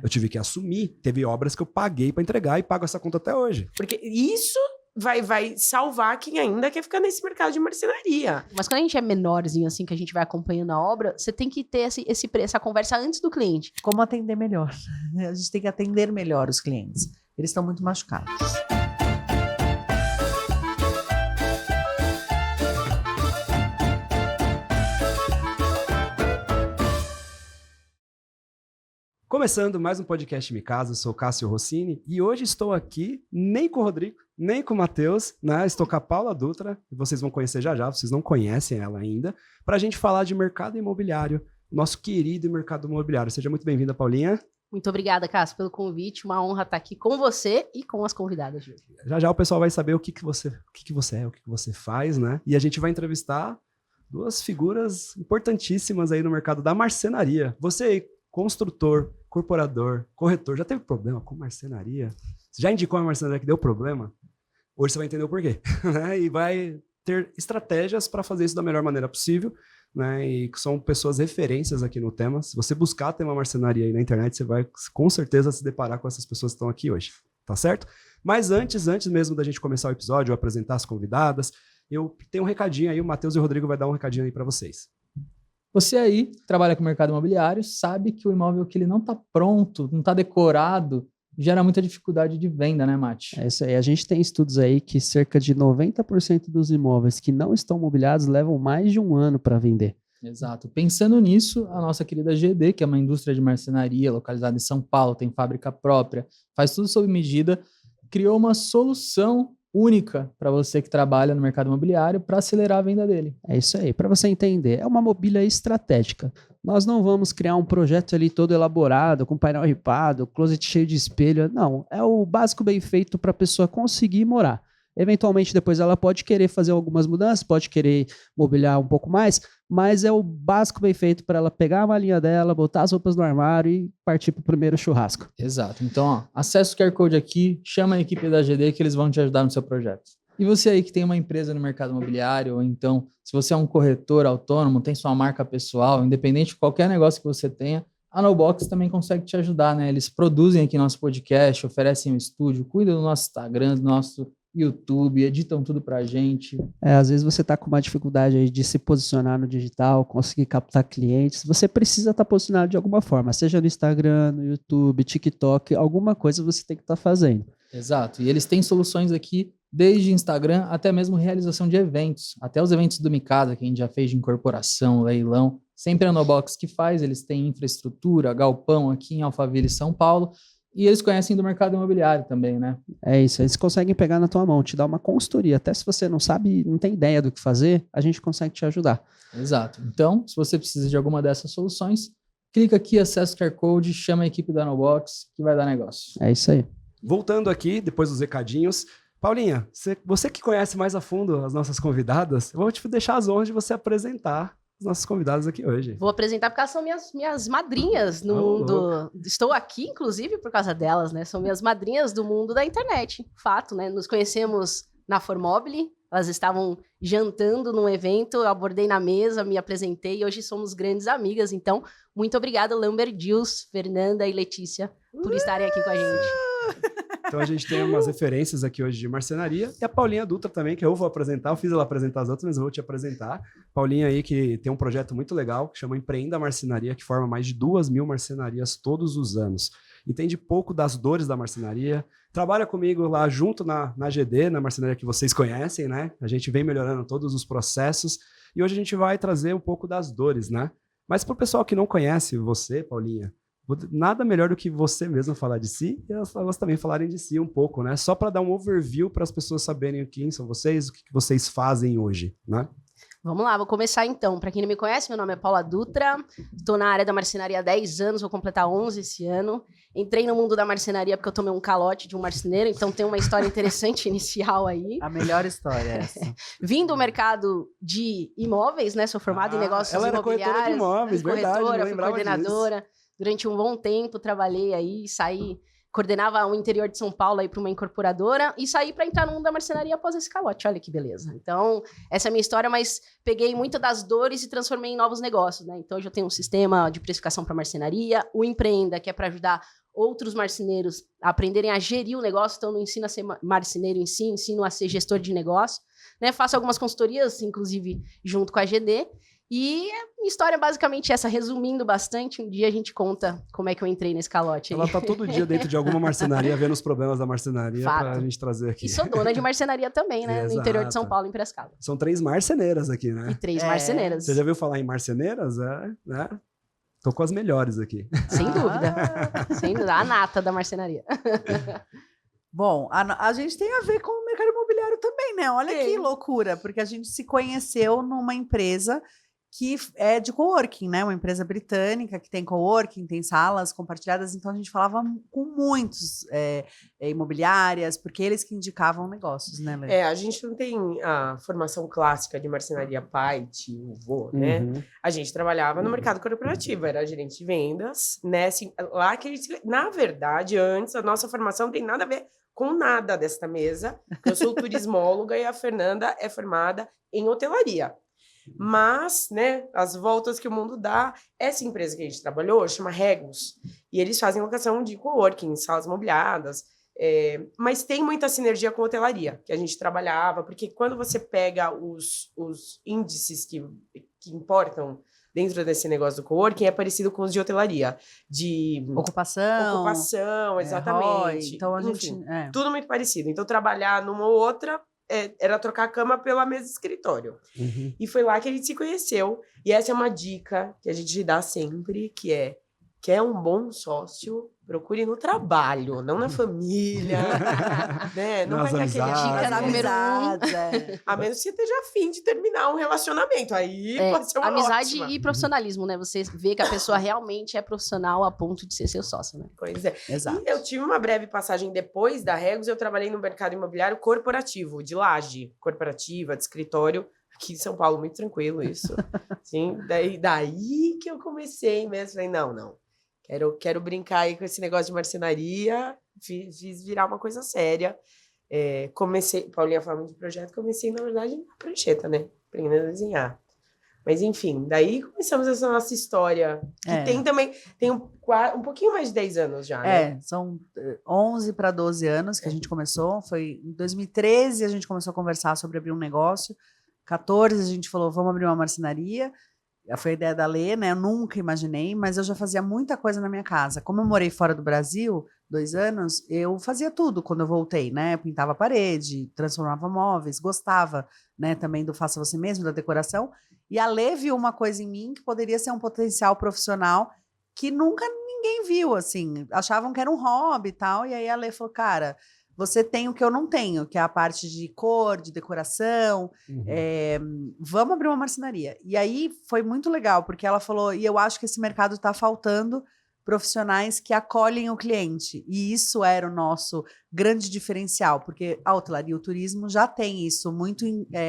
Eu tive que assumir. Teve obras que eu paguei para entregar e pago essa conta até hoje. Porque isso vai salvar quem ainda quer ficar nesse mercado de marcenaria. Mas quando a gente é menorzinho, assim, que a gente vai acompanhando a obra, você tem que ter essa conversa antes do cliente. Como atender melhor? A gente tem que atender melhor os clientes. Eles estão muito machucados. Começando mais um podcast Me Casa, eu sou o Cássio Rossini e hoje estou aqui nem com o Rodrigo, nem com o Matheus, né? Estou com a Paula Dutra, que vocês vão conhecer já, vocês não conhecem ela ainda, para a gente falar de mercado imobiliário, nosso querido mercado imobiliário. Seja muito bem-vinda, Paulinha. Muito obrigada, Cássio, pelo convite. Uma honra estar aqui com você e com as convidadas de hoje. Já o pessoal vai saber o que você é, o que você faz, né? E a gente vai entrevistar duas figuras importantíssimas aí no mercado da marcenaria. Você aí, construtor, corporador, corretor, já teve problema com marcenaria? Você já indicou uma marcenaria que deu problema? Hoje você vai entender o porquê, né? E vai ter estratégias para fazer isso da melhor maneira possível, né? E são pessoas referências aqui no tema. Se você buscar ter uma marcenaria aí na internet, você vai com certeza se deparar com essas pessoas que estão aqui hoje, tá certo? Mas antes mesmo da gente começar o episódio, eu apresentar as convidadas, eu tenho um recadinho aí, o Matheus e o Rodrigo vai dar um recadinho aí para vocês. Você aí, que trabalha com o mercado imobiliário, sabe que o imóvel que ele não está pronto, não está decorado, gera muita dificuldade de venda, né, Mati? É isso aí. A gente tem estudos aí que cerca de 90% dos imóveis que não estão mobiliados levam mais de um ano para vender. Exato. Pensando nisso, a nossa querida GD, que é uma indústria de marcenaria localizada em São Paulo, tem fábrica própria, faz tudo sob medida, criou uma solução única para você que trabalha no mercado imobiliário para acelerar a venda dele. É isso aí. Para você entender, é uma mobília estratégica. Nós não vamos criar um projeto ali todo elaborado, com painel ripado, closet cheio de espelho. Não, é o básico bem feito para a pessoa conseguir morar. Eventualmente, depois ela pode querer fazer algumas mudanças, pode querer mobiliar um pouco mais, mas é o básico bem feito para ela pegar a malinha dela, botar as roupas no armário e partir para o primeiro churrasco. Exato. Então, ó, acessa o QR Code aqui, chama a equipe da GD que eles vão te ajudar no seu projeto. E você aí que tem uma empresa no mercado imobiliário, ou então, se você é um corretor autônomo, tem sua marca pessoal, independente de qualquer negócio que você tenha, a NoBox também consegue te ajudar, né? Eles produzem aqui nosso podcast, oferecem um estúdio, cuidam do nosso Instagram, do nosso YouTube, editam tudo pra gente. Às vezes você tá com uma dificuldade aí de se posicionar no digital, conseguir captar clientes, você precisa estar posicionado de alguma forma, seja no Instagram, no YouTube, TikTok, alguma coisa você tem que estar fazendo. Exato, e eles têm soluções aqui, desde Instagram até mesmo realização de eventos, até os eventos do Micasa, que a gente já fez de incorporação, leilão, sempre a NoBox que faz, eles têm infraestrutura, galpão aqui em Alphaville, São Paulo, e eles conhecem do mercado imobiliário também, né? É isso, eles conseguem pegar na tua mão, te dar uma consultoria. Até se você não sabe, não tem ideia do que fazer, a gente consegue te ajudar. Exato. Então, se você precisa de alguma dessas soluções, clica aqui, acessa o QR Code, chama a equipe da NoBox, que vai dar negócio. É isso aí. Voltando aqui, depois dos recadinhos, Paulinha, você que conhece mais a fundo as nossas convidadas, eu vou te deixar as honras de você apresentar os nossos convidados aqui hoje. Vou apresentar porque elas são minhas madrinhas no mundo. Estou aqui, inclusive, por causa delas, né? São minhas madrinhas do mundo da internet. Fato, né? Nos conhecemos na Formobile, elas estavam jantando num evento, eu abordei na mesa, me apresentei e hoje somos grandes amigas. Então, muito obrigada, Lambert Dils, Fernanda e Letícia, por estarem aqui com a gente. Então a gente tem umas referências aqui hoje de marcenaria e a Paulinha Dutra também, que eu vou apresentar. Eu fiz ela apresentar as outras, mas eu vou te apresentar. Paulinha aí que tem um projeto muito legal que chama Empreenda Marcenaria, que forma mais de 2.000 marcenarias todos os anos. Entende pouco das dores da marcenaria. Trabalha comigo lá junto na GD, na marcenaria que vocês conhecem, né? A gente vem melhorando todos os processos e hoje a gente vai trazer um pouco das dores, né? Mas para o pessoal que não conhece você, Paulinha, nada melhor do que você mesmo falar de si e elas também falarem de si um pouco, né? Só para dar um overview para as pessoas saberem quem são vocês, o que vocês fazem hoje, né? Vamos lá, vou começar então. Para quem não me conhece, meu nome é Paula Dutra, estou na área da marcenaria há 10 anos, vou completar 11 esse ano. Entrei no mundo da marcenaria porque eu tomei um calote de um marceneiro, então tem uma história interessante inicial aí. A melhor história é essa. Vim do mercado de imóveis, né? Sou formada em negócios ela era corretora de imóveis, verdade, corretora, não fui lembrava coordenadora. disso. Durante um bom tempo trabalhei aí, saí coordenava o interior de São Paulo aí para uma incorporadora e saí para entrar no mundo da marcenaria após esse calote. Olha que beleza. Então, essa é a minha história, mas peguei muito das dores e transformei em novos negócios, né? Então, hoje eu tenho um sistema de precificação para marcenaria, o Empreenda, que é para ajudar outros marceneiros a aprenderem a gerir o negócio. Então, não ensino a ser marceneiro em si, ensino a ser gestor de negócio, né? Faço algumas consultorias, inclusive, junto com a GD. E a minha história é basicamente essa, resumindo bastante. Um dia a gente conta como é que eu entrei nesse calote aí. Ela tá todo dia dentro de alguma marcenaria, vendo os problemas da marcenaria Fato. pra gente trazer aqui. E sou dona de marcenaria também, né? No interior de São Exato. Paulo, em Piracicaba. São 3 marceneiras aqui, E né? 3 É. marceneiras. Você já viu falar em marceneiras? Né? Tô com as melhores aqui. Sem dúvida. Sem dúvida. A nata da marcenaria. Bom, a gente tem a ver com o mercado imobiliário também, né? Olha que Tem. loucura, porque a gente se conheceu numa empresa que é de coworking, né? Uma empresa britânica que tem coworking, tem salas compartilhadas, então a gente falava com muitos imobiliárias, porque eles que indicavam negócios, né, Lê? A gente não tem a formação clássica de marcenaria pai, tio, vô, né? Uhum. A gente trabalhava no mercado corporativo, era gerente de vendas, né? Assim, lá que a gente... Na verdade, antes, a nossa formação não tem nada a ver com nada desta mesa. Eu sou turismóloga e a Fernanda é formada em hotelaria. Mas, né, as voltas que o mundo dá, essa empresa que a gente trabalhou chama Regus, e eles fazem locação de coworking, salas mobiliadas, mas tem muita sinergia com hotelaria, que a gente trabalhava, porque quando você pega os índices que importam dentro desse negócio do coworking, é parecido com os de hotelaria, de ocupação, exatamente. ROI, então a gente... Enfim, tudo muito parecido. Então, trabalhar numa ou outra era trocar a cama pela mesa de escritório. Uhum. E foi lá que a gente se conheceu. E essa é uma dica que a gente dá sempre, que é: quer um bom sócio, procure no trabalho, não na família. Né? Não Nas vai ter aquele amizades. Dica As número 1. amizades, A menos que você esteja afim de terminar um relacionamento. Aí pode ser uma Amizade ótima. e profissionalismo, né? Você vê que a pessoa realmente é profissional a ponto de ser seu sócio, né? Pois é. Exato. E eu tive uma breve passagem depois da Regus, eu trabalhei no mercado imobiliário corporativo, de laje corporativa, de escritório, aqui em São Paulo, muito tranquilo isso. Sim, daí que eu comecei mesmo, falei, não, quero brincar aí com esse negócio de marcenaria, fiz virar uma coisa séria. Comecei, Paulinha falando de projeto, comecei, na verdade, na prancheta, né? Aprendendo a desenhar. Mas, enfim, daí começamos essa nossa história, que tem um pouquinho mais de 10 anos já, né? São 11 para 12 anos que a gente começou. Foi em 2013 a gente começou a conversar sobre abrir um negócio. 14 a gente falou, vamos abrir uma marcenaria. Foi a ideia da Lê, né? Eu nunca imaginei, mas eu já fazia muita coisa na minha casa. Como eu morei fora do Brasil, 2 anos, eu fazia tudo quando eu voltei, né? Eu pintava a parede, transformava móveis, gostava, né? Também do faça você mesmo, da decoração. E a Lê viu uma coisa em mim que poderia ser um potencial profissional que nunca ninguém viu, assim. Achavam que era um hobby e tal. E aí a Lê falou, cara, você tem o que eu não tenho, que é a parte de cor, de decoração. Uhum. Vamos abrir uma marcenaria. E aí foi muito legal, porque ela falou, e eu acho que esse mercado está faltando profissionais que acolhem o cliente. E isso era o nosso grande diferencial, porque a hotelaria e o turismo já tem isso muito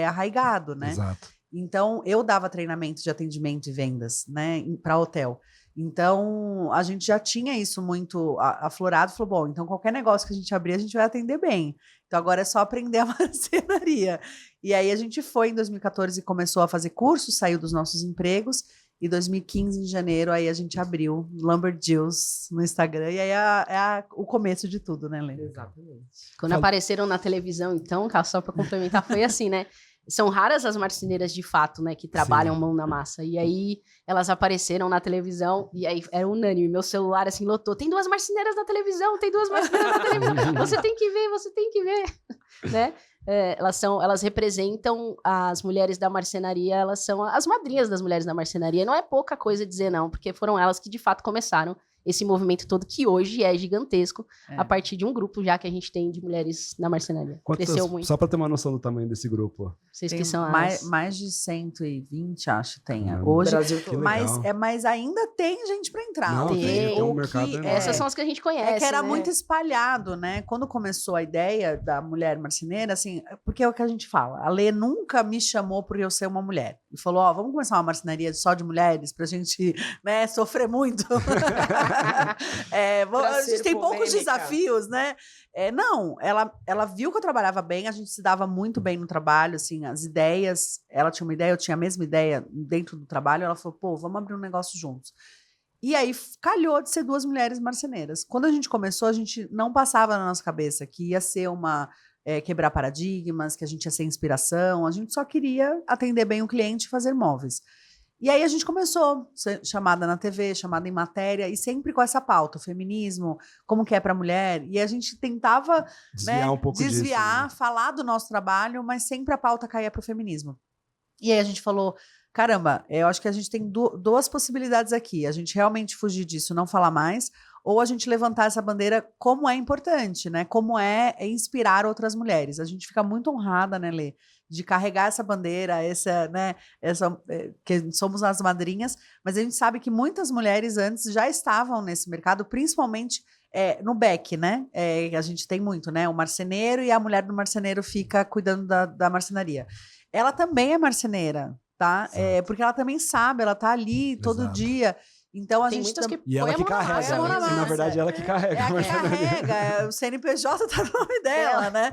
arraigado, né? Exato. Então, eu dava treinamento de atendimento e vendas, né, para hotel. Então, a gente já tinha isso muito aflorado. Falou, bom, então qualquer negócio que a gente abrir, a gente vai atender bem. Então, agora é só aprender a marcenaria. E aí, a gente foi em 2014 e começou a fazer cursos, saiu dos nossos empregos. E 2015, em janeiro, aí a gente abriu Lumber Deals no Instagram. E aí o começo de tudo, né, Lê? Exatamente. Quando apareceram na televisão, então, só para complementar, foi assim, né? São raras as marceneiras de fato, né, que trabalham mão na massa. E aí elas apareceram na televisão e aí era unânime. Meu celular assim lotou. Tem 2 marceneiras na televisão, tem 2 marceneiras na televisão. Você tem que ver, né? Elas representam as mulheres da marcenaria, elas são as madrinhas das mulheres da marcenaria. Não é pouca coisa dizer não, porque foram elas que de fato começaram esse movimento todo que hoje é gigantesco, a partir de um grupo já que a gente tem de mulheres na marcenaria. Cresceu muito. Só para ter uma noção do tamanho desse grupo. Vocês Tem que são mais de 120, acho, tem. Ah, Hoje, Brasil que todo. legal. mas ainda tem gente para entrar. Não, tem um mercado enorme. Essas são as que a gente conhece. É que era né? muito espalhado, né? Quando começou a ideia da mulher marceneira, assim, porque é o que a gente fala. A Lê nunca me chamou por eu ser uma mulher. E falou, vamos começar uma marcenaria só de mulheres pra gente, né, sofrer muito. Pra A gente ser tem poucos polêmica. desafios, né? Não, ela viu que eu trabalhava bem, a gente se dava muito bem no trabalho, assim, as ideias, ela tinha uma ideia, eu tinha a mesma ideia dentro do trabalho, ela falou, pô, vamos abrir um negócio juntos. E aí calhou de ser 2 mulheres marceneiras. Quando a gente começou, a gente não passava na nossa cabeça que ia ser quebrar paradigmas, que a gente ia ser inspiração, a gente só queria atender bem o cliente e fazer móveis. E aí a gente começou, chamada na TV, chamada em matéria, e sempre com essa pauta, o feminismo, como que é para mulher, e a gente tentava Desviar um pouco disso, né? falar do nosso trabalho, mas sempre a pauta caía para o feminismo. E aí a gente falou, caramba, eu acho que a gente tem duas possibilidades aqui, a gente realmente fugir disso, não falar mais, ou a gente levantar essa bandeira como é importante, né? Como é inspirar outras mulheres. A gente fica muito honrada, né, Lê, de carregar essa bandeira, que somos as madrinhas, mas a gente sabe que muitas mulheres antes já estavam nesse mercado, principalmente no back, né? A gente tem muito, né? O marceneiro e a mulher do marceneiro fica cuidando da marcenaria. Ela também é marceneira, tá? Porque ela também sabe, ela tá ali todo Exato. dia. Então a Tem gente muitas que E ela põe que a mão na carrega, massa mão na né? mesmo. Na verdade, ela que carrega. É a que carrega, o CNPJ tá no nome dela, né?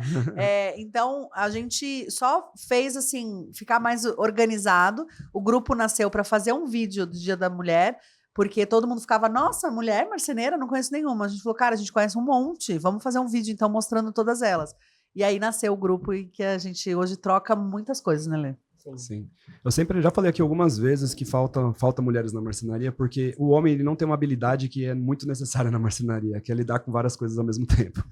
Então, a gente só fez, assim, ficar mais organizado. O grupo nasceu para fazer um vídeo do Dia da Mulher, porque todo mundo ficava, nossa, mulher marceneira? Não conheço nenhuma. A gente falou, cara, a gente conhece um monte, vamos fazer um vídeo, então, mostrando todas elas. E aí nasceu o grupo e que a gente hoje troca muitas coisas, né, Lê? Sim. Eu sempre já falei aqui algumas vezes que falta mulheres na marcenaria, porque o homem ele não tem uma habilidade que é muito necessária na marcenaria, que é lidar com várias coisas ao mesmo tempo.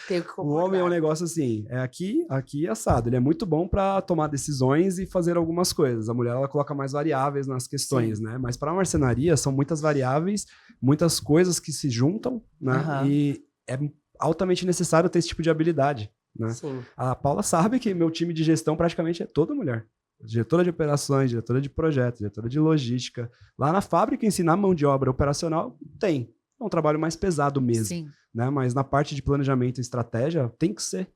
Tenho que O concordar. homem é um negócio assim, é aqui assado. Ele é muito bom para tomar decisões e fazer algumas coisas. A mulher ela coloca mais variáveis nas questões, né? Mas para a marcenaria são muitas variáveis, muitas coisas que se juntam, né? Aham. E é altamente necessário ter esse tipo de habilidade, né? Sim. A Paula sabe que meu time de gestão praticamente é toda mulher. Diretora de operações, diretora de projetos, diretora de logística. Lá na fábrica, ensinar mão de obra operacional, tem. É um trabalho mais pesado mesmo, Sim. né? Mas na parte de planejamento e estratégia, tem que ser.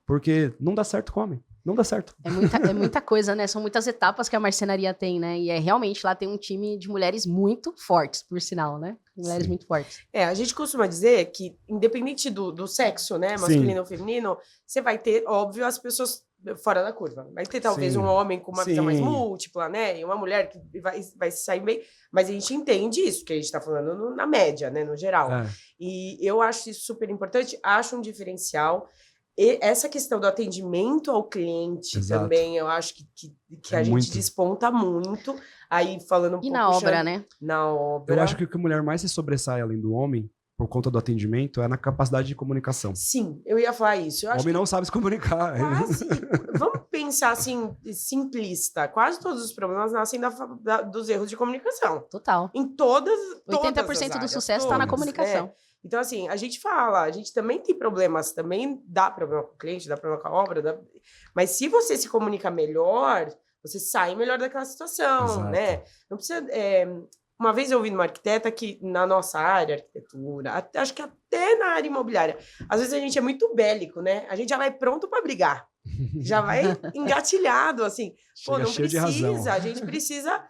Porque não dá certo com homem. Não dá certo. É muita coisa, né? São muitas etapas que a marcenaria tem, né? E realmente lá tem um time de mulheres muito fortes, por sinal, né? Mulheres Sim. muito fortes. A gente costuma dizer que, independente do sexo, né, masculino ou feminino, você vai ter, óbvio, as pessoas fora da curva. Vai ter, talvez, Sim. um homem com uma visão mais Sim. múltipla, né, e uma mulher que vai se sair bem, mas a gente entende isso, que a gente tá falando na média, né, no geral. É. E eu acho isso super importante, acho um diferencial. E essa questão do atendimento ao cliente Exato. também, eu acho que É a gente muito. desponta muito. Aí, falando um E pouco... na obra, puxando- né? Na obra. Eu acho que o que a mulher mais se sobressai além do homem, por conta do atendimento, é na capacidade de comunicação. Sim, eu ia falar isso. Eu O acho homem que não sabe se comunicar. quase... Vamos pensar assim, simplista. Quase todos os problemas nascem dos erros de comunicação. Total. Em todas 80% as do áreas, sucesso tá na todas, comunicação. Então, assim, a gente fala, a gente também tem problemas, também dá problema com o cliente, dá problema com a obra, mas se você se comunica melhor, você sai melhor daquela situação, Exato. né? Não precisa... Uma vez eu ouvi numa arquiteta que na nossa área, arquitetura, acho que até na área imobiliária, às vezes a gente é muito bélico, né? A gente já vai pronto para brigar. Já vai engatilhado, assim. Pô, Chega não cheio de precisa, razão. a gente precisa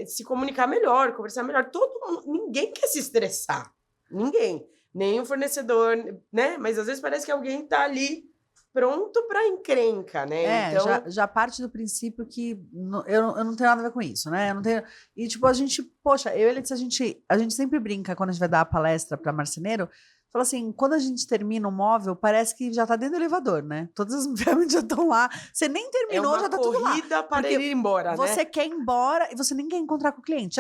se comunicar melhor, conversar melhor. Todo mundo, ninguém quer se estressar. Ninguém. Nem o fornecedor, né? Mas às vezes parece que alguém tá ali pronto para encrenca, né? Então, Já parte do princípio que eu não tenho nada a ver com isso, né? Eu não tenho... E, tipo, a gente, poxa, eu e a Letícia, a gente sempre brinca quando a gente vai dar a palestra para marceneiro, fala assim, quando a gente termina um móvel, parece que já tá dentro do elevador, né? Todas as mulheres já estão lá, você nem é terminou, uma já tá tudo lá. corrida para Porque ele ir embora, Você né? quer ir embora e você nem quer encontrar com o cliente.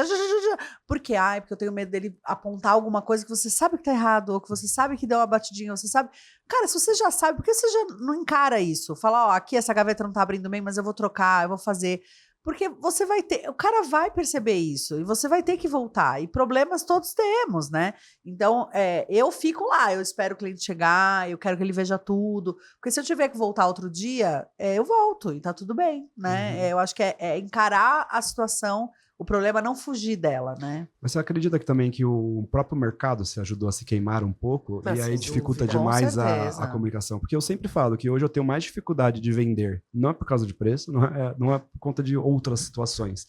Por quê? Porque eu tenho medo dele apontar alguma coisa que você sabe que tá errado, ou que você sabe que deu uma batidinha, você sabe... Cara, se você já sabe, por que você já não encara isso? Fala, ó, aqui essa gaveta não tá abrindo bem, mas eu vou trocar, eu vou fazer... Porque você vai ter... O cara vai perceber isso, e você vai ter que voltar. E problemas todos temos, né? Então, eu fico lá, eu espero o cliente chegar, eu quero que ele veja tudo. Porque se eu tiver que voltar outro dia, eu volto, e tá tudo bem, né? Eu acho que é encarar a situação, o problema é não fugir dela, né? Mas você acredita que também que o próprio mercado se ajudou a se queimar um pouco Mas e aí sem dificulta dúvida. demais Com a certeza. comunicação? Porque eu sempre falo que hoje eu tenho mais dificuldade de vender, não é por causa de preço, não é por conta de outras situações.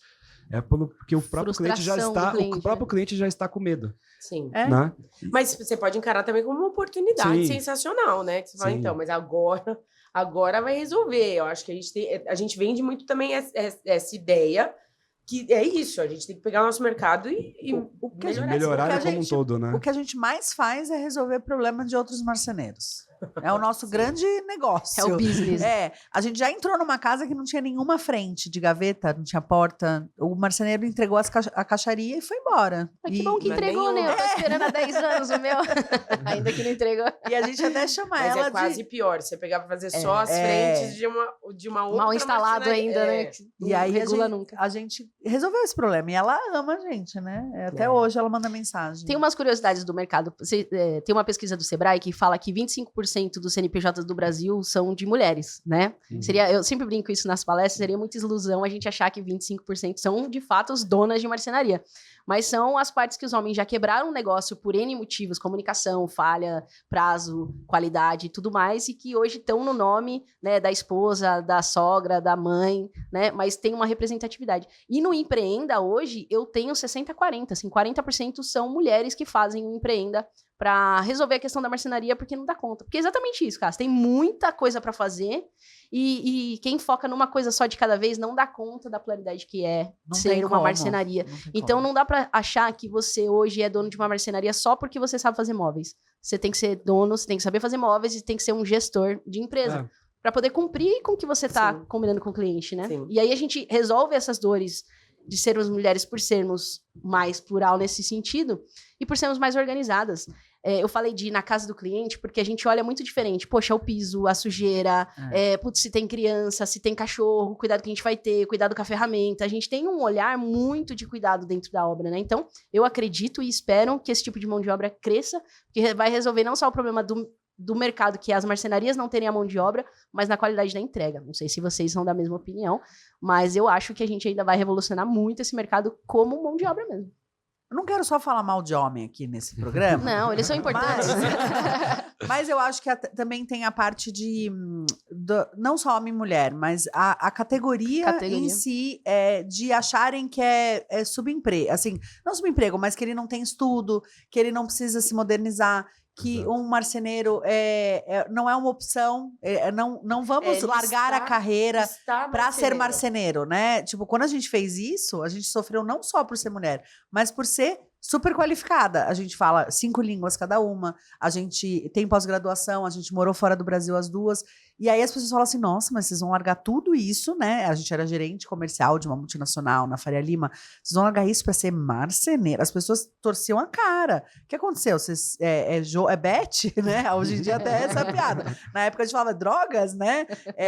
É porque o próprio cliente já Frustração do está, cliente, o próprio né? cliente já está com medo, Sim. É. né? Mas você pode encarar também como uma oportunidade Sim. sensacional, né? Que você fala, Sim. então, mas agora vai resolver. Eu acho que a gente vende muito também essa ideia que é isso, a gente tem que pegar o nosso mercado e O que a gente- melhorar. Melhorar o que a como um gente- todo, né? O que a gente mais faz é resolver problemas de outros marceneiros. É o nosso grande negócio. É o business. A gente já entrou numa casa que não tinha nenhuma frente de gaveta, não tinha porta. O marceneiro entregou a caixaria e foi embora. Ah, que bom que não é entregou, né? nenhuma. Eu tô esperando há 10 anos o meu. Ainda que não entregou. E a gente até chama Mas ela é quase de... pior, você pegar pra fazer só as é. frentes de uma outra Mal instalado marcenaria. ainda, né? É. Que E não aí regula nunca. a gente resolveu esse problema. E ela ama a gente, né? Até É. hoje ela manda mensagem. Tem umas curiosidades do mercado. Tem uma pesquisa do Sebrae que fala que 25% dos CNPJs do Brasil são de mulheres, né? Uhum. Eu sempre brinco isso nas palestras, seria muita ilusão a gente achar que 25% são, de fato, as donas de marcenaria. Mas são as partes que os homens já quebraram o negócio por N motivos, comunicação, falha, prazo, qualidade e tudo mais, e que hoje estão no nome, né, da esposa, da sogra, da mãe, né? Mas tem uma representatividade. E no Empreenda hoje, eu tenho 60-40, assim, 40% são mulheres que fazem o Empreenda para resolver a questão da marcenaria, porque não dá conta. Porque é exatamente isso, cara. Tem muita coisa para fazer e quem foca numa coisa só de cada vez não dá conta da pluralidade que é Não ser tem uma como. marcenaria. Não tem Então como. não dá para achar que você hoje é dono de uma marcenaria só porque você sabe fazer móveis. Você tem que ser dono, você tem que saber fazer móveis e tem que ser um gestor de empresa. É. Para poder cumprir com o que você está Sim. combinando com o cliente, né? Sim. E aí a gente resolve essas dores de sermos mulheres por sermos mais plural nesse sentido e por sermos mais organizadas. Eu falei de ir na casa do cliente porque a gente olha muito diferente. Poxa, o piso, a sujeira, putz, se tem criança, se tem cachorro, cuidado que a gente vai ter, cuidado com a ferramenta. A gente tem um olhar muito de cuidado dentro da obra, né? Então, eu acredito e espero que esse tipo de mão de obra cresça, porque vai resolver não só o problema do mercado, que as marcenarias não terem a mão de obra, mas na qualidade da entrega. Não sei se vocês são da mesma opinião, mas eu acho que a gente ainda vai revolucionar muito esse mercado como mão de obra mesmo. Eu não quero só falar mal de homem aqui nesse programa. Não, eles são importantes. Mas eu acho que também tem a parte de não só homem e mulher, mas a categoria em si de acharem que é subemprego. Assim, não subemprego, mas que ele não tem estudo, que ele não precisa se modernizar, que Exato. um marceneiro não é uma opção. Não vamos Ele largar a está- carreira Está para ser marceneiro. marceneiro, né? Tipo, quando a gente fez isso, a gente sofreu não só por ser mulher, mas por ser super qualificada. A gente fala 5 línguas cada uma, a gente tem pós-graduação, a gente morou fora do Brasil as duas. E aí as pessoas falam assim, nossa, mas vocês vão largar tudo isso, né? A gente era gerente comercial de uma multinacional na Faria Lima. Vocês vão largar isso para ser marceneiro. As pessoas torciam a cara. O que aconteceu? Vocês é Beth, né? Hoje em dia até essa piada. Na época a gente falava drogas, né?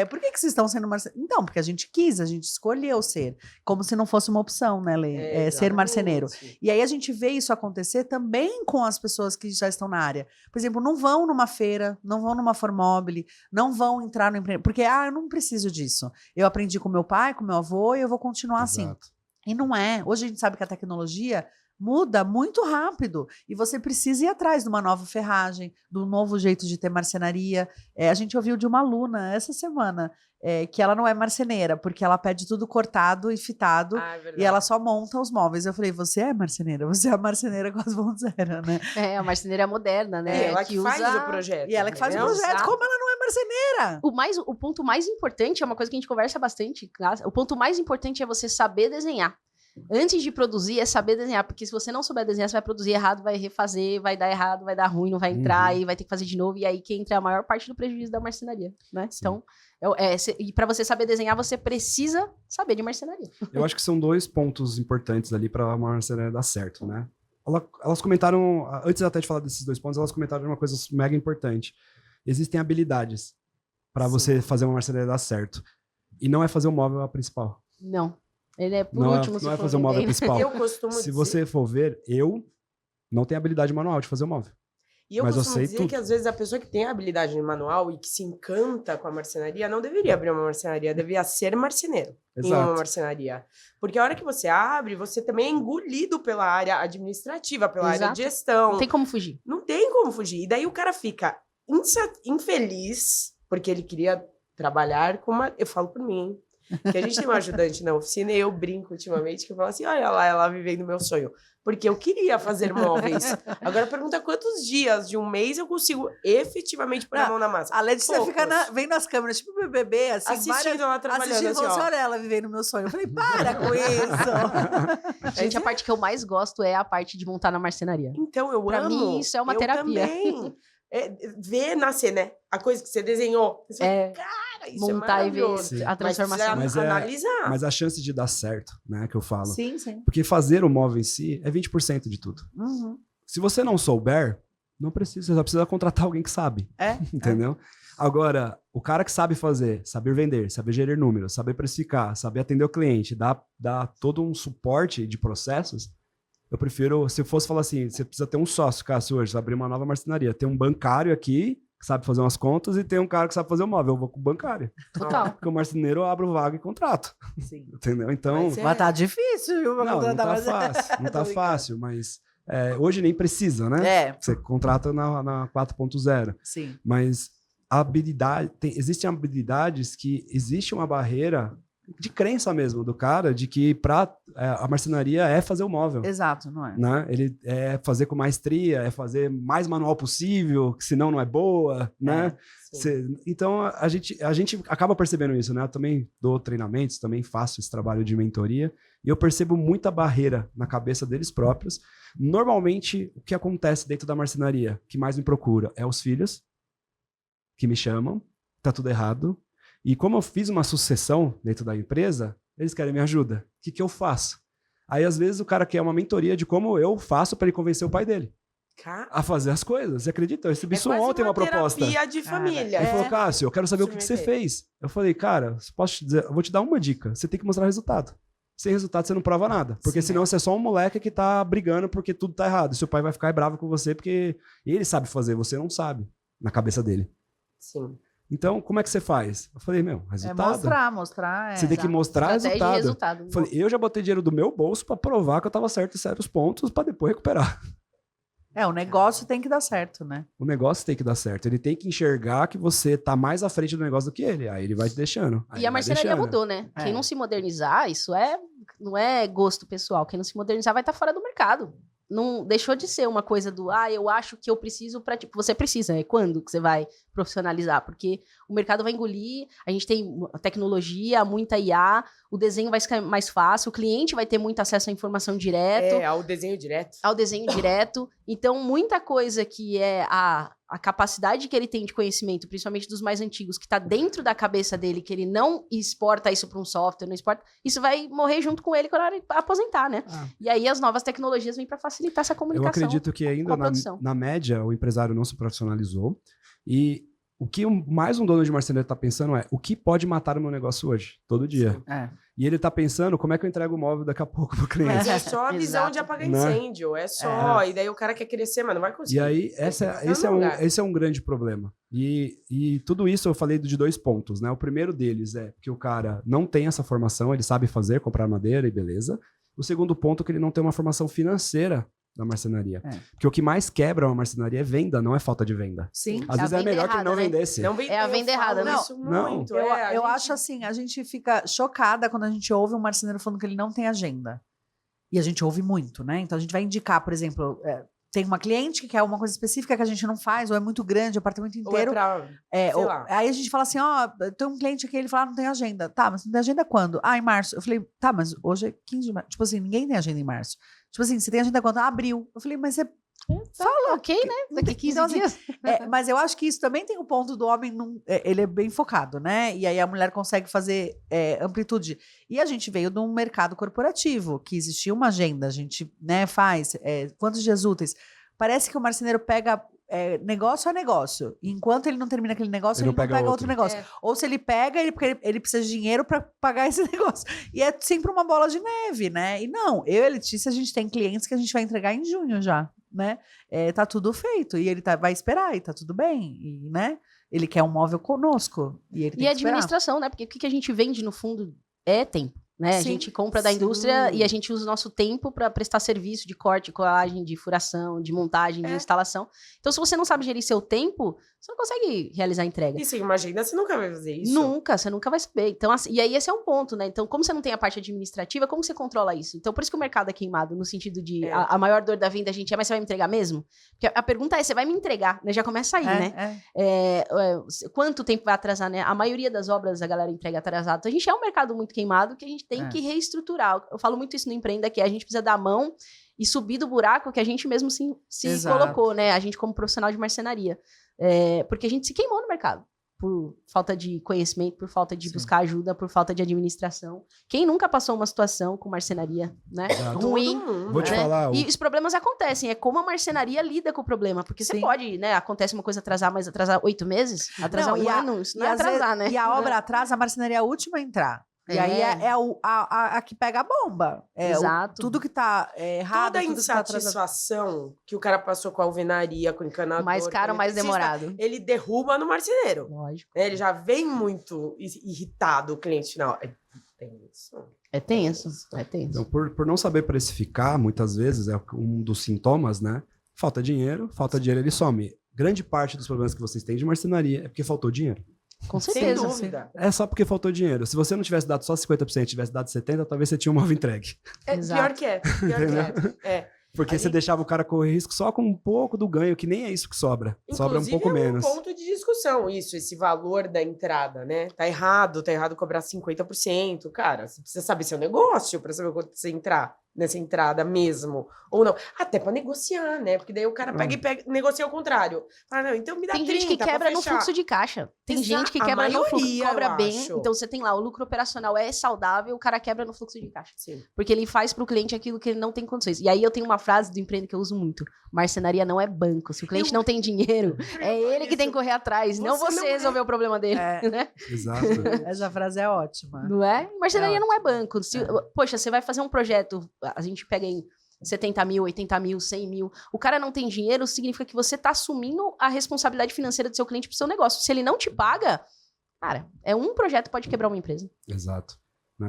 Por que vocês estão sendo marceneiro? Então, porque a gente quis, a gente escolheu ser. Como se não fosse uma opção, né, Lê? Ser marceneiro. Exatamente. E aí a gente vê isso acontecer também com as pessoas que já estão na área. Por exemplo, não vão numa feira, não vão numa Formobile, não vão entrar no emprego. Porque, eu não preciso disso. Eu aprendi com meu pai, com meu avô, e eu vou continuar assim. Exato. E não é. Hoje a gente sabe que a tecnologia muda muito rápido. E você precisa ir atrás de uma nova ferragem, de um novo jeito de ter marcenaria. A gente ouviu de uma aluna essa semana que ela não é marceneira, porque ela pede tudo cortado e fitado. Ah, é verdade. E ela só monta os móveis. Eu falei, você é marceneira? Você é a marceneira com as mãos zero, né? A marceneira moderna, né? E ela que faz usa- o projeto. E ela que faz o entendeu? projeto. Como ela não é marceneira? O ponto mais importante, é uma coisa que a gente conversa bastante, o ponto mais importante é você saber desenhar. Antes de produzir, é saber desenhar, porque se você não souber desenhar, você vai produzir errado, vai refazer, vai dar errado, vai dar ruim, não vai entrar, e vai ter que fazer de novo, e aí que entra a maior parte do prejuízo da marcenaria, né? Sim. Então, e para você saber desenhar, você precisa saber de marcenaria. Eu acho que são 2 pontos importantes ali para uma marcenaria dar certo, né? Elas comentaram, antes até de falar desses 2 pontos, elas comentaram uma coisa mega importante. Existem habilidades para você fazer uma marcenaria dar certo. E não é fazer o móvel a principal. Não. Ele é por Não último. é, se não é for fazer o móvel vender. principal. Eu costumo Se dizer, você for ver, eu não tenho habilidade manual de fazer o móvel. e eu mas eu costumo sei dizer tudo. que às vezes a pessoa que tem a habilidade manual e que se encanta com a marcenaria não deveria abrir uma marcenaria, deveria ser marceneiro em uma Exato. marcenaria. Porque a hora que você abre, você também é engolido pela área administrativa, pela área de Exato. gestão. Não tem como fugir. Não tem como fugir. E daí o cara fica infeliz porque ele queria trabalhar com uma... Eu falo por mim, hein? Que a gente tem uma ajudante na oficina e eu brinco ultimamente que eu falo assim, olha lá, ela vivendo meu sonho. Porque eu queria fazer móveis. Agora pergunta quantos dias de um mês eu consigo efetivamente pôr a mão na massa. A Letícia fica Poucos. vendo as câmeras, tipo BBB, assim, Assistindo ela trabalhando, assistindo, assim, falando assim, ó. olha ela vivendo o meu sonho. Eu falei, para com isso. Gente, a parte que eu mais gosto é a parte de montar na marcenaria. Então, eu Pra amo. mim, isso é uma eu terapia. Também. Ver nascer, né? A coisa que você desenhou. Você É, fala, cara, isso montar é e ver maravilhoso. Sim. a transformação. Mas analisar. Mas a chance de dar certo, né, que eu falo. Sim, sim. Porque fazer o móvel em si é 20% de tudo. Uhum. Se você não souber, não precisa, você só precisa contratar alguém que sabe. É. Entendeu? Agora, o cara que sabe fazer, saber vender, saber gerir números, saber precificar, saber atender o cliente, dar todo um suporte de processos, eu prefiro, se eu fosse falar assim, você precisa ter um sócio, Cássio, hoje, abrir uma nova marcenaria. Tem um bancário aqui, que sabe fazer umas contas, e tem um cara que sabe fazer o móvel. Eu vou com o bancário. Total. Porque o marceneiro eu abro vaga e contrato. Sim. Entendeu? Então, Mas Mas tá difícil, viu? pra não contratar, tá mas- fácil. Não Tô tá brincando. fácil, mas hoje nem precisa, né? É, Você contrata na 4.0. sim. Mas a habilidade, existem habilidades que existe uma barreira de crença mesmo do cara de que a marcenaria é fazer o móvel. Exato, não é? Né? Ele é fazer com maestria, é fazer mais manual possível, que senão não é boa, né? Então a gente acaba percebendo isso, né? Eu também dou treinamentos, também faço esse trabalho de mentoria e eu percebo muita barreira na cabeça deles próprios. Normalmente, o que acontece dentro da marcenaria, que mais me procura, é os filhos que me chamam, tá tudo errado. E como eu fiz uma sucessão dentro da empresa, eles querem minha ajuda. O que eu faço? Aí, às vezes, o cara quer uma mentoria de como eu faço para ele convencer o pai dele a fazer as coisas. Você acredita? Eu recebi isso ontem uma proposta. Terapia de família. Ele falou, Cássio, eu quero saber o que você fez. Eu falei, cara, posso te dizer, eu vou te dar uma dica. Você tem que mostrar resultado. Sem resultado, você não prova nada. Porque senão você é só um moleque que tá brigando porque tudo tá errado. Seu pai vai ficar bravo com você porque ele sabe fazer, você não sabe, na cabeça dele. Sim. Então, como é que você faz? Eu falei, resultado. Mostrar. Você tem que mostrar Estratégia e resultado. resultado. Falei, eu já botei dinheiro do meu bolso para provar que eu tava certo em certos pontos para depois recuperar. O negócio tem que dar certo, né? O negócio tem que dar certo. Ele tem que enxergar que você tá mais à frente do negócio do que ele. Aí ele vai te deixando. Aí E a vai marcenaria deixando. mudou, né? É. Quem não se modernizar, isso não é gosto pessoal. Quem não se modernizar vai estar fora do mercado. Não deixou de ser uma coisa do, eu acho que eu preciso para tipo, você precisa, é quando que você vai profissionalizar? Porque o mercado vai engolir, a gente tem tecnologia, muita IA, o desenho vai ficar mais fácil, o cliente vai ter muito acesso à informação direto. Ao desenho direto. Ao desenho direto. Então, muita coisa que é a capacidade que ele tem de conhecimento, principalmente dos mais antigos, que está dentro da cabeça dele, que ele não exporta isso para um software, não exporta, isso vai morrer junto com ele quando ele aposentar, né? E aí as novas tecnologias vêm para facilitar essa comunicação. Eu acredito que com ainda a produção. na média o empresário não se profissionalizou. E o que mais um dono de marcenaria está pensando é o que pode matar o meu negócio hoje, todo dia. E ele está pensando como é que eu entrego o móvel daqui a pouco pro cliente. Mas é só a visão Exato. de apagar Né? incêndio. É só. E daí o cara quer crescer, mas não vai conseguir. E aí, esse é um grande problema. E tudo isso eu falei de 2 pontos, né? O primeiro deles é que o cara não tem essa formação, ele sabe fazer, comprar madeira e beleza. O segundo ponto é que ele não tem uma formação financeira da marcenaria. Porque o que mais quebra uma marcenaria é venda, não é falta de venda. Sim. Às vezes é venda melhor que ele não errada, né? vendesse. Não vem, É a eu venda falo errada, né? isso muito. Eu acho assim, a gente fica chocada quando a gente ouve um marceneiro falando que ele não tem agenda. E a gente ouve muito, né? Então a gente vai indicar, por exemplo, tem uma cliente que quer uma coisa específica que a gente não faz, ou é muito grande, o apartamento Ou é inteiro. pra, sei lá. Aí a gente fala assim, tem um cliente aqui, ele fala, não tem agenda. Tá, mas não tem agenda quando? Em março. Eu falei, tá, mas hoje é 15 de março. Tipo assim, ninguém tem agenda em março. Tipo assim, você tem agenda quando? Abril. Eu falei, mas você Fala, ok, né? Daqui 15 Então, assim, dias. mas eu acho que isso também tem o ponto do homem, ele é bem focado, né? E aí a mulher consegue fazer amplitude. E a gente veio de um mercado corporativo, que existia uma agenda, a gente faz quantos dias úteis. Parece que o marceneiro pega negócio a negócio. E enquanto ele não termina aquele negócio, ele não pega outro negócio. Ou se ele pega, ele precisa de dinheiro para pagar esse negócio. E é sempre uma bola de neve, né? E não, eu e a Letícia, a gente tem clientes que a gente vai entregar em junho já, né? Tá tudo feito. E ele vai esperar, e tá tudo bem. E, né? Ele quer um móvel conosco. E ele tem E a que esperar. administração, né? Porque o que a gente vende, no fundo, é tempo. né? A Sim, gente compra da sim. indústria e a gente usa o nosso tempo para prestar serviço de corte, colagem, de furação, de montagem, de instalação. Então, se você não sabe gerir seu tempo, você não consegue realizar a entrega. E sem uma agenda, você nunca vai fazer isso. Nunca, você nunca vai saber. Então, assim, e aí esse é um ponto, né? Então, como você não tem a parte administrativa, como você controla isso? Então, por isso que o mercado é queimado, no sentido de a maior dor da venda, a gente mas você vai me entregar mesmo? Porque a pergunta é, você vai me entregar, né? Já começa aí, né? Quanto tempo vai atrasar, né? A maioria das obras a galera entrega atrasado. Então, a gente é um mercado muito queimado que a gente tem que reestruturar. Eu falo muito isso no Empreenda, que a gente precisa dar a mão e subir do buraco que a gente mesmo se colocou, né? A gente como profissional de marcenaria. Porque a gente se queimou no mercado. Por falta de conhecimento, por falta de buscar ajuda, por falta de administração. Quem nunca passou uma situação com marcenaria, né? Exato. Ruim. Vou te falar. E os problemas acontecem, é como a marcenaria lida com o problema. Porque você pode, né? Acontece uma coisa atrasar, mas atrasar 8 meses, atrasar um ano, isso não é atrasar, né? E a obra atrasa, a marcenaria é a última a entrar. E aí é a que pega a bomba. Exato. Tudo que tá errado. Toda a tudo que tá insatisfação que o cara passou com a alvenaria, com o encanador... Mais caro, mais demorado. Ele derruba no marceneiro. Lógico. Ele já vem muito irritado, o cliente final. Tem isso. É tenso. Então, por não saber precificar, muitas vezes, é um dos sintomas, né? Falta dinheiro ele some. Grande parte dos problemas que vocês têm de marcenaria é porque faltou dinheiro. Com Sem certeza. dúvida. É só porque faltou dinheiro. Se você não tivesse dado só 50%, tivesse dado 70%, talvez você tinha um móvel entregue. Pior que é. Porque você deixava o cara correr risco só com um pouco do ganho, que nem é isso que sobra. Sobra um pouco menos. É um ponto de discussão isso, esse valor da entrada, né? Tá errado cobrar 50%. Cara, você precisa saber seu negócio para saber quanto você entrar nessa entrada mesmo, ou não. Até para negociar, né? Porque daí o cara pega e negocia ao contrário. Fala, não, então me dá 30 Tem gente que quebra no fluxo de caixa. Tem gente que quebra no fluxo, cobra bem. Então você tem lá, o lucro operacional é saudável, o cara quebra no fluxo de caixa. Sim. Porque ele faz pro cliente aquilo que ele não tem condições. E aí eu tenho uma frase do Empreenda que eu uso muito. Marcenaria não é banco. Se o cliente não tem dinheiro, é ele que tem que correr atrás, não você resolver o problema dele. Né? Exato. Essa frase é ótima. Não é? Marcenaria não é banco. Poxa, você vai fazer um projeto, a gente pega em 70 mil, 80 mil, 100 mil. O cara não tem dinheiro, significa que você tá assumindo a responsabilidade financeira do seu cliente pro seu negócio. Se ele não te paga, cara, um projeto pode quebrar uma empresa. Exato.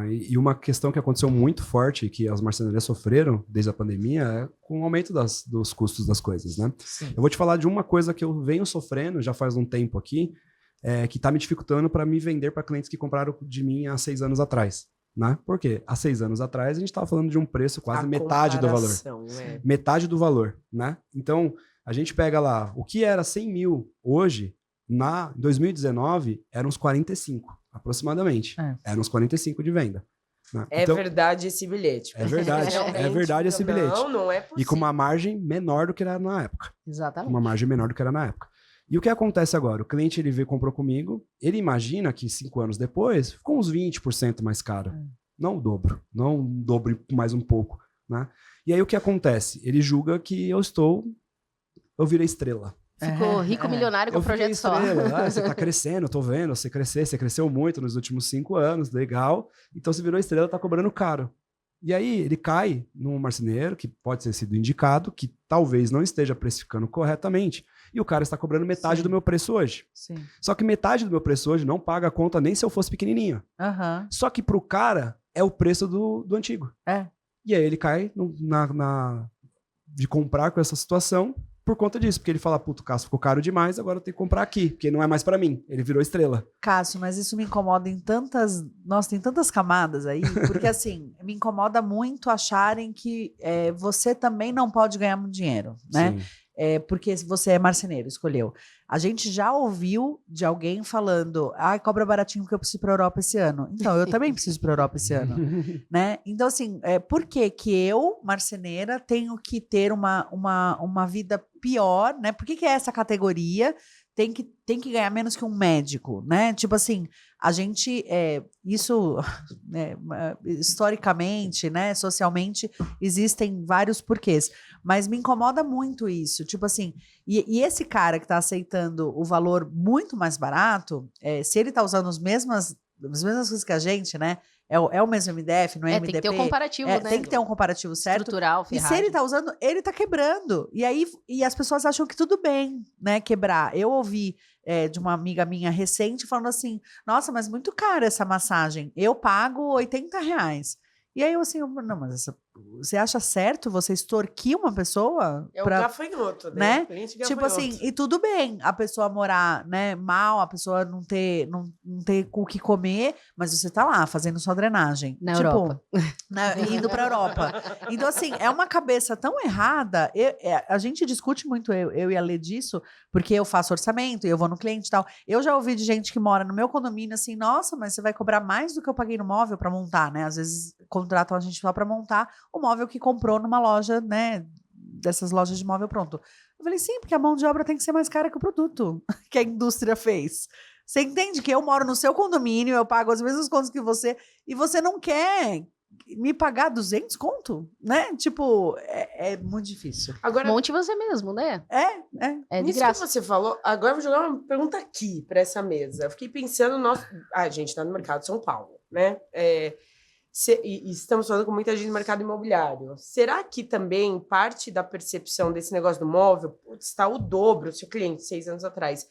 E uma questão que aconteceu muito forte, que as marcenarias sofreram desde a pandemia, é com o aumento dos custos das coisas, né? Sim. Eu vou te falar de uma coisa que eu venho sofrendo já faz um tempo aqui, que tá me dificultando para me vender para clientes que compraram de mim há 6 anos atrás. Né? Por quê? Há 6 anos atrás, a gente estava falando de um preço quase metade do valor. Metade do valor, né? Então, a gente pega lá, o que era 100 mil hoje, em 2019, eram uns 45, aproximadamente. Eram uns 45 de venda. Né? É então, verdade esse bilhete. É verdade, é verdade esse bilhete. Não é possível. E com uma margem menor do que era na época. Exatamente. Uma margem menor do que era na época. E o que acontece agora? O cliente, ele veio, comprou comigo, ele imagina que 5 anos depois, ficou uns 20% mais caro. Não o dobro, não o dobro mais um pouco, né? E aí o que acontece? Ele julga que eu virei estrela. Ficou rico, milionário com o projeto só. Você tá crescendo, eu tô vendo você cresceu muito nos últimos 5 anos, legal. Então você virou estrela, tá cobrando caro. E aí ele cai num marceneiro que pode ter sido indicado, que talvez não esteja precificando corretamente, e o cara está cobrando metade do meu preço hoje. Sim. Só que metade do meu preço hoje não paga a conta nem se eu fosse pequenininho. Só que pro cara é o preço do antigo. E aí ele cai de comprar com essa situação por conta disso, porque ele fala, puto, o Cássio ficou caro demais, agora eu tenho que comprar aqui, porque não é mais pra mim. Ele virou estrela. Cássio, mas isso me incomoda em tantas... Nossa, tem tantas camadas aí, porque assim, me incomoda muito acharem que você também não pode ganhar muito dinheiro, né? Sim. Porque você é marceneiro, escolheu. A gente já ouviu de alguém falando, cobra baratinho porque eu preciso ir para a Europa esse ano. Então, eu também preciso ir para a Europa esse ano, né? Então, assim, por que eu, marceneira, tenho que ter uma vida pior, né? Por que é essa categoria tem que ganhar menos que um médico, né? Tipo assim, a gente, isso, historicamente, né, socialmente, existem vários porquês, mas me incomoda muito isso, tipo assim, e esse cara que está aceitando o valor muito mais barato, se ele está usando as mesmas coisas que a gente, né, É o mesmo MDF, não é MDP? Tem que ter um comparativo, né? Tem que ter um comparativo certo. Estrutural, E se ferragem. ele tá usando, ele tá quebrando. E as pessoas acham que tudo bem, né, quebrar. Eu ouvi de uma amiga minha recente falando assim, nossa, mas muito cara essa massagem. Eu pago R$80. E aí eu assim, não, mas você acha certo você extorquir uma pessoa? É o gafanhoto, né? Cliente Tipo gafanhoto. assim, e tudo bem a pessoa morar, né, mal, a pessoa não ter o que comer, mas você tá lá fazendo sua drenagem. Na tipo, Europa. Indo pra Europa. Então, assim, é uma cabeça tão errada. A gente discute muito, eu e a Lê, disso, porque eu faço orçamento e eu vou no cliente e tal. Eu já ouvi de gente que mora no meu condomínio assim, nossa, mas você vai cobrar mais do que eu paguei no móvel pra montar, né? Às vezes contratam a gente só pra montar o móvel que comprou numa loja, né? Dessas lojas de móvel pronto. Eu falei, sim, porque a mão de obra tem que ser mais cara que o produto que a indústria fez. Você entende que eu moro no seu condomínio, eu pago as mesmas contas que você, e você não quer me pagar 200 conto, né? Tipo, é muito difícil. Agora, Monte você mesmo, né? É de isso graça. que você falou, agora eu vou jogar uma pergunta aqui para essa mesa. Eu fiquei pensando, a gente tá no mercado de São Paulo, né? E estamos falando com muita gente no mercado imobiliário. Será que também parte da percepção desse negócio do móvel está o dobro, se o cliente 6 anos atrás?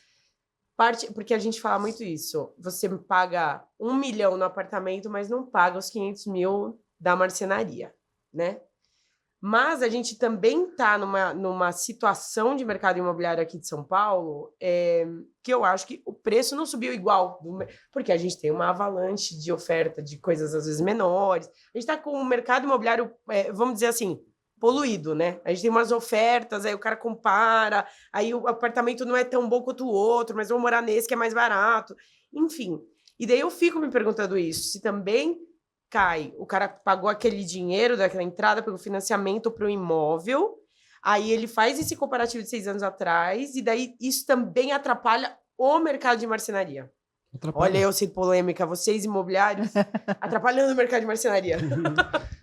Porque a gente fala muito isso. Você paga 1 milhão no apartamento, mas não paga os 500 mil da marcenaria, né? Mas a gente também está numa situação de mercado imobiliário aqui de São Paulo que eu acho que o preço não subiu igual, porque a gente tem uma avalanche de oferta de coisas às vezes menores. A gente está com o mercado imobiliário, vamos dizer assim, poluído, né? A gente tem umas ofertas, aí o cara compara, aí o apartamento não é tão bom quanto o outro, mas vou morar nesse que é mais barato. Enfim. E daí eu fico me perguntando isso, se também cai, o cara pagou aquele dinheiro daquela entrada pelo financiamento para o imóvel, aí ele faz esse comparativo de 6 anos atrás, e daí isso também atrapalha o mercado de marcenaria. Olha, eu sei polêmica, vocês imobiliários atrapalhando o mercado de marcenaria.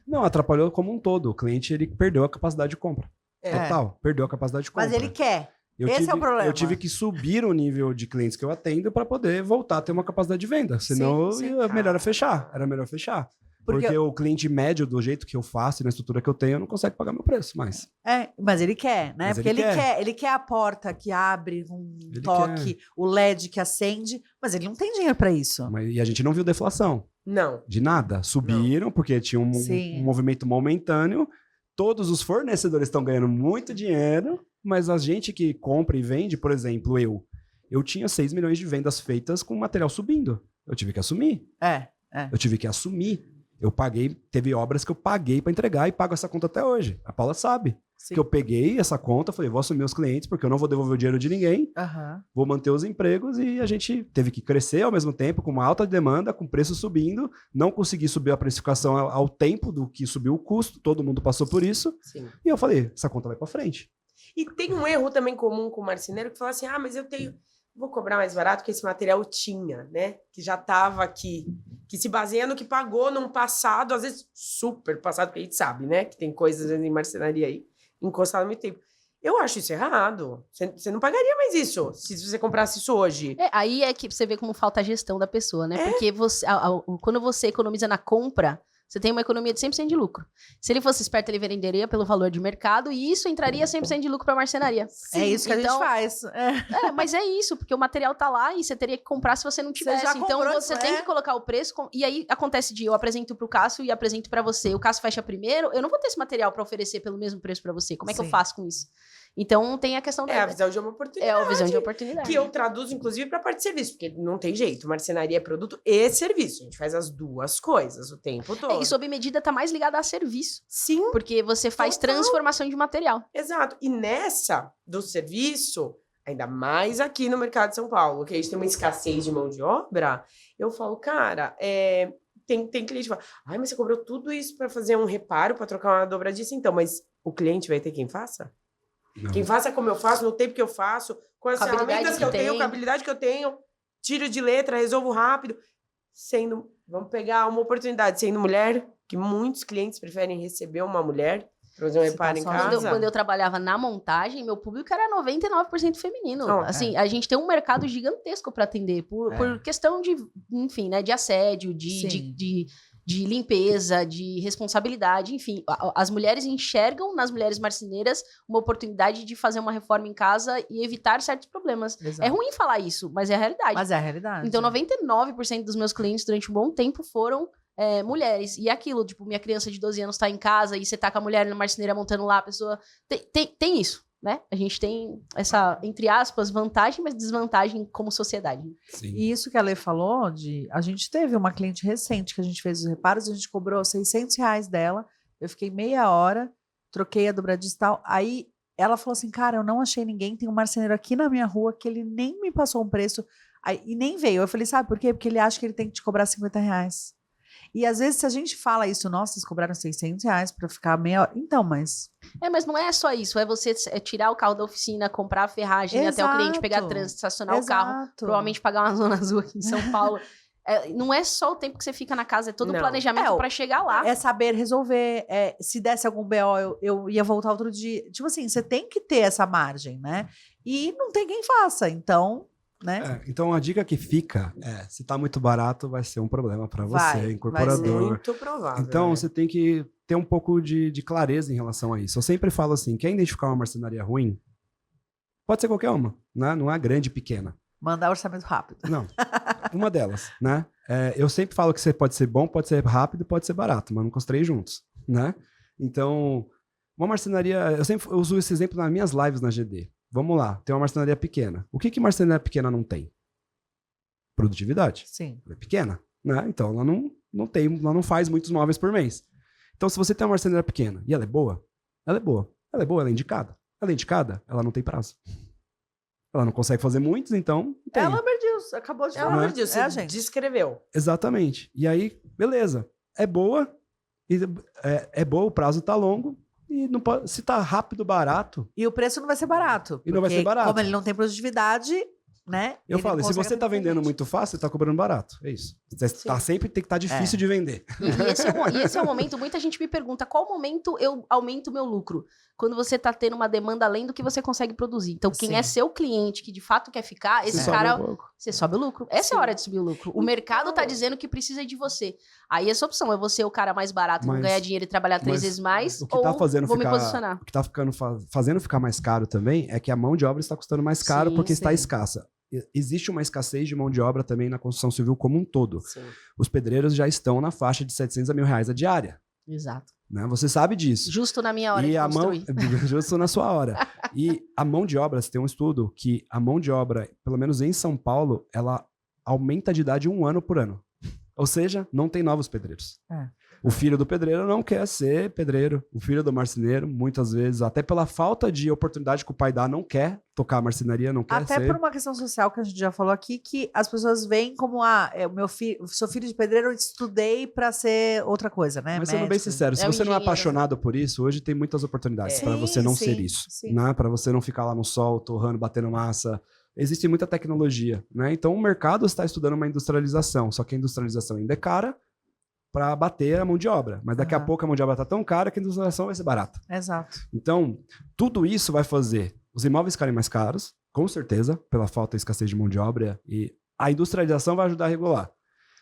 Não, atrapalhou como um todo. O cliente, ele perdeu a capacidade de compra. Total, perdeu a capacidade de compra. Mas ele quer. Esse é o problema. Eu tive que subir o nível de clientes que eu atendo para poder voltar a ter uma capacidade de venda. Senão, era melhor fechar. Era melhor fechar. Porque o cliente médio, do jeito que eu faço e na estrutura que eu tenho, não consegue pagar meu preço mais. Mas ele quer, né? Mas porque ele quer a porta que abre um toque, o LED que acende, mas ele não tem dinheiro para isso. E a gente não viu deflação. Não. De nada. Subiram, porque tinha um movimento momentâneo. Todos os fornecedores estão ganhando muito dinheiro, mas a gente que compra e vende, por exemplo, eu tinha 6 milhões de vendas feitas com material subindo. Eu tive que assumir. Eu tive que assumir. Eu paguei, teve obras que eu paguei para entregar e pago essa conta até hoje. A Paula sabe. Que eu peguei essa conta, falei, vou assumir os clientes porque eu não vou devolver o dinheiro de ninguém, vou manter os empregos, e a gente teve que crescer ao mesmo tempo, com uma alta demanda, com preço subindo, não consegui subir a precificação ao tempo do que subiu o custo, todo mundo passou por isso, e eu falei, essa conta vai para frente. E tem um erro também comum com o marceneiro que fala assim, mas eu vou cobrar mais barato que esse material tinha, né? Que já estava aqui, que se baseia no que pagou num passado, às vezes super passado, porque a gente sabe, né? Que tem coisas em marcenaria aí, encostado há muito tempo. Eu acho isso errado. Você não pagaria mais isso se você comprasse isso hoje. Aí é que você vê como falta a gestão da pessoa, né? Porque quando você economiza na compra, você tem uma economia de 100% de lucro. Se ele fosse esperto, ele venderia pelo valor de mercado e isso entraria 100% de lucro para a marcenaria. Sim, é isso que a gente faz. Mas é isso, porque o material tá lá e você teria que comprar se você não tivesse. Então você tem que colocar o preço. E aí acontece eu apresento pro Cássio e apresento para você. O Cássio fecha primeiro, eu não vou ter esse material para oferecer pelo mesmo preço para você. Como é que eu faço com isso? Então tem a questão a visão de uma oportunidade. É a visão de oportunidade. Que eu traduzo, inclusive, para a parte de serviço, porque não tem jeito. Marcenaria é produto e serviço. A gente faz as duas coisas o tempo todo. E sob medida tá mais ligada a serviço. Sim. Porque você faz transformação de material. Exato. E nessa do serviço, ainda mais aqui no mercado de São Paulo, que a gente tem uma escassez de mão de obra, eu falo, cara, tem cliente que fala, mas você cobrou tudo isso para fazer um reparo, para trocar uma dobradiça? Então, mas o cliente vai ter quem faça? Não. Quem faça como eu faço, no tempo que eu faço, com as ferramentas que eu tenho, com a habilidade que eu tenho, tiro de letra, resolvo rápido. Vamos pegar uma oportunidade, sendo mulher, que muitos clientes preferem receber uma mulher para fazer um reparo em casa. Quando eu trabalhava na montagem, meu público era 99% feminino. A gente tem um mercado gigantesco para atender, por questão de, enfim, né, de assédio, de de limpeza, de responsabilidade, enfim. As mulheres enxergam nas mulheres marceneiras uma oportunidade de fazer uma reforma em casa e evitar certos problemas. Exato. É ruim falar isso, mas é a realidade. Mas é a realidade. Então, 99% dos meus clientes durante um bom tempo foram mulheres. E aquilo, tipo, minha criança de 12 anos tá em casa e você tá com a mulher na marceneira montando lá, a pessoa... Tem isso, né? A gente tem essa, entre aspas, vantagem, mas desvantagem como sociedade. Sim. E isso que a Lê falou, a gente teve uma cliente recente que a gente fez os reparos, a gente cobrou R$600 dela, eu fiquei meia hora, troquei a dobradiça e tal, aí ela falou assim, cara, eu não achei ninguém, tem um marceneiro aqui na minha rua que ele nem me passou um preço, e nem veio. Eu falei, sabe por quê? Porque ele acha que ele tem que te cobrar R$50. E às vezes, se a gente fala isso, nossa, eles cobraram R$600 para ficar meia hora. Então, mas... Mas não é só isso, é você tirar o carro da oficina, comprar a ferragem, ir até o cliente, pegar trânsito, estacionar o carro, provavelmente pagar uma zona azul aqui em São Paulo. Não é só o tempo que você fica na casa, é todo o planejamento para chegar lá. É saber resolver, se desse algum BO, eu ia voltar outro dia. Tipo assim, você tem que ter essa margem, né? E não tem quem faça, então... Né? Então a dica que fica se tá muito barato, vai ser um problema para você, Vai incorporador. ser. Muito provável. Então você tem que ter um pouco de clareza em relação a isso. Eu sempre falo assim, quer identificar uma marcenaria ruim? Pode ser qualquer uma, né? Não é grande e pequena. Mandar orçamento rápido. Não, uma delas, né? Eu sempre falo que você pode ser bom, pode ser rápido, pode ser barato, mas nunca os três juntos, né? Então, uma marcenaria... Eu sempre uso esse exemplo nas minhas lives na GD. Vamos lá, tem uma marcenaria pequena. O que marcenaria pequena não tem? Produtividade. Sim. Ela é pequena, né? Então ela ela não faz muitos móveis por mês. Então se você tem uma marcenaria pequena e ela é boa, ela é boa. Ela é boa, ela é indicada. Ela é indicada, ela não tem prazo. Ela não consegue fazer muitos, então não tem. Ela perdeu, acabou de falar. Ela perdeu, você gente. descreveu. Exatamente. E aí, beleza. É boa, é boa, o prazo tá longo. E não pode, se tá rápido, barato... E o preço não vai ser barato. E não vai ser barato. Como ele não tem produtividade, né? Eu falo, se você tá vendendo muito fácil, você tá cobrando barato. É isso. Você tá sempre tem que estar difícil de vender. E esse é o momento, muita gente me pergunta, qual momento eu aumento o meu lucro? Quando você tá tendo uma demanda além do que você consegue produzir. Então, quem é seu cliente, que de fato quer ficar, esse cara, você sobe o lucro. Essa é a hora de subir o lucro. O mercado tá dizendo que precisa de você. Aí essa opção é você o cara mais barato, não ganhar dinheiro e trabalhar 3 vezes mais, o que tá fazendo vou me posicionar. O que tá fazendo ficar mais caro também é que a mão de obra está custando mais caro porque está escassa. Existe uma escassez de mão de obra também na construção civil como um todo. Sim. Os pedreiros já estão na faixa de R$700 a R$1.000 a diária. Exato. Né? Você sabe disso. Justo na minha hora e de a construir. Justo na sua hora. E a mão de obra, você tem um estudo que a mão de obra, pelo menos em São Paulo, ela aumenta de idade 1 ano por ano. Ou seja, não tem novos pedreiros. O filho do pedreiro não quer ser pedreiro. O filho do marceneiro, muitas vezes, até pela falta de oportunidade que o pai dá, não quer tocar a marcenaria, não quer até ser. Por uma questão social que a gente já falou aqui, que as pessoas veem como, meu filho, sou filho de pedreiro, eu estudei pra ser outra coisa, né? Mas sendo bem sincero, se você não é apaixonado por isso, hoje tem muitas oportunidades para você não ser isso. Né? Para você não ficar lá no sol, torrando, batendo massa. Existe muita tecnologia, né? Então o mercado está estudando uma industrialização, só que a industrialização ainda é cara para bater a mão de obra. Mas daqui a pouco a mão de obra está tão cara que a industrialização vai ser barata. Exato. Então, tudo isso vai fazer os imóveis ficarem mais caros, com certeza, pela falta e escassez de mão de obra, e a industrialização vai ajudar a regular.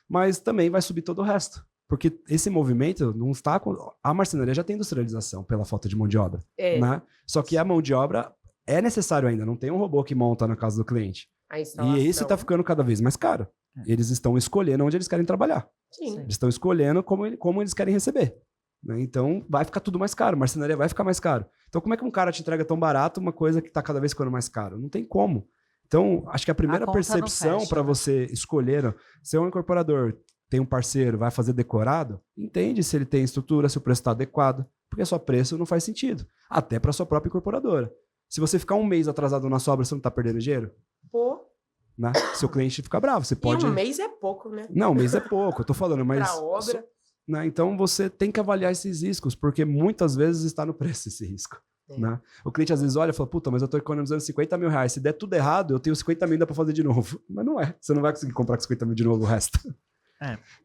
Mas também vai subir todo o resto. Porque esse movimento não está com... A marcenaria já tem industrialização pela falta de mão de obra. Né? Só que a mão de obra é necessário ainda. Não tem um robô que monta na casa do cliente. E esse está ficando cada vez mais caro. Eles estão escolhendo onde eles querem trabalhar. Sim. Eles estão escolhendo como eles querem receber. Né? Então, vai ficar tudo mais caro. Marcenaria vai ficar mais caro. Então, como é que um cara te entrega tão barato uma coisa que está cada vez ficando mais caro? Não tem como. Então, acho que a primeira percepção para você escolher, se é um incorporador, tem um parceiro, vai fazer decorado, entende se ele tem estrutura, se o preço está adequado, porque só preço não faz sentido. Até para sua própria incorporadora. Se você ficar um mês atrasado na sua obra, você não está perdendo dinheiro? Pô. Né? Seu cliente fica bravo. Você pode... E um mês é pouco, né? Não, um mês é pouco, eu tô falando, mas... Pra obra... Né? Então você tem que avaliar esses riscos, porque muitas vezes está no preço esse risco. Né? O cliente às vezes olha e fala, puta, mas eu tô economizando R$50 mil. Se der tudo errado, eu tenho 50 mil ainda pra fazer de novo. Mas não é. Você não vai conseguir comprar com 50 mil de novo o resto.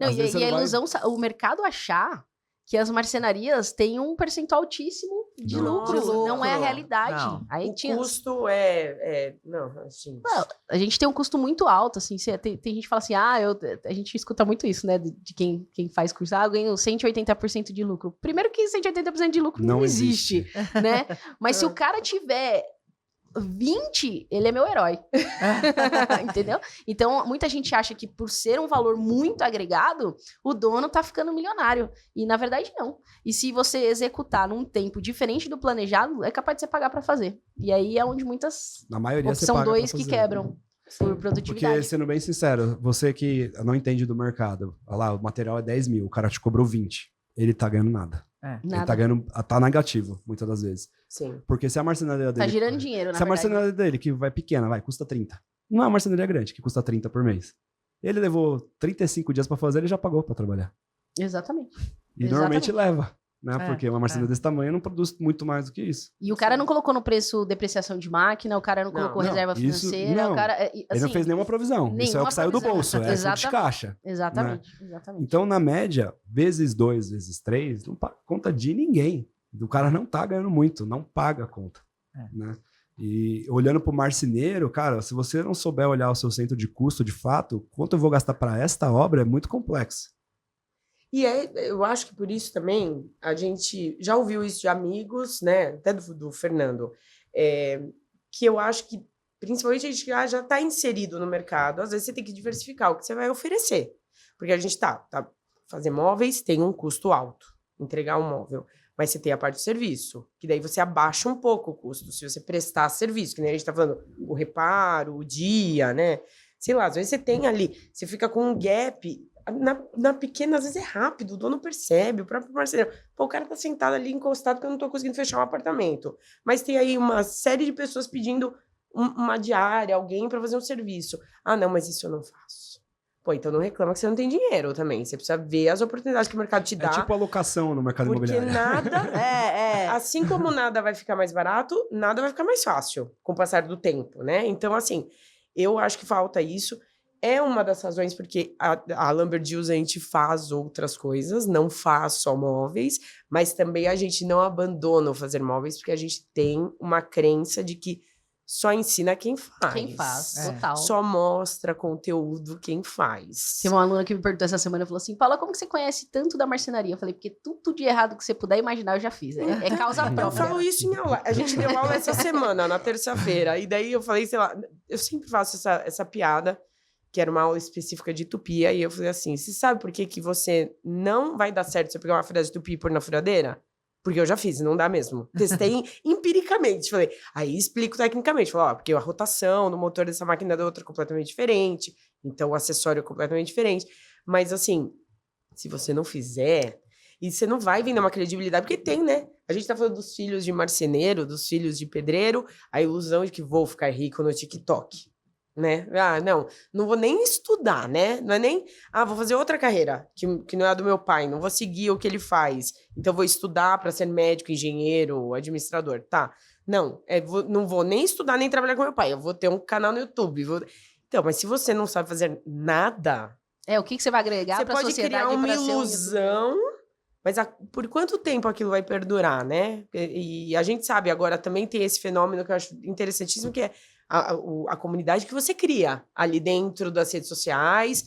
Não, e a ilusão, o mercado achar que as marcenarias têm um percentual altíssimo de Não. lucro, De lucro. não é a realidade. Não. Aí O tinha... custo não, assim... Não, a gente tem um custo muito alto, assim, tem gente que fala assim, a gente escuta muito isso, né, de quem faz curso, eu ganho 180% de lucro. Primeiro que 180% de lucro não existe, né? Mas se o cara tiver 20, ele é meu herói. Entendeu? Então, muita gente acha que por ser um valor muito agregado, o dono tá ficando milionário. E, na verdade, não. E se você executar num tempo diferente do planejado, é capaz de você pagar para fazer. E aí é onde muitas... Na maioria você São paga pra dois que fazer. quebram por Porque, produtividade. sendo bem sincero, você que não entende do mercado, olha lá, o material é 10 mil, o cara te cobrou 20. Ele tá ganhando nada. Ele tá ganhando, tá negativo, muitas das vezes. Sim. Porque se a marcenaria dele... Tá girando dinheiro, na Se a verdade. marcenaria dele, que vai pequena, custa 30. Não é uma marcenaria grande, que custa 30 por mês. Ele levou 35 dias pra fazer, ele já pagou pra trabalhar. Exatamente. E normalmente leva, né? É, Porque uma marcenaria desse tamanho não produz muito mais do que isso. E o cara não colocou no preço depreciação de máquina, o cara não colocou Não, reserva isso- financeira, não. o cara... Ele não fez nenhuma provisão. Isso é o nenhuma que saiu do provisão. bolso, é fluxo de Exatamente. caixa. Exatamente. Então, na média, vezes 2, vezes 3, não paga conta de ninguém. O cara não tá ganhando muito, não paga a conta. Né? E olhando pro marceneiro, cara, se você não souber olhar o seu centro de custo de fato, quanto eu vou gastar para esta obra é muito complexo. E eu acho que por isso também a gente já ouviu isso de amigos, né? Até do Fernando, que eu acho que principalmente a gente já está inserido no mercado. Às vezes você tem que diversificar o que você vai oferecer. Porque a gente fazer móveis tem um custo alto, entregar um móvel. Mas você tem a parte do serviço, que daí você abaixa um pouco o custo, se você prestar serviço, que nem a gente tá falando, o reparo, o dia, né? Sei lá, às vezes você tem ali, você fica com um gap, na pequena, às vezes é rápido, o dono percebe, o próprio marceneiro. Pô, o cara tá sentado ali encostado porque eu não tô conseguindo fechar um apartamento. Mas tem aí uma série de pessoas pedindo uma diária, alguém para fazer um serviço. Ah, não, mas isso eu não faço. Pô, então não reclama que você não tem dinheiro também. Você precisa ver as oportunidades que o mercado te dá. É tipo alocação no mercado Porque imobiliário. nada... Assim como nada vai ficar mais barato, nada vai ficar mais fácil com o passar do tempo, né? Então, assim, eu acho que falta isso. É uma das razões porque a Lambert Deals a gente faz outras coisas, não faz só móveis, mas também a gente não abandona o fazer móveis, porque a gente tem uma crença de que só ensina quem faz. Quem faz, total. Só mostra conteúdo quem faz. Tem uma aluna que me perguntou essa semana e falou assim: Paula, como que você conhece tanto da marcenaria? Eu falei, porque tudo de errado que você puder imaginar eu já fiz. É causa Eu própria. falo isso em aula. A gente deu aula essa semana, na terça-feira. E daí eu falei, sei lá, eu sempre faço essa piada, que era uma aula específica de tupia. E eu falei assim: você sabe por que você não vai dar certo se você pegar uma furadeira de tupi e pôr na furadeira? Porque eu já fiz, não dá mesmo. Testei empiricamente. Falei, aí explico tecnicamente. Falei, porque a rotação do motor dessa máquina é da outra é completamente diferente. Então o acessório é completamente diferente. Mas assim, se você não fizer, e você não vai vender uma credibilidade, porque tem, né? A gente tá falando dos filhos de marceneiro, dos filhos de pedreiro, a ilusão de que vou ficar rico no TikTok. Né? Ah, não vou nem estudar, né? Não é nem, vou fazer outra carreira, que não é a do meu pai, não vou seguir o que ele faz, então vou estudar para ser médico, engenheiro, administrador, tá? Não, não vou nem estudar, nem trabalhar com meu pai, eu vou ter um canal no YouTube. Então, mas se você não sabe fazer nada... O que você vai agregar para a sociedade? Você pode criar uma ser ilusão, mas por quanto tempo aquilo vai perdurar, né? E a gente sabe, agora também tem esse fenômeno que eu acho interessantíssimo, que é a comunidade que você cria ali dentro das redes sociais,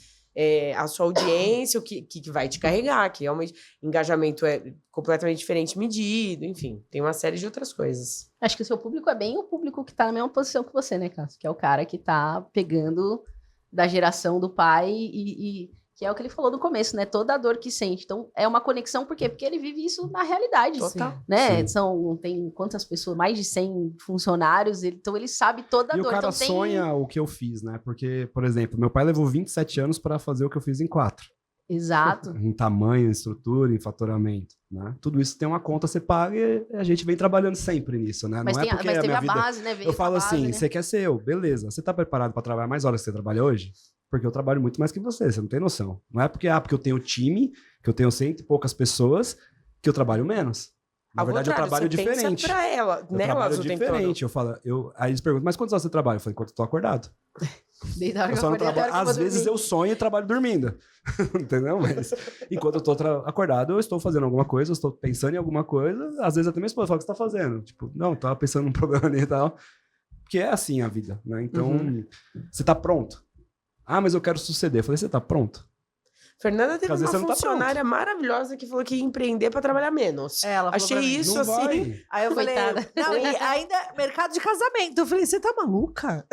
a sua audiência, o que vai te carregar, que realmente engajamento é completamente diferente medido, enfim, tem uma série de outras coisas. Acho que o seu público é bem o público que tá na mesma posição que você, né, Cássio? Que é o cara que tá pegando da geração do pai e que é o que ele falou no começo, né? Toda a dor que sente. Então, é uma conexão, por quê? Porque ele vive isso na realidade, Total. né? Sim. Tem quantas pessoas? Mais de 100 funcionários, então ele sabe toda a E dor. o cara então, sonha o que eu fiz, né? Porque, por exemplo, meu pai levou 27 anos para fazer o que eu fiz em 4. Exato. Em tamanho, em estrutura, em faturamento, né? Tudo isso tem uma conta, você paga e a gente vem trabalhando sempre nisso, né? Mas, não é porque teve minha a vida... base, né? Eu falo assim, né? você quer ser eu, beleza. Você tá preparado para trabalhar mais horas que você trabalha hoje? Porque eu trabalho muito mais que você não tem noção. Não é porque eu tenho time, que eu tenho 100 e poucas pessoas, que eu trabalho menos. Na verdade, eu trabalho diferente. Pra ela, Eu nelas trabalho o tempo todo. diferente. Eu falo, aí eles perguntam, mas quantas horas você trabalha? Eu falo, enquanto eu tô acordado. Desde a hora Eu que só não acordei até a hora trabalho. que eu vou Às vezes dormir. eu sonho e trabalho dormindo. Entendeu? Mas enquanto eu tô acordado, eu estou fazendo alguma coisa, eu estou pensando em alguma coisa. Às vezes até minha esposa fala: o que você tá fazendo? Tipo, não, eu tava pensando num problema ali e tal. Porque é assim a vida, né? Então, você tá pronto? Ah, mas eu quero suceder. Eu falei: você tá pronto? Fernanda teve Porque às vezes uma você não tá funcionária maravilhosa que falou que ia empreender pra trabalhar menos. Ela falou Achei pra mim. isso Não assim. vai. Aí eu Coitada. falei, não, e ainda mercado de casamento. Eu falei, você tá maluca?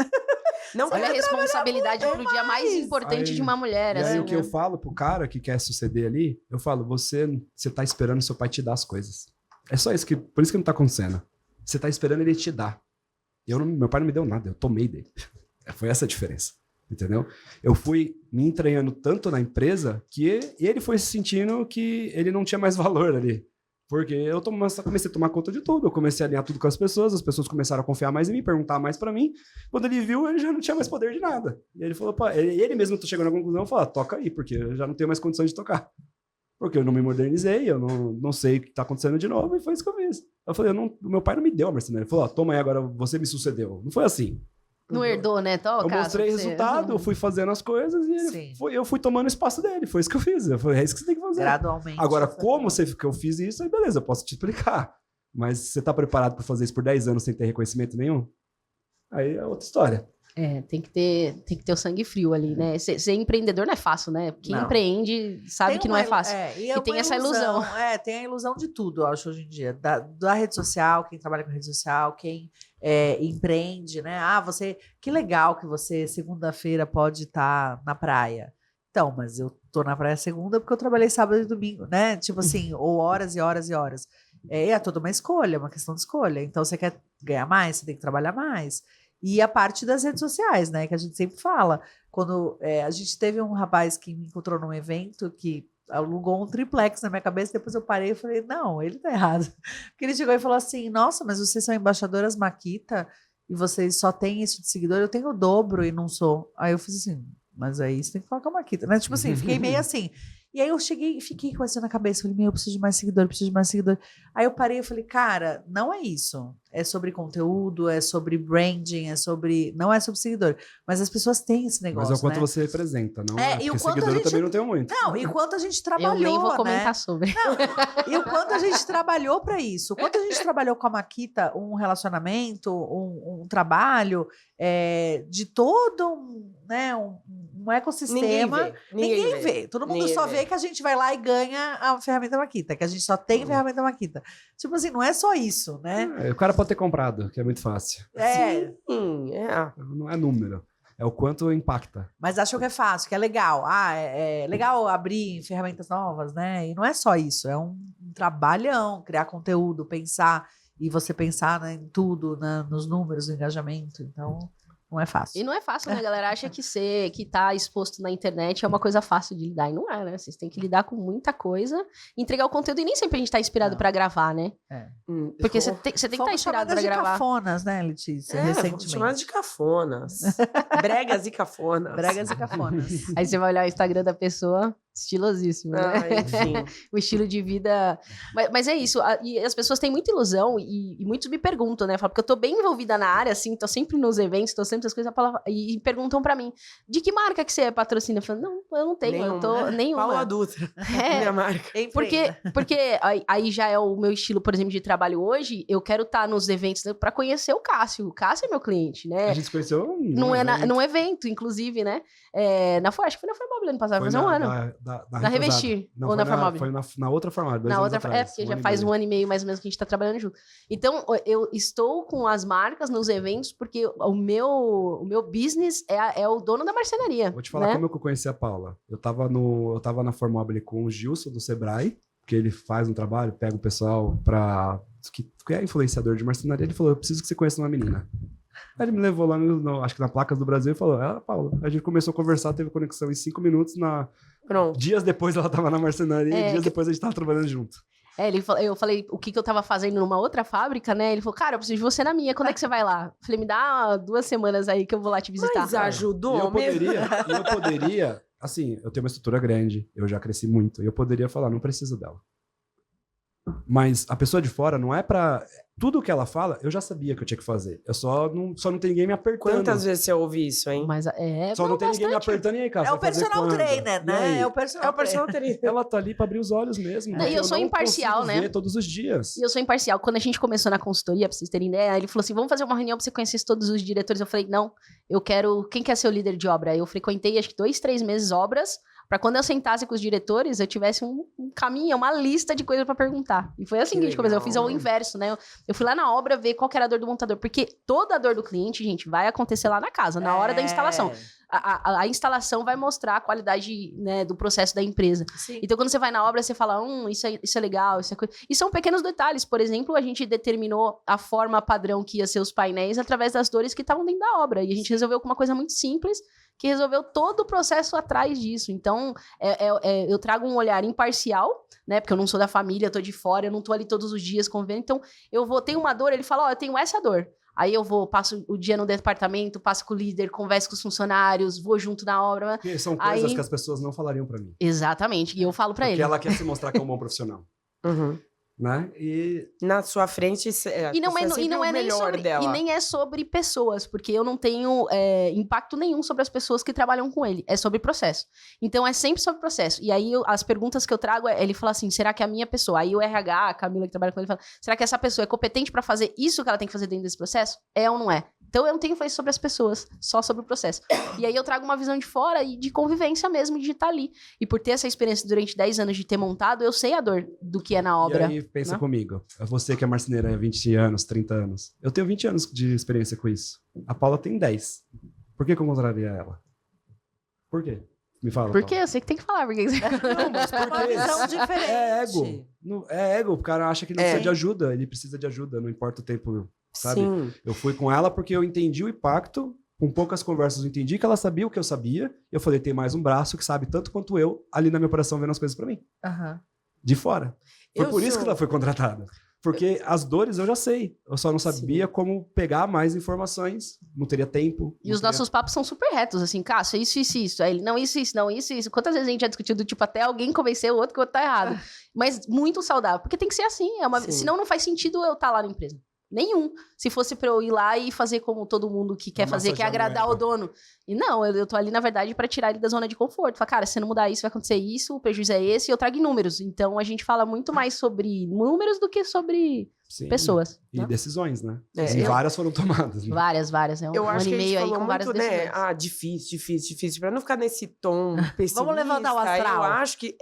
Não, Olha a responsabilidade pro dia mais mais. importante Aí- de uma mulher, E aí assim, o que né? eu falo pro cara que quer suceder ali, eu falo: você tá esperando seu pai te dar as coisas. É só isso por isso que não tá acontecendo. Você tá esperando ele te dar. Meu pai não me deu nada, eu tomei dele. Foi essa a diferença. Entendeu? Eu fui me entranhando tanto na empresa que ele foi se sentindo que ele não tinha mais valor ali. Porque eu comecei a tomar conta de tudo. Eu comecei a alinhar tudo com as pessoas começaram a confiar mais em mim, perguntar mais pra mim. Quando ele viu, ele já não tinha mais poder de nada. E ele falou: pô, ele mesmo chegou na conclusão, falou: toca aí, porque eu já não tenho mais condições de tocar. Porque eu não me modernizei, eu não sei o que tá acontecendo de novo, e foi isso que eu fiz. Eu falei: meu pai não me deu a marcenaria. Ele falou: toma aí, agora você me sucedeu. Não foi assim. Não herdou, né? Tó, Eu caso mostrei que você- resultado, eu fui fazendo as coisas e Sim. eu fui tomando o espaço dele. Foi isso que eu fiz. Eu falei: é isso que você tem que fazer. Gradualmente. Agora, Foi como que eu fiz isso, aí beleza, eu posso te explicar. Mas você tá preparado para fazer isso por 10 anos sem ter reconhecimento nenhum? Aí é outra história. É, tem que ter o sangue frio ali, né? Ser empreendedor não é fácil, né? Quem Não. empreende sabe Tem que não uma é fácil. e E tem uma essa ilusão. Tem a ilusão de tudo, eu acho, hoje em dia. Da rede social, quem trabalha com rede social, quem empreende, né? Ah, que legal que você, segunda-feira, pode estar na praia. Então, mas eu tô na praia segunda porque eu trabalhei sábado e domingo, né? Tipo assim, ou horas e horas e horas. É toda uma escolha, uma questão de escolha. Então, você quer ganhar mais, você tem que trabalhar mais. E a parte das redes sociais, né? Que a gente sempre fala. Quando a gente teve um rapaz que me encontrou num evento que alugou um triplex na minha cabeça, depois eu parei e falei: não, ele tá errado. Porque ele chegou e falou assim: nossa, mas vocês são embaixadoras Makita e vocês só têm isso de seguidor, eu tenho o dobro e não sou. Aí eu fiz assim: mas aí você tem que falar com a Makita, né? Tipo assim, fiquei meio assim. E aí eu cheguei e fiquei com isso na cabeça. Falei: meu, eu preciso de mais seguidor, eu preciso de mais seguidor. Aí eu parei e falei: cara, não é isso. É sobre conteúdo, é sobre branding, não é sobre seguidor. Mas as pessoas têm esse negócio, Mas é o quanto né? você representa, não É, é? e o Porque quanto a seguidor eu gente- também não tenho muito. Não, e quanto a gente Eu trabalhou, nem vou né? comentar sobre. E o quanto a gente trabalhou para isso, o quanto a gente trabalhou com a Makita, um relacionamento, um trabalho de todo um ecossistema. Ninguém vê. Todo mundo Ninguém só vê. vê que a gente vai lá e ganha a ferramenta Makita, que a gente só tem ferramenta Makita. Tipo assim, não é só isso, né? O cara pode ter comprado, que é muito fácil. Sim, Não é número. É o quanto impacta. Mas acham que é fácil, que é legal. É legal abrir ferramentas novas, né? E não é só isso, é um trabalhão, criar conteúdo, pensar, e você pensar, né, em tudo, nos números, no engajamento. Então, não é fácil. E não é fácil, né? A galera acha que tá exposto na internet é uma coisa fácil de lidar. E não é, né? Vocês têm que lidar com muita coisa, entregar o conteúdo. E nem sempre a gente tá inspirado Não. pra gravar, né? Porque você tem que estar Fomos inspirado chamadas pra de gravar. cafonas, né, Letícia? Fomos Recentemente. chamadas de cafonas. Bregas e cafonas. Bregas e cafonas. Aí você vai olhar o Instagram da pessoa, estilosíssimo, né? Enfim. O estilo de vida. Mas é isso. E as pessoas têm muita ilusão e muitos me perguntam, né? Falam, porque eu tô bem envolvida na área, assim, tô sempre nos eventos, tô sempre as coisas. E perguntam pra mim: de que marca que você é patrocina? Eu falo: não, eu não tenho, eu tô nenhuma. Paula Dutra, É, minha marca. porque aí já é o meu estilo, por exemplo, de trabalho hoje. Eu quero estar nos eventos pra conhecer o Cássio. O Cássio é meu cliente, né? A gente se conheceu Num evento, inclusive, né? Acho que foi na Formobile ano passado, foi faz um ano. Na Revestir, Não, ou foi na Formobile? Foi na outra Formobile, 2 Na anos outra, atrás. porque já faz um ano e meio mais ou menos que a gente tá trabalhando junto. Então, eu estou com as marcas nos eventos porque o meu business é o dono da marcenaria. Vou te falar né? como eu conheci a Paula. Eu tava na Formobile com o Gilson do Sebrae, que ele faz um trabalho, pega o pessoal que é influenciador de marcenaria. Ele falou: eu preciso que você conheça uma menina. Aí ele me levou lá, acho que na Placas do Brasil, e falou: é a Paula. A gente começou a conversar, teve conexão em 5 minutos. Pronto. Dias depois ela tava na marcenaria e dias que- depois a gente tava trabalhando junto. Eu falei o que eu tava fazendo numa outra fábrica, né? Ele falou: cara, eu preciso de você na minha, quando é que você vai lá? Eu falei: me dá 2 semanas aí que eu vou lá te visitar. Mas ajudou E eu mesmo. poderia, assim, eu tenho uma estrutura grande, eu já cresci muito, e eu poderia falar: não preciso dela. Mas a pessoa de fora não é pra... tudo que ela fala, eu já sabia que eu tinha que fazer. Eu só não tem ninguém me apertando. Quantas vezes você ouve isso, hein? Mas Só não tem ninguém me apertando e aí, cara. É o personal trainer, E aí? né? É o É personal o personal trainer. Ela tá ali pra abrir os olhos mesmo. Não, porque e eu sou não imparcial, consigo né? ver todos os dias. E eu sou imparcial. Quando a gente começou na consultoria, pra vocês terem ideia, ele falou assim, vamos fazer uma reunião pra você conhecer todos os diretores. Eu falei, não, eu quero... Quem quer ser o líder de obra? Eu frequentei, acho que 2, 3 meses obras, pra quando eu sentasse com os diretores, eu tivesse um caminho, uma lista de coisas pra perguntar. E foi assim que a gente começou. Eu fiz o inverso, né? Eu fui lá na obra ver qual que era a dor do montador. Porque toda a dor do cliente, gente, vai acontecer lá na casa, na hora da instalação. A instalação vai mostrar a qualidade, né, do processo da empresa. Sim. Então, quando você vai na obra, você fala, isso é legal, isso é coisa... E são pequenos detalhes. Por exemplo, a gente determinou a forma padrão que ia ser os painéis através das dores que estavam dentro da obra. E a gente resolveu com uma coisa muito simples, que resolveu todo o processo atrás disso. Então, eu trago um olhar imparcial, né? Porque eu não sou da família, eu tô de fora, eu não tô ali todos os dias convivendo. Então, tenho uma dor, ele fala, eu tenho essa dor. Aí eu passo o dia no departamento, passo com o líder, converso com os funcionários, vou junto na obra. Porque são coisas que as pessoas não falariam pra mim. Exatamente, e eu falo pra Porque ele. ela quer se mostrar que é um bom profissional. Uhum. Né? E Na sua frente, E não é, sempre e não é o nem melhor sobre, dela. e nem é sobre pessoas, porque eu não tenho impacto nenhum sobre as pessoas que trabalham com ele. É sobre processo. Então é sempre sobre processo. E aí as perguntas que eu trago, ele fala assim: será que a minha pessoa, aí o RH, a Camila que trabalha com ele, fala: será que essa pessoa é competente pra fazer isso que ela tem que fazer dentro desse processo? É ou não é? Então eu não tenho influência sobre as pessoas, só sobre o processo. E aí eu trago uma visão de fora e de convivência mesmo, de estar ali. E por ter essa experiência durante 10 anos de ter montado, eu sei a dor do que é na obra. E aí, pensa né? comigo. Você que é marceneira há 20 anos, 30 anos. Eu tenho 20 anos de experiência com isso. A Paula tem 10. Por que eu contraria ela? Por quê? Me fala, Porque Paula. eu sei que tem que falar. Porque... Não, mas É uma por quê? visão diferente. É ego. É ego. O cara acha que ele precisa É. de ajuda. Ele precisa de ajuda, não importa o tempo, sabe? Sim. Eu fui com ela porque eu entendi o impacto. Com poucas conversas eu entendi que ela sabia o que eu sabia. Eu falei, tem mais um braço que sabe tanto quanto eu ali na minha operação vendo as coisas pra mim. Aham. De fora. Foi Eu por isso sou- que ela foi contratada. Porque as dores eu já sei. Eu só não sabia como pegar mais informações. Não teria tempo. E não os teria- nossos papos são super retos, assim, Cássio, isso. Aí ele, não, isso, não, isso. Quantas vezes a gente já discutiu do tipo, até alguém convencer o outro que o outro tá errado. Mas muito saudável, porque tem que ser assim. Sim. Senão não faz sentido eu estar lá na empresa. Nenhum. Se fosse pra eu ir lá e fazer como todo mundo que quer fazer, que é massagear o agradar o ego. dono. E não, eu tô ali, na verdade, pra tirar ele da zona de conforto. Falar, cara, se você não mudar isso, vai acontecer isso, o prejuízo é esse, e eu trago em números. Então a gente fala muito mais sobre números do que sobre Sim. pessoas. E né? decisões, né? É, e eu- várias foram tomadas. Né? Várias. É um Eu ano acho e que a gente meio aí falou com várias muito, né? decisões. Difícil. Pra não ficar nesse tom pessimista, Vamos levantar o astral. eu acho que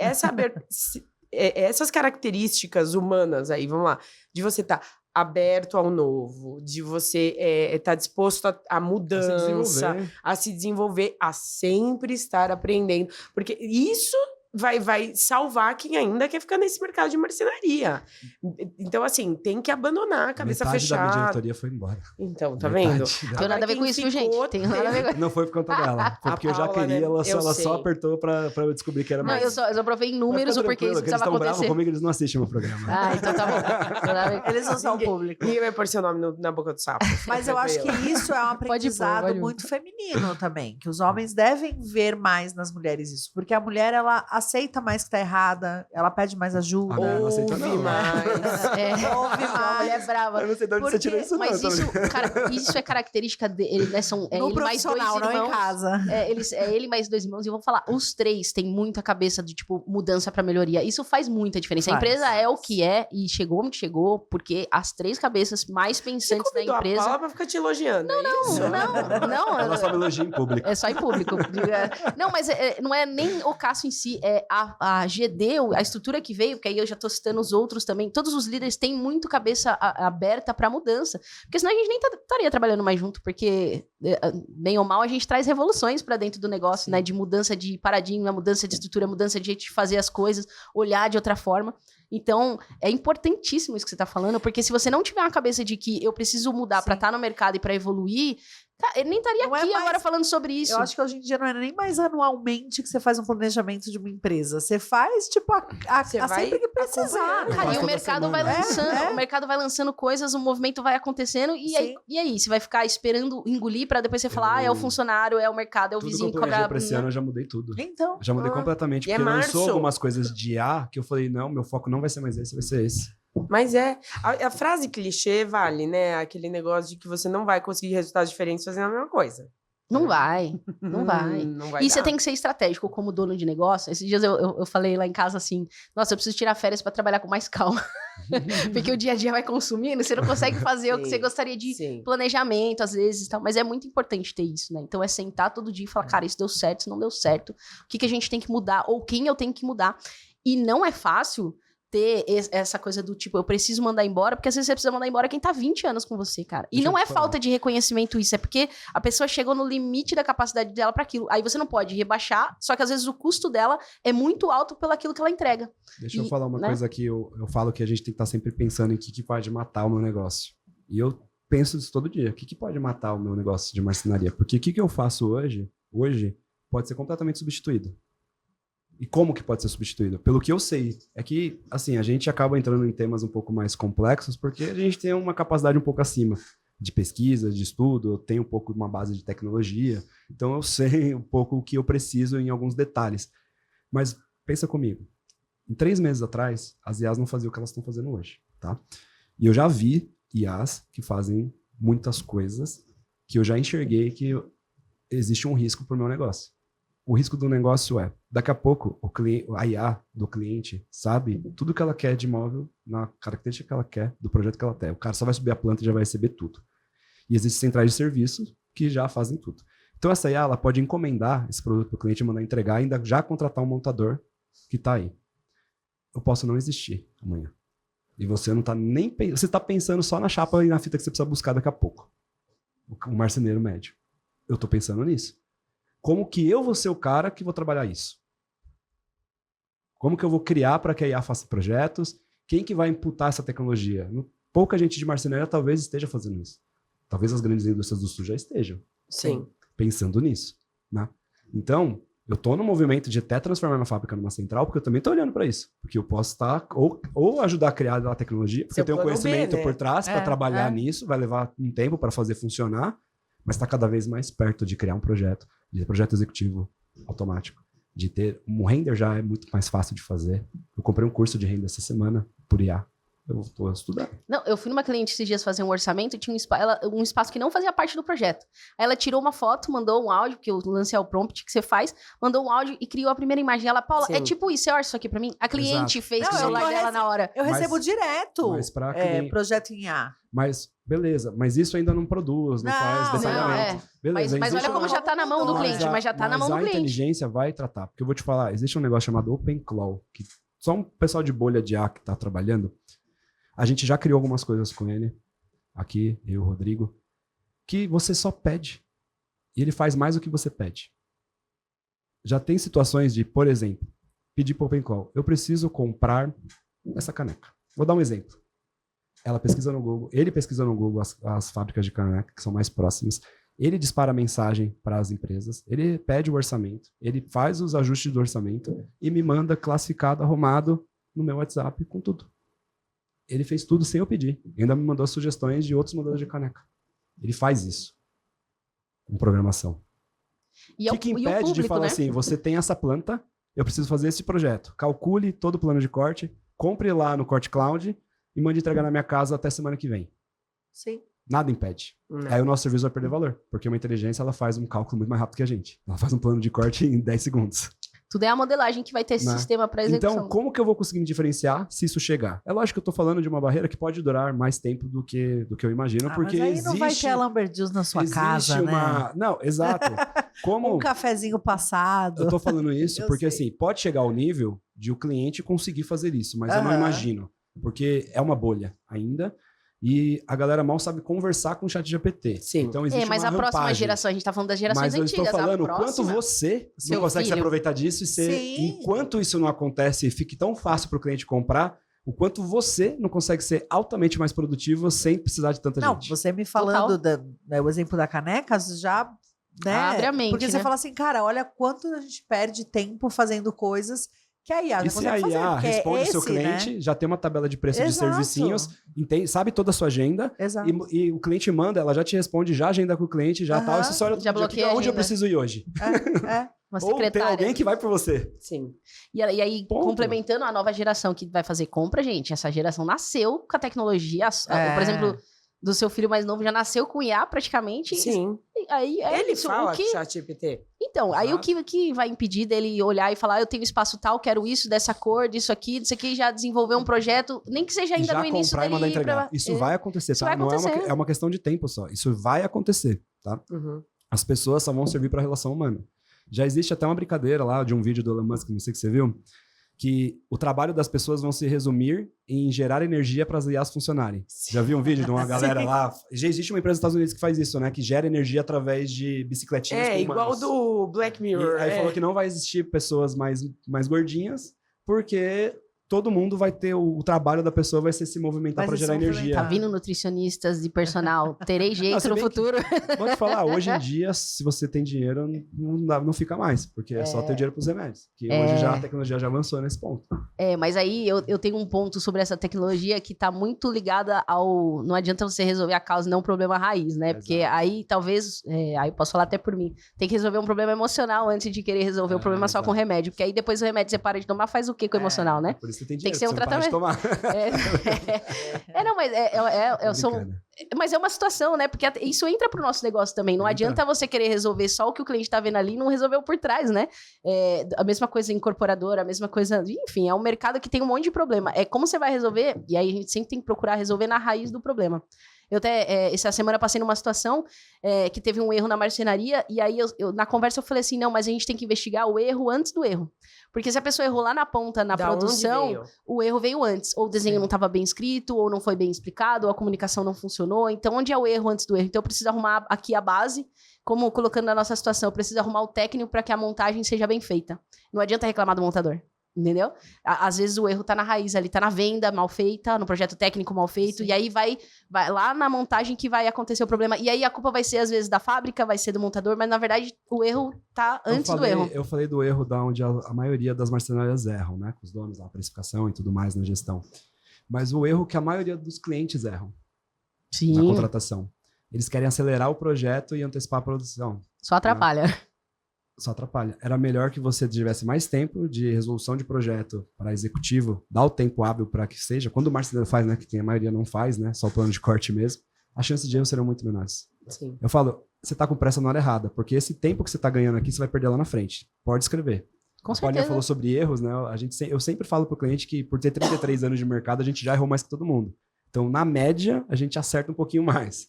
essas características humanas aí, vamos lá, de você estar aberto ao novo, de você estar disposto a mudança, desenvolver. a se desenvolver, a sempre estar aprendendo. Porque isso vai salvar quem ainda quer ficar nesse mercado de marcenaria. Então, assim, tem que abandonar a cabeça Metade da minha fechada. diretoria foi embora. Então, tá Metade vendo? da- Tem Agora, nada a ver quem com isso, viu, gente? ficou, Tem nada a ver com Não foi por conta dela. Foi A porque eu já Paula, queria, né? ela Eu só sei. apertou pra eu descobrir que era Não, mais. eu só provei em números Mas o fica porquê isso tranquilo, que eles precisava estão bravos acontecer. comigo, eles não assistem meu programa. Ah, então tá bom. Eles não são Ninguém- público. Ninguém vai pôr seu nome na boca do sapo. Mas eu acho que isso é um aprendizado pode. muito feminino também, que os homens devem ver mais nas mulheres isso, porque a mulher ela aceita mais que tá errada, ela pede mais ajuda, A mulher não aceita, Ouve não. mais. ouve A mais. mulher é brava. Eu não sei de onde Porque- você tirou isso, Mas não. isso, cara, isso é característica dele, né? São No ele mais dois profissional, não irmãos. em casa. Ele mais 2 irmãos, e eu vou falar, os 3 têm muita cabeça de, tipo, mudança pra melhoria. Isso faz muita diferença. A Faz. empresa é o que é, e chegou onde chegou, porque as 3 cabeças mais Você pensantes da convidou a empresa... Paula pra ficar te elogiando. Não. Ela só me elogia em público. É só em público. Não, mas não é nem o Cássio em si, é a GD, a estrutura que veio, porque aí eu já tô citando os outros também. Todos os líderes têm muito cabeça aberta pra mudança. Porque senão a gente nem estaria trabalhando mais junto, porque, bem ou mal, a gente traz revoluções pra dentro do negócio, né? De mudança de paradigma, mudança de estrutura, mudança de jeito de fazer as coisas, olhar de outra forma. Então, é importantíssimo isso que você tá falando, porque se você não tiver uma cabeça de que eu preciso mudar pra estar no mercado e pra evoluir, ele nem estaria Não é aqui mais- agora falando sobre isso. Eu acho que hoje em dia não é nem mais anualmente que você faz um planejamento de uma empresa. Você faz, tipo, Você a vai sempre que precisar. acompanhando. Cara, e Faz o toda mercado vai semana. lançando, É. o mercado vai lançando coisas, o movimento vai acontecendo, Sim. e aí? Você vai ficar esperando engolir pra depois você falar, é o funcionário, é o mercado, é o Tudo que vizinho eu que planejei cobra. pra esse ano, eu já mudei tudo. Então, Já mudei completamente, E é porque lançou março. algumas coisas de A que eu falei, não, meu foco não vai ser mais esse, vai ser esse. Mas a frase clichê vale, né? Aquele negócio de que você não vai conseguir resultados diferentes fazendo a mesma coisa. Não vai, não vai. Não vai E você dar. tem que ser estratégico como dono de negócio. Esses dias eu falei lá em casa assim, nossa, eu preciso tirar férias para trabalhar com mais calma. Porque o dia a dia vai consumindo, você não consegue fazer o que você gostaria de Sim. planejamento, às vezes, tal. Mas é muito importante ter isso, né? Então é sentar todo dia e falar, cara, isso deu certo, isso não deu certo. O que a gente tem que mudar? Ou quem eu tenho que mudar? E não é fácil ter essa coisa do tipo, eu preciso mandar embora, porque às vezes você precisa mandar embora quem tá 20 anos com você, cara. E Deixa não eu é te falar. falta de reconhecimento isso, é porque a pessoa chegou no limite da capacidade dela para aquilo. Aí você não pode rebaixar, só que às vezes o custo dela é muito alto pelo aquilo que ela entrega. Deixa eu E, falar uma né? coisa aqui. Eu falo que a gente tem que estar sempre pensando em que pode matar o meu negócio. E eu penso isso todo dia. O que pode matar o meu negócio de marcenaria? Porque o que eu faço hoje pode ser completamente substituído. E como que pode ser substituído? Pelo que eu sei, é que, assim, a gente acaba entrando em temas um pouco mais complexos porque a gente tem uma capacidade um pouco acima de pesquisa, de estudo, eu tenho um pouco uma base de tecnologia, então eu sei um pouco o que eu preciso em alguns detalhes. Mas pensa comigo, em 3 meses atrás, as IAs não faziam o que elas estão fazendo hoje, tá? E eu já vi IAs que fazem muitas coisas que eu já enxerguei que existe um risco para o meu negócio. O risco do negócio é, daqui a pouco, a IA do cliente sabe tudo que ela quer de imóvel, na característica que ela quer, do projeto que ela tem. O cara só vai subir a planta e já vai receber tudo. E existem centrais de serviço que já fazem tudo. Então essa IA ela pode encomendar esse produto para o cliente, mandar entregar e ainda já contratar um montador que está aí. Eu posso não existir amanhã. E você não está nem... Você está pensando só na chapa e na fita que você precisa buscar daqui a pouco. O marceneiro médio. Eu estou pensando nisso. Como que eu vou ser o cara que vou trabalhar isso? Como que eu vou criar para que a IA faça projetos? Quem que vai imputar essa tecnologia? Pouca gente de marcenaria talvez esteja fazendo isso. Talvez as grandes indústrias do sul já estejam Sim. pensando nisso, né? Então, eu estou no movimento de até transformar minha fábrica numa central, porque eu também estou olhando para isso. Porque eu posso estar, ou ajudar a criar a tecnologia, porque Seu eu tenho um plano B, conhecimento né? por trás para É, trabalhar é. nisso, vai levar um tempo para fazer funcionar, mas está cada vez mais perto de criar um projeto, de ter projeto executivo automático, de ter... Um render já é muito mais fácil de fazer. Eu comprei um curso de render essa semana por IA. Eu estou estudando. Não, eu fui numa cliente esses dias fazer um orçamento e tinha um espaço que não fazia parte do projeto. Aí ela tirou uma foto, mandou um áudio, que eu lancei o prompt que você faz, mandou um áudio e criou a primeira imagem. Ela, Paula, Sim. é tipo isso, você orça isso aqui pra mim? A cliente Exato. fez Não, com o eu celular tô dela na hora. Eu Mas- recebo direto mas pra cliente- projeto em A. Mas, beleza. Mas isso ainda não produz, não faz Não, detalhamento. Beleza, Mas existe olha como uma- já tá na mão do Mas cliente, mas já tá na mão do a cliente. inteligência vai tratar. Porque eu vou te falar, existe um negócio chamado OpenClaw, que só um pessoal de bolha de A que tá trabalhando, a gente já criou algumas coisas com ele, aqui, eu e o Rodrigo, que você só pede. E ele faz mais do que você pede. Já tem situações de, por exemplo, pedir para o OpenClaw, eu preciso comprar essa caneca. Vou dar um exemplo. Ela pesquisa no Google, ele pesquisa no Google as fábricas de caneca que são mais próximas, ele dispara a mensagem para as empresas, ele pede o orçamento, ele faz os ajustes do orçamento e me manda classificado, arrumado no meu WhatsApp com tudo. Ele fez tudo sem eu pedir. E ainda me mandou sugestões de outros modelos de caneca. Ele faz isso com programação. E O que e o impede de público, falar né? assim, você tem essa planta, eu preciso fazer esse projeto. Calcule todo o plano de corte, compre lá no Corte Cloud e mande entregar na minha casa até semana que vem. Sim. Nada impede. Não. Aí o nosso serviço vai perder valor, porque uma inteligência ela faz um cálculo muito mais rápido que a gente. Ela faz um plano de corte em 10 segundos. Tudo é a modelagem que vai ter esse Né? sistema para execução. Então, como que eu vou conseguir me diferenciar se isso chegar? É lógico que eu tô falando de uma barreira que pode durar mais tempo do que eu imagino, porque mas aí existe... não vai ter a Lambert Juice na sua existe casa, uma... né? Não, exato. Como... Um cafezinho passado. Eu tô falando isso Eu porque, sei. assim, pode chegar ao nível de o cliente conseguir fazer isso, mas eu não Aham. imagino. Porque é uma bolha ainda e a galera mal sabe conversar com o chat GPT. Sim. Então existe Mas uma a próxima rampagem. geração, a gente tá falando das gerações Mas eu antigas. estou falando a o quanto próxima, você seu não consegue se filho. aproveitar disso e ser... Sim. Enquanto isso não acontece e fique tão fácil para o cliente comprar, o quanto você não consegue ser altamente mais produtivo sem precisar de tanta Não, gente. você me falando o exemplo da caneca, já, né? Abre a mente, Porque você né? fala assim, cara, olha quanto a gente perde tempo fazendo coisas que a IA já E se a consegue fazer. IA porque responde o seu esse, cliente, né? já tem uma tabela de preço de Exato. servicinhos, entende, sabe toda a sua agenda, Exato. e o cliente manda, ela já te responde, já agenda com o cliente, já Aham. tal, e você só olha todo Já dia, bloqueia a onde eu agenda. preciso ir hoje? É. Uma Ou tem secretária. alguém que vai por você. Sim. E aí, Ponto. complementando a nova geração que vai fazer compra, gente, essa geração nasceu com a tecnologia. Por exemplo, do seu filho mais novo já nasceu com IA praticamente. Sim. E aí Ele isso, fala o que... com o ChatGPT. Então, aí o Exato. que vai impedir dele olhar e falar, eu tenho espaço tal, quero isso, dessa cor, disso aqui, já desenvolver um projeto, nem que seja ainda Já no início comprar e dele mandar ir entregar. pra- Isso É. vai acontecer, Isso tá? vai Não é acontecer. é uma questão de tempo só. Isso vai acontecer, tá? Uhum. As pessoas só vão servir para a relação humana. Já existe até uma brincadeira lá de um vídeo do Elon Musk, não sei se você viu, que o trabalho das pessoas vão se resumir em gerar energia para as IAs funcionarem. Já viu um vídeo de uma galera Sim. lá? Já existe uma empresa nos Estados Unidos que faz isso, né? Que gera energia através de bicicletinhas com Igual humanos. do Black E Mirror. aí falou que não vai existir pessoas mais gordinhas, porque todo mundo vai ter o trabalho da pessoa vai ser se movimentar Vai para se gerar movimentar. energia. Tá vindo nutricionistas e personal, terei jeito se no bem que- futuro. Vou te falar, hoje em dia, se você tem dinheiro, não fica mais, porque é só ter dinheiro pros remédios. Que hoje já a tecnologia já avançou nesse ponto. Mas aí eu tenho um ponto sobre essa tecnologia que tá muito ligada ao... Não adianta você resolver a causa e não o problema raiz, né? Porque Exato. aí talvez... aí eu posso falar até por mim. Tem que resolver um problema emocional antes de querer resolver o problema só com exato. remédio. Porque aí depois o remédio você para de tomar, faz o quê com o emocional, né? Por isso você tem Tem dinheiro, que ser um você não para de tomar. Não, mas Brincando. mas é uma situação, né? Porque isso entra pro nosso negócio também. Não Entra. adianta você querer resolver só o que o cliente tá vendo ali e não resolveu por trás, né? A mesma coisa em incorporadora, a mesma coisa... Enfim, é um mercado que tem um monte de problema. É como você vai resolver, e aí a gente sempre tem que procurar resolver na raiz do problema. Eu até, essa semana, passei numa situação que teve um erro na marcenaria, e aí na conversa eu falei assim, não, mas a gente tem que investigar o erro antes do erro. Porque se a pessoa errou lá na ponta, na Da onde produção, veio? o erro veio antes. Ou o desenho não estava bem escrito, ou não foi bem explicado, ou a comunicação não funcionou. Então, onde é o erro antes do erro? Então, eu preciso arrumar aqui a base, como colocando na nossa situação, eu preciso arrumar o técnico para que a montagem seja bem feita. Não adianta reclamar do montador. Entendeu? Às vezes o erro tá na raiz ali, tá na venda mal feita, no projeto técnico mal feito, Sim. e aí vai lá na montagem que vai acontecer o problema. E aí a culpa vai ser, às vezes, da fábrica, vai ser do montador, mas na verdade o erro tá antes do erro. Eu falei do erro da onde a maioria das marcenarias erram, né? Com os donos, a precificação e tudo mais na gestão. Mas o erro que a maioria dos clientes erram na Sim, contratação. Eles querem acelerar o projeto e antecipar a produção. só atrapalha. Só atrapalha. Era melhor que você tivesse mais tempo de resolução de projeto para executivo, dar o tempo hábil para que seja. Quando o marceneiro faz, né? Que tem a maioria não faz, né? Só o plano de corte mesmo. As chances de erro serão muito menores. Sim. Eu falo, você tá com pressa na hora errada, porque esse tempo que você tá ganhando aqui, você vai perder lá na frente. Pode escrever. Com A Paulinha certeza. falou sobre erros, né? Eu sempre falo pro cliente que por ter 33 anos de mercado, a gente já errou mais que todo mundo. Então, na média, a gente acerta um pouquinho mais.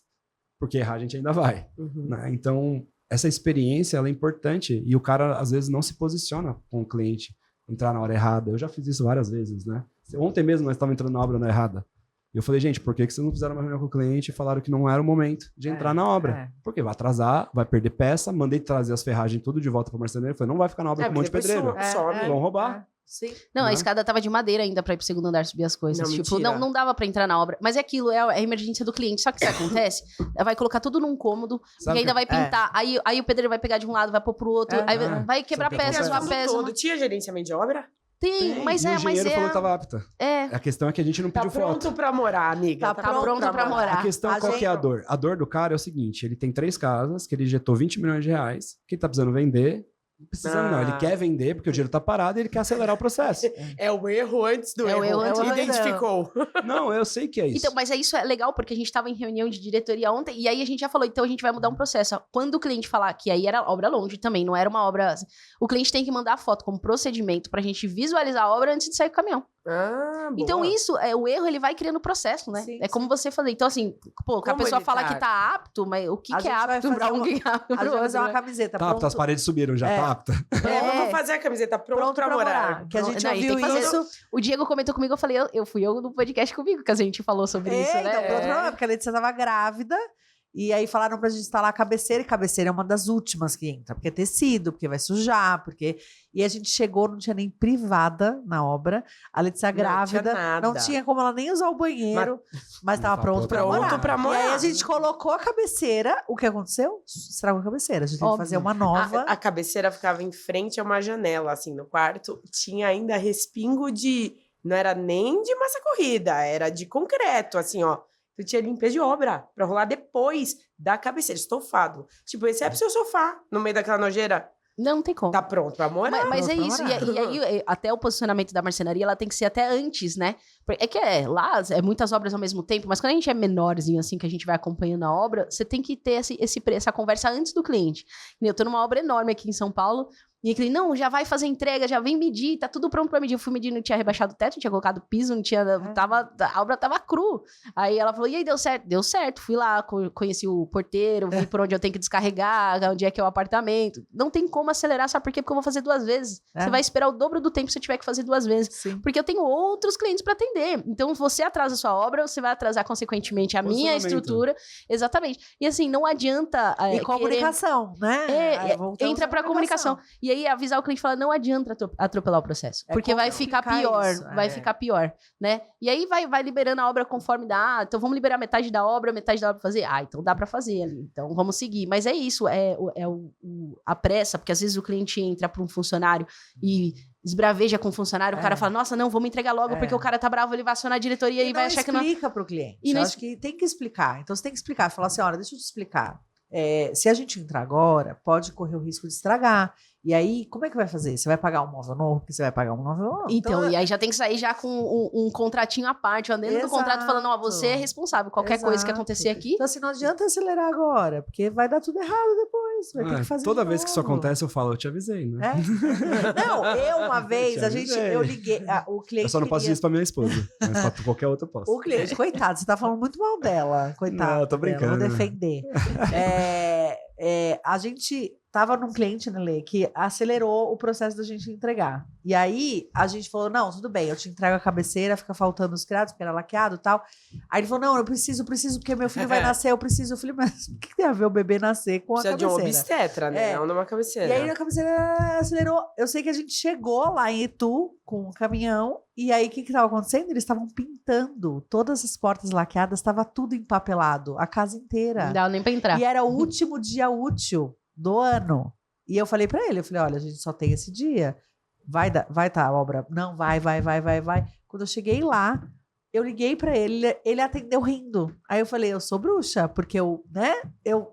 Porque errar a gente ainda vai. Uhum. Né? Então, essa experiência, ela é importante. E o cara, às vezes, não se posiciona com o cliente. Entrar na hora errada. Eu já fiz isso várias vezes, né? Ontem mesmo, nós estávamos entrando na obra na errada. E eu falei, gente, por que vocês não fizeram uma reunião com o cliente e falaram que não era o momento de entrar na obra? Porque vai atrasar, vai perder peça. Mandei trazer as ferragens tudo de volta para o marceneiro. Falei, não vai ficar na obra com um monte de porque depois pedreiro. some. Vão roubar. Sim. Não, a Né? escada tava de madeira ainda pra ir pro segundo andar subir as coisas. Não, Tipo, mentira. não dava pra entrar na obra. Mas é aquilo, é a emergência do cliente. Só que isso acontece, vai colocar tudo num cômodo, Sabe e ainda que- vai pintar. Aí o pedreiro vai pegar de um lado, vai pôr pro outro, aí vai quebrar Sabe o que peças, acontece? uma peça. Todo. Tinha gerenciamento de obra? Tem, mas e o engenheiro falou que é. estava apta. É. A questão é que a gente não Tá pediu pronto foto. pra morar, amiga. Tá pronto pra morar. A questão A qual que é a gente- dor? A dor do cara é o seguinte, ele tem 3 casas, que ele injetou 20 milhões de reais, que ele tá precisando vender. Não precisando não, ele Ah. quer vender porque o dinheiro tá parado e ele quer acelerar o processo. É o erro antes do É o erro. erro antes do erro. Identificou. Não, eu sei que é isso. Então, mas isso é legal porque a gente tava em reunião de diretoria ontem e aí a gente já falou, então a gente vai mudar um processo. Quando o cliente falar que aí era obra longe também, não era uma obra. O cliente tem que mandar a foto como procedimento pra gente visualizar a obra antes de sair o caminhão. Ah, boa. Então, isso, o erro, ele vai criando processo, né? Sim, é como você fazer. Então, assim, pô, a Como pessoa ele fala tá? que tá apto, mas o que A que é gente vai apto pra fazer um uma- que é apto A pro gente vai outro, fazer uma né? camiseta. Tá apta, as paredes subiram, já É. tá apta. Vamos fazer a camiseta pronto pra morar. Que a gente Não, e tem ouviu que fazer isso. O Diego comentou comigo, eu falei, eu fui eu no podcast comigo que a gente falou sobre isso, né? Então, pronto pra morar, porque a Letícia tava grávida. E aí falaram pra gente instalar a cabeceira, e cabeceira é uma das últimas que entra, porque é tecido, porque vai sujar, porque... E a gente chegou, não tinha nem privada na obra, a Letícia Não tinha grávida, nada. não tinha como ela nem usar o banheiro, mas tava Tá pronto pra pronto morar. pra morar. E aí a gente colocou a cabeceira, o que aconteceu? Estragou a cabeceira, a gente teve que Óbvio. fazer uma nova. A cabeceira ficava em frente a uma janela, assim, no quarto. Tinha ainda respingo de... Não era nem de massa corrida, era de concreto, assim, ó. Tu tinha limpeza de obra pra rolar depois da cabeceira, estofado. Tipo, esse é pro seu sofá, no meio daquela nojeira. Não tem como. Tá pronto pra morar. Mas é Pronto, isso, vamos e aí até o posicionamento da marcenaria, ela tem que ser até antes, né? É que lá é muitas obras ao mesmo tempo, mas quando a gente é menorzinho, assim, que a gente vai acompanhando a obra, você tem que ter essa conversa antes do cliente. Eu tô numa obra enorme aqui em São Paulo, e o cliente, não, já vai fazer entrega, já vem medir, tá tudo pronto pra medir. Eu fui medir, não tinha rebaixado o teto, não tinha colocado piso, não tinha, a obra tava cru. Aí ela falou, e aí, deu certo? Deu certo, fui lá, conheci o porteiro, vi por onde eu tenho que descarregar, onde é que é o apartamento. Não tem como acelerar, sabe por quê? Porque eu vou fazer 2 vezes. Você vai esperar o dobro do tempo se você tiver que fazer 2 vezes. Sim. Porque eu tenho outros clientes para atender. Então, você atrasa a sua obra, você vai atrasar, consequentemente, a minha estrutura. Exatamente. E assim, não adianta... E comunicação, né? Entra pra comunicação. E aí, avisar o cliente e falar, não adianta atropelar o processo. Porque vai ficar pior. Vai ficar pior, né? E aí, vai liberando a obra conforme dá. Então, vamos liberar metade da obra pra fazer. Então dá pra fazer ali. Então, vamos seguir. Mas é isso, a pressa, porque às vezes o cliente entra para um funcionário e esbraveja com o funcionário, o cara fala, nossa, não, vamos entregar logo, porque o cara tá bravo, ele vai acionar a diretoria e vai achar que não... explica pro cliente. Eu acho que tem que explicar. Então, você tem que explicar. Falar assim, olha, deixa eu te explicar. Se a gente entrar agora, pode correr o risco de estragar. E aí, como é que vai fazer? Você vai pagar um móvel novo? Porque você vai pagar um móvel novo? Então, e aí já tem que sair já com um contratinho à parte, dentro do contrato, falando, você é responsável, qualquer coisa que acontecer aqui... Então, assim, não adianta acelerar agora, porque vai dar tudo errado depois. Vai ter que fazer toda de vez que isso novo. acontece, eu falo, eu te avisei, né? Não, uma vez, eu liguei, o cliente Eu só não posso dizer isso pra minha esposa, mas pra qualquer outra eu posso. O cliente, coitado, você tá falando muito mal dela, coitado. Não, eu tô brincando. Vou defender. A gente tava num cliente, né, Lê, que acelerou o processo da gente entregar. E aí, a gente falou, não, tudo bem, eu te entrego a cabeceira, fica faltando os criados, porque era laqueado e tal. Aí ele falou, não, eu preciso, porque meu filho vai nascer, eu preciso. Eu falei, mas o que tem a ver o bebê nascer com a cabeceira? Precisa de um obstetra, né? Não numa cabeceira. E aí, a cabeceira acelerou. Eu sei que a gente chegou lá em Itu, com um caminhão, e aí, o que estava acontecendo? Eles estavam pintando todas as portas laqueadas, estava tudo empapelado, a casa inteira. Não dá nem pra entrar. E era o último dia útil do ano. E eu falei pra ele, olha, a gente só tem esse dia. Vai tá a obra? Não, vai. Quando eu cheguei lá, eu liguei pra ele, ele atendeu rindo. Aí eu falei, eu sou bruxa, porque eu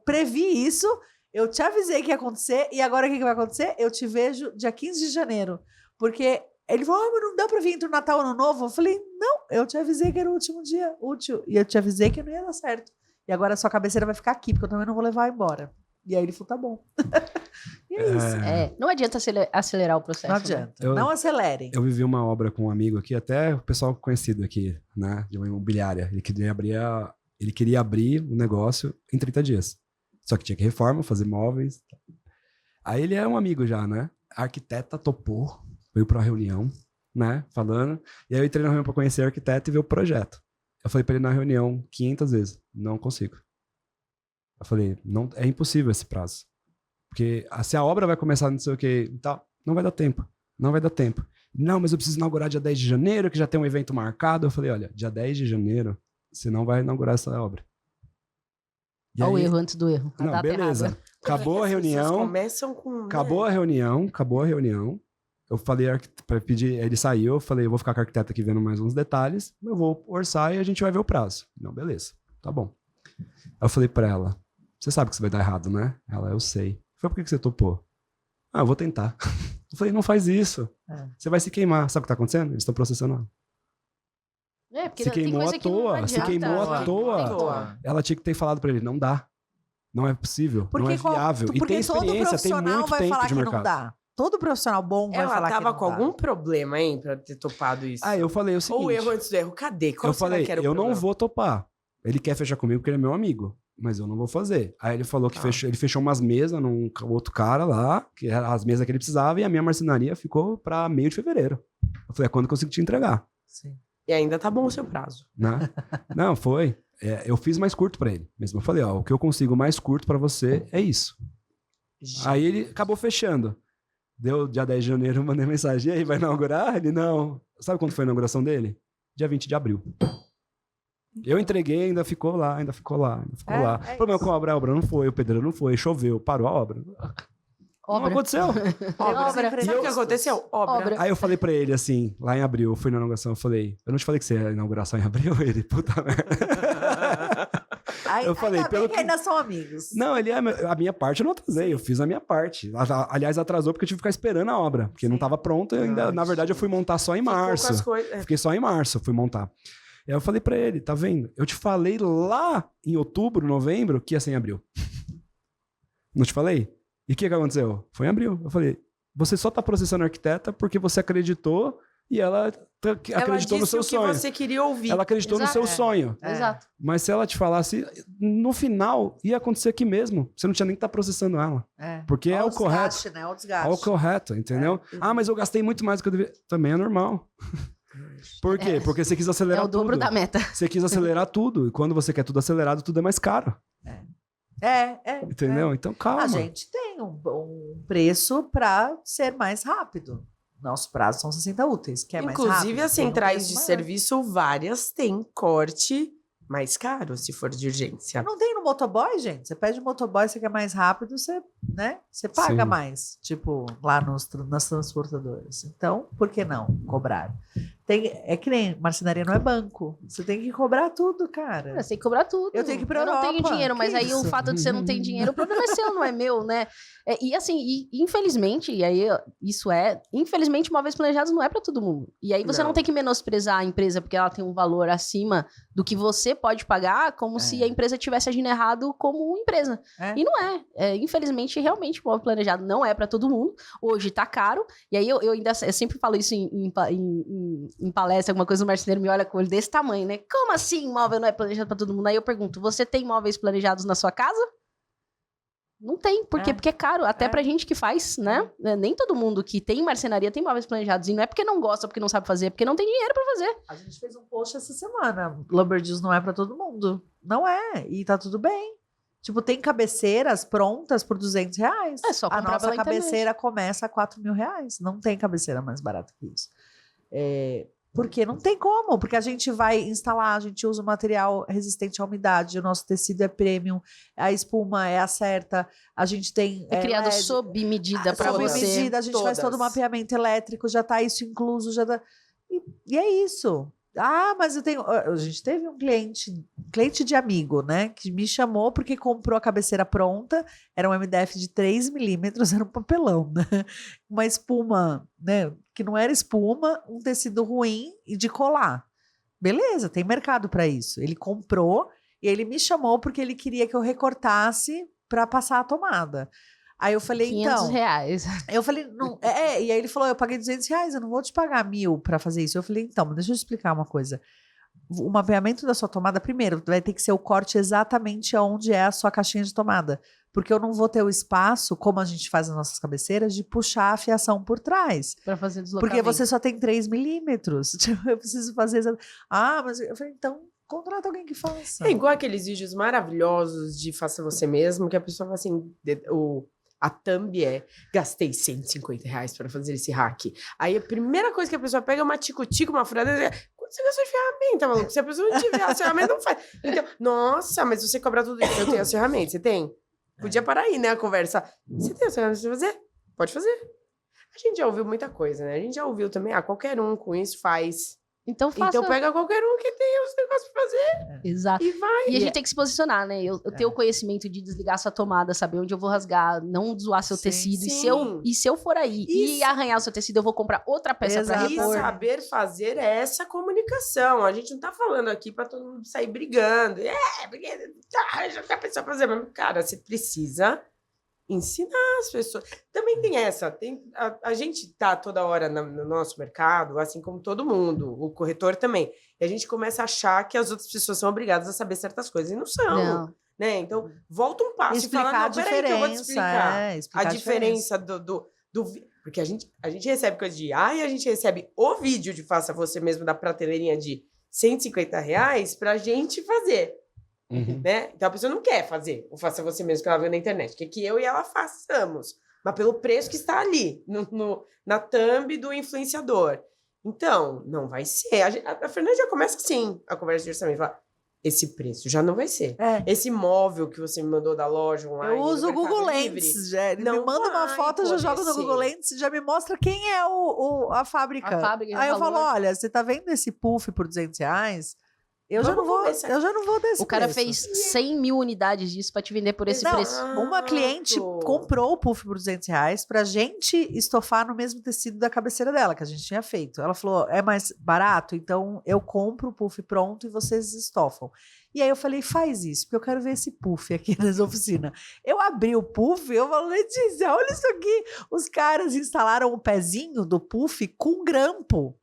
previ isso, eu te avisei que ia acontecer, e agora o que vai acontecer? Eu te vejo dia 15 de janeiro. Porque ele falou, mas não dá pra vir entre o Natal e o Ano Novo? Eu falei, não, eu te avisei que era o último dia útil. E eu te avisei que não ia dar certo. E agora a sua cabeceira vai ficar aqui, porque eu também não vou levar embora. E aí ele falou, tá bom. E é isso. Não adianta acelerar o processo. Não adianta. Né? Não acelerem. Eu vivi uma obra com um amigo aqui, até o pessoal conhecido aqui, né? De uma imobiliária. Ele queria abrir um negócio em 30 dias. Só que tinha que reforma, fazer móveis. Aí ele é um amigo já, né? A arquiteta topou, veio pra uma reunião, né? Falando. E aí eu entrei na reunião pra conhecer a arquiteta e ver o projeto. Eu falei pra ele na reunião 500 vezes, não consigo. Eu falei, não, é impossível esse prazo. Porque se a obra vai começar não sei o que e tal, não vai dar tempo. Não vai dar tempo. Não, mas eu preciso inaugurar dia 10 de janeiro, que já tem um evento marcado. Eu falei, olha, dia 10 de janeiro, você não vai inaugurar essa obra. Olha o erro antes do erro. Não, beleza. Acabou a reunião. Começam com... Acabou a reunião. Eu falei para pedir, ele saiu, eu falei, eu vou ficar com a arquiteta aqui vendo mais uns detalhes, eu vou orçar e a gente vai ver o prazo. Não, beleza, tá bom. Aí eu falei pra ela, você sabe que isso vai dar errado, né? Ela, eu sei. Foi por que você topou? Eu vou tentar. Eu falei, não faz isso. Você vai se queimar. Sabe o que tá acontecendo? Eles estão processando ela. Porque se queimou à toa. Se queimou à toa. Ela tinha que ter falado pra ele, não dá. Não é possível. Não é viável. E tem experiência, tem muito tempo de mercado. Não dá. Todo profissional bom vai falar que não dá. Ela tava com algum problema, hein, pra ter topado isso. Eu falei o seguinte... Ou erro antes do erro, cadê? Qual eu falei, que era o eu problema? não vou topar. Ele quer fechar comigo porque ele é meu amigo, mas eu não vou fazer. Aí ele falou que ele fechou umas mesas num outro cara lá, que eram as mesas que ele precisava, e a minha marcenaria ficou pra meio de fevereiro. Eu falei, quando eu consigo te entregar? Sim. E ainda tá bom o seu prazo. Né? Não, foi. Eu fiz mais curto pra ele. Mesmo eu falei, o que eu consigo mais curto pra você é isso. Aí ele acabou fechando. Deu dia 10 de janeiro, eu mandei mensagem, e aí, vai inaugurar? Ele, não. Sabe quando foi a inauguração dele? Dia 20 de abril. Eu entreguei, ainda ficou lá. O problema com a obra não foi, o pedreiro não foi, choveu, parou a obra. Não aconteceu. Sabe o que aconteceu? Obra. Aí eu falei pra ele assim, lá em abril, eu fui na inauguração, eu falei, eu não te falei que você ia inaugurar só em abril? Ele, puta merda. Eu falei, ainda pelo bem que- que ainda são amigos. Não, a minha parte eu não atrasei, eu fiz a minha parte. Aliás, atrasou porque eu tive que ficar esperando a obra, porque não estava pronta e ainda, Ai, na verdade, eu fui montar só em Ficou com março. as coisas. Fiquei só em março, fui montar. E aí eu falei pra ele, tá vendo? Eu te falei lá em outubro, novembro, que ia ser em abril. Não te falei? E o que aconteceu? Foi em abril. Eu falei, você só tá processando a arquiteta porque você acreditou e ela acreditou no seu o que sonho. você queria ouvir. Ela acreditou no Exato. seu sonho. Exato. Mas se ela te falasse, no final ia acontecer aqui mesmo. Você não tinha nem que estar processando ela. Porque é Olha o correto. desgaste, né? Olha o desgaste. É o correto, entendeu? Ah, mas eu gastei muito mais do que eu devia. Também é normal. Por quê? É. Porque você quis É acelerar o dobro tudo. da meta. Você quis acelerar tudo. E quando você quer tudo acelerado, tudo é mais caro. Entendeu? Então, calma. A gente tem um preço para ser mais rápido. Nosso prazo são 60 úteis, que é mais rápido. Inclusive, as tem um centrais preço de maior. serviço, várias têm corte mais caro, se for de urgência. Não tem no motoboy, gente. Você pede motoboy, você quer mais rápido, você paga Sim. mais. Tipo, lá nas transportadoras. Então, por que não cobrar? É que nem marcenaria não é banco. Você tem que cobrar tudo, cara. Você tem que cobrar tudo. Eu tenho que ir pra Eu não tenho Europa. dinheiro, mas Que aí o isso? fato de você não ter dinheiro, o problema é seu, não é meu, né? E assim, infelizmente, e aí infelizmente, imóveis planejados não é pra todo mundo. E aí você não Não. tem que menosprezar a empresa porque ela tem um valor acima do que você pode pagar, como se a empresa estivesse agindo errado como empresa. É. E não é. Infelizmente, realmente, o imóvel planejado não é pra todo mundo. Hoje tá caro. E aí eu sempre falo isso em palestra, alguma coisa, o marceneiro me olha com o olho desse tamanho, né? Como assim imóvel não é planejado pra todo mundo? Aí eu pergunto, você tem imóveis planejados na sua casa? Não tem. Por quê? Porque é caro. Até pra gente que faz, né? Nem todo mundo que tem marcenaria tem imóveis planejados. E não é porque não gosta, porque não sabe fazer, é porque não tem dinheiro pra fazer. A gente fez um post essa semana. Lumberjills não é pra todo mundo. Não é. E tá tudo bem. Tipo, tem cabeceiras prontas por R$200. É só A comprar nossa pela cabeceira começa a R$4.000. Não tem cabeceira mais barata que isso. Porque não tem como. Porque a gente vai instalar, a gente usa um material resistente à umidade, o nosso tecido é premium, a espuma é a certa, a gente tem... É criado LED, sob medida pra sob você. medida, a gente faz todo o Todas. mapeamento elétrico, já tá isso incluso, já tá... E é isso. Ah, mas eu tenho... A gente teve um cliente de amigo, né? Que me chamou porque comprou a cabeceira pronta, era um MDF de 3 milímetros, era um papelão, né? Uma espuma, né? Que não era espuma, um tecido ruim e de colar. Beleza, tem mercado para isso. Ele comprou e ele me chamou porque ele queria que eu recortasse para passar a tomada. Aí eu falei, então... R$500. Eu falei, não, e aí ele falou, eu paguei R$200, eu não vou te pagar 1.000 para fazer isso. Eu falei, então, mas deixa eu explicar uma coisa. O mapeamento da sua tomada, primeiro, vai ter que ser o corte exatamente onde é a sua caixinha de tomada. Porque eu não vou ter o espaço, como a gente faz nas nossas cabeceiras, de puxar a fiação por trás. Pra fazer deslocamento. Porque você só tem 3 milímetros. Tipo, eu preciso fazer... mas eu falei, então, contrata alguém que faça. É igual aqueles vídeos maravilhosos de faça você mesmo, que a pessoa fala assim, a thumb gastei R$150 para fazer esse hack. Aí a primeira coisa que a pessoa pega é uma tico-tico, uma furadeira, quanto você gastou de ferramenta, maluco? Se a pessoa não tiver as ferramentas, não faz. Então, nossa, mas você cobra tudo isso, eu tenho as ferramentas, você tem? Podia parar aí, né, a conversa. Você tem as ferramentas pra fazer? Pode fazer. A gente já ouviu muita coisa, né? A gente já ouviu também, qualquer um com isso faz. Então faça... Então pega qualquer um que tenha os negócios pra fazer Exato. e vai. E a gente tem que se posicionar, né? Eu tenho o conhecimento de desligar sua tomada, saber onde eu vou rasgar, não zoar seu Sim, tecido. sim. E se eu for aí e Isso. arranhar o seu tecido, eu vou comprar outra peça pra Exato. E repor. saber fazer é essa comunicação. A gente não tá falando aqui pra todo mundo sair brigando. Porque já tá a pessoa fazer. Mas, cara, você precisa ensinar as pessoas. Também tem essa. A gente tá toda hora no nosso mercado, assim como todo mundo, o corretor também. E a gente começa a achar que as outras pessoas são obrigadas a saber certas coisas. E não são. Não. Né? Então, volta um passo Explicar e fala, a não, peraí que eu vou te diferença. explicar. Explicar A diferença do porque a gente recebe coisa de a gente recebe o vídeo de faça você mesmo da prateleirinha de R$150 pra gente fazer, né? Então a pessoa não quer fazer o faça você mesmo que ela viu na internet, quer que eu e ela façamos, mas pelo preço que está ali na thumb do influenciador. Então, não vai ser. A Fernanda já começa assim, a conversa de orçamento, fala, esse preço já não vai ser. Esse móvel que você me mandou da loja online. Eu uso o no Mercado Google Livre, Lens. Ele me não manda uma vai foto, eu já jogo no poder Google ser. Lens, já me mostra quem é a fábrica. A fábrica, Aí o eu falo, valor. olha, você tá vendo esse puff por R$200? Eu já Vamos não vou começar. desse O cara preço. fez 100 mil unidades disso pra te vender por esse Não, preço. uma cliente comprou o puff por R$200 pra gente estofar no mesmo tecido da cabeceira dela, que a gente tinha feito. Ela falou, é mais barato, então eu compro o puff pronto e vocês estofam. E aí eu falei, faz isso, porque eu quero ver esse puff aqui nas oficinas. Eu abri o puff, eu falei, Letícia, olha isso aqui. Os caras instalaram o pezinho do puff com grampo.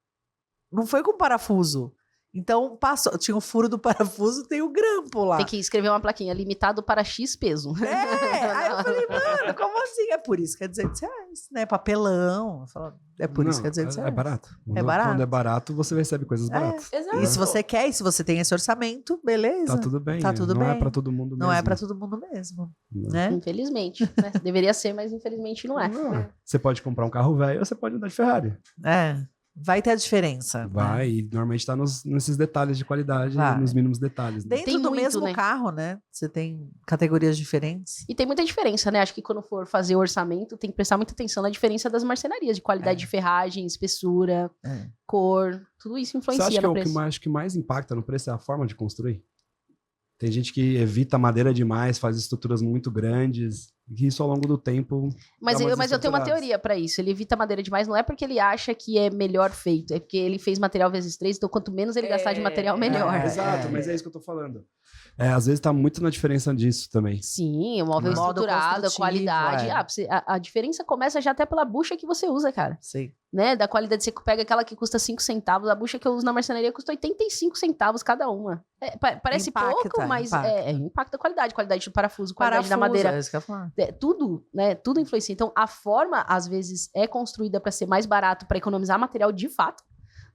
Não foi com parafuso. Então, passou, tinha o furo do parafuso, tem o grampo lá. Tem que escrever uma plaquinha, limitado para X peso. Aí eu falei, mano, como assim? É por isso que é R$200, né? Papelão. Eu falo, é por isso que é R$200. É barato. barato. Quando é barato, você recebe coisas baratas. Exato. E se você quer, e se você tem esse orçamento, beleza. Tá tudo bem. Tá tudo não bem. é pra todo mundo mesmo. Não é pra todo mundo mesmo, Não. né? Infelizmente. Né? Deveria ser, mas infelizmente não é. Não. Você pode comprar um carro velho ou você pode andar de Ferrari. É. Vai ter a diferença. Vai, né? e normalmente tá nesses detalhes de qualidade, Vai. nos mínimos detalhes. Né? Dentro Tem do muito, mesmo né? carro, né? Você tem categorias diferentes. E tem muita diferença, né? Acho que quando for fazer o orçamento, tem que prestar muita atenção na diferença das marcenarias, de qualidade de ferragem, espessura, cor, tudo isso Você influencia acha que no o preço. que mais impacta no preço é a forma de construir? Tem gente que evita madeira demais, faz estruturas muito grandes, e isso ao longo do tempo... Mas dá umas eu tenho uma estruturadas. teoria pra isso. Ele evita madeira demais, não é porque ele acha que é melhor feito, é porque ele fez material vezes 3, então quanto menos ele gastar de material, melhor. Exato, mas é isso que eu tô falando. Às vezes tá muito na diferença disso também. Sim, o móvel Modo estruturado, a construtivo, qualidade. é. A diferença começa já até pela bucha que você usa, cara. Sei. Né? Da qualidade, você pega aquela que custa 5 centavos, a bucha que eu uso na marcenaria custa 85 centavos cada uma. Parece Impacta, pouco, mas impacta. impacta a qualidade do parafuso, qualidade da madeira. É isso que eu ia falar. Tudo, né? Tudo influencia. Então, a forma, às vezes, é construída para ser mais barato, para economizar material de fato,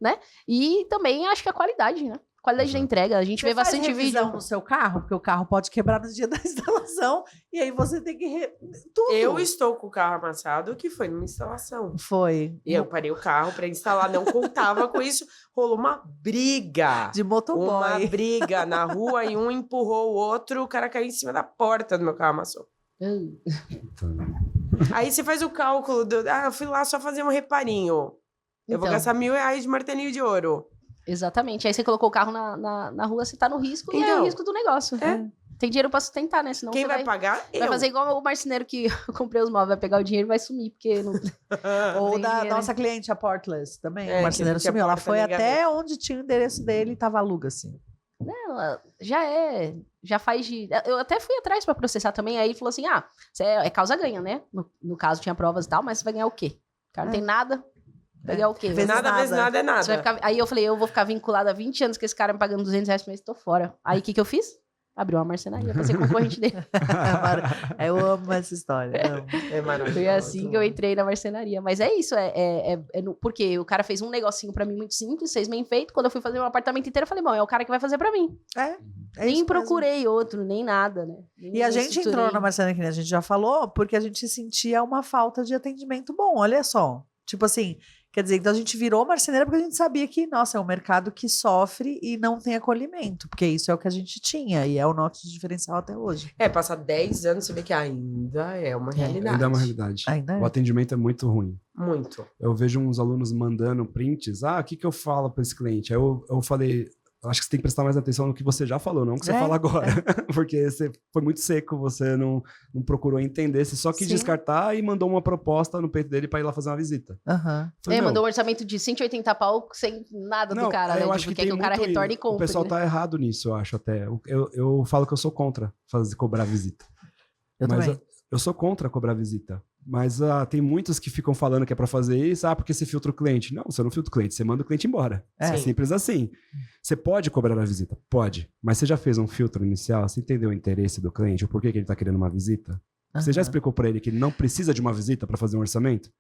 né? E também acho que a qualidade, né? Qualidade da entrega. A gente Você vê faz bastante revisão vídeo. no seu carro, porque o carro pode quebrar no dia da instalação, e aí você tem que... Tudo. Eu estou com o carro amassado, que foi numa instalação. Foi. E eu parei o carro pra instalar, não contava com isso. Rolou uma briga. De Uma motoboy. briga na rua e um empurrou o outro, o cara caiu em cima da porta do meu carro, amassou. Aí você faz o cálculo eu fui lá só fazer um reparinho. Eu vou Então. gastar R$1.000 de martelinho de ouro. Exatamente. Aí você colocou o carro na rua, você tá no risco, e é Então, o risco do negócio. é. Tem dinheiro pra sustentar, né? Senão Quem você vai pagar? vai Eu. fazer igual o marceneiro que eu comprei os móveis, vai pegar o dinheiro e vai sumir, porque não... Ou Tem da dinheiro, nossa cliente, a Portless, também. É, o marceneiro que a sumiu. Ela porta foi nem até onde tinha o endereço dele e tava aluga, assim. Ela já faz de... Eu até fui atrás pra processar também, aí ele falou assim, você é causa ganha, né? No caso tinha provas e tal, mas você vai ganhar o quê? O cara não tem nada, vai ganhar o quê? Vezes Nada vezes nada é nada. Você vai ficar... Aí eu falei, eu vou ficar vinculada há 20 anos com esse cara me pagando R$200 por mês, tô fora. Aí o que eu fiz? Abri uma marcenaria pra ser concorrente dele. Eu amo essa história. amo. É maravilhoso. Foi assim que eu entrei na marcenaria. Mas é isso, porque o cara fez um negocinho pra mim muito simples, fez bem feito. Quando eu fui fazer meu apartamento inteiro, eu falei, bom, é o cara que vai fazer pra mim. É Nem isso mesmo. procurei outro, nem nada, né? Nem E a gente entrou estruturei. na marcenaria, que nem a gente já falou, porque a gente sentia uma falta de atendimento bom. Olha só. Tipo assim, quer dizer, então a gente virou marceneira porque a gente sabia que, nossa, é um mercado que sofre e não tem acolhimento, porque isso é o que a gente tinha e é o nosso diferencial até hoje. Passar 10 anos, você vê que ainda é uma realidade. Ainda é uma realidade. Ainda é. O atendimento é muito ruim. Muito. Eu vejo uns alunos mandando prints. O que eu falo para esse cliente? Aí eu falei, eu acho que você tem que prestar mais atenção no que você já falou, não no que você fala agora. Porque você foi muito seco, você não procurou entender, você só quis Sim. descartar e mandou uma proposta no peito dele para ir lá fazer uma visita. Aham. Falei, meu, Mandou um orçamento de 180 pau sem nada do cara, né? eu acho que quer tem que o cara muito retorne e isso. compre. O pessoal né? tá errado nisso, eu acho até. Eu falo que eu sou contra cobrar visita. Eu Mas também. eu sou contra cobrar visita. Mas tem muitos que ficam falando que é para fazer isso, porque você filtra o cliente. Não, você não filtra o cliente, você manda o cliente embora. É. É simples assim. Você pode cobrar a visita? Pode. Mas você já fez um filtro inicial? Você entendeu o interesse do cliente? O porquê que ele está querendo uma visita? Você já Aham. explicou para ele que ele não precisa de uma visita para fazer um orçamento?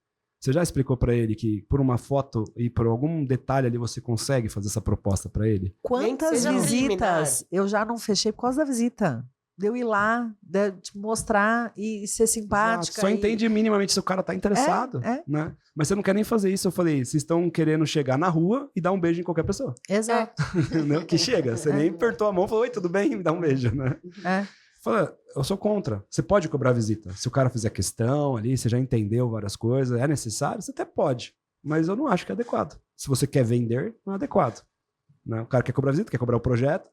Você já explicou para ele que por uma foto e por algum detalhe ali você consegue fazer essa proposta para ele? Quantas seja visitas eu já não fechei por causa da visita? De eu ir lá, de te mostrar e ser simpática. Só e- entende minimamente se o cara tá interessado, É. né? Mas você não quer nem fazer isso. Eu falei, vocês estão querendo chegar na rua e dar um beijo em qualquer pessoa. Exato. Né? Que chega, você nem apertou a mão e falou, oi, tudo bem? Me dá um beijo, né? É. Fala, eu sou contra. Você pode cobrar visita. Se o cara fizer questão ali, você já entendeu várias coisas, é necessário, você até pode. Mas eu não acho que é adequado. Se você quer vender, não é adequado. né? O cara quer cobrar visita, quer cobrar o projeto.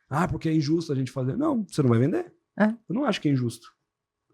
Ah, porque é injusto a gente fazer. Não, você não vai vender. É. Eu não acho que é injusto.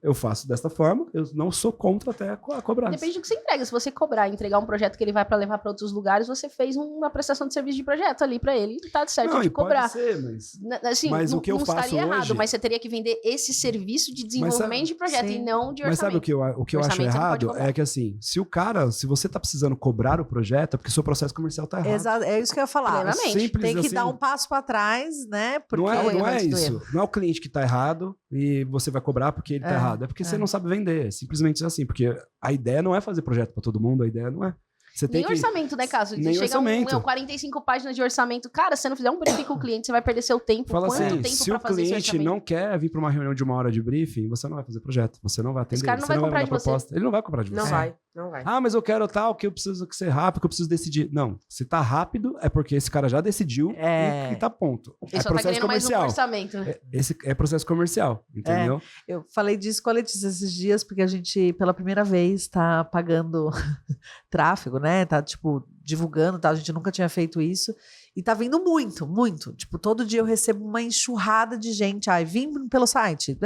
Eu faço desta forma, eu não sou contra até a cobrança. Depende do que você entrega. Se você cobrar, entregar um projeto que ele vai para levar para outros lugares, você fez uma prestação de serviço de projeto ali para ele e tá certo Não, de e pode cobrar. ser, mas... Assim, Mas não, o que eu não faço estaria errado, hoje- mas você teria que vender esse serviço de desenvolvimento de projeto Sim. e não de orçamento. Mas sabe o que eu acho Orçamento você não pode errado? cobrar. É que assim, se você tá precisando cobrar o projeto, é porque seu processo comercial tá errado. Exato, é isso que eu ia falar. Plenamente. Simples Tem que assim. dar um passo para trás, né? Porque Não É o é, não erro é antes do isso. erro. Não é o cliente que tá errado e você vai cobrar porque ele tá errado. É porque você não sabe vender. É simplesmente assim. Porque a ideia não é fazer projeto para todo mundo, a ideia não é. Você tem Nem que... orçamento, né, Caso? Nem Chega orçamento. 45 páginas de orçamento. Cara, se você não fizer um briefing com o cliente, você vai perder seu tempo. Fala Quanto assim, tempo se pra o fazer esse cliente orçamento? não quer vir para uma reunião de 1 hora de briefing, você não vai fazer projeto, você não vai atender, cara não você vai não vai comprar mandar de você. proposta. Ele não vai comprar de você. Não vai, não vai. Ah, mas eu quero tal, que eu preciso que ser rápido, que eu preciso decidir. Não, se tá rápido é porque esse cara já decidiu É. e tá ponto. Ele É só tá processo querendo mais um comercial. orçamento. Esse é processo comercial, entendeu? Eu falei disso com a Letícia esses dias, porque a gente, pela primeira vez, tá pagando tráfego, né? Tá, tipo, divulgando, tá? A gente nunca tinha feito isso. E tá vindo muito, muito. Tipo, todo dia eu recebo uma enxurrada de gente. Ai, vim pelo site.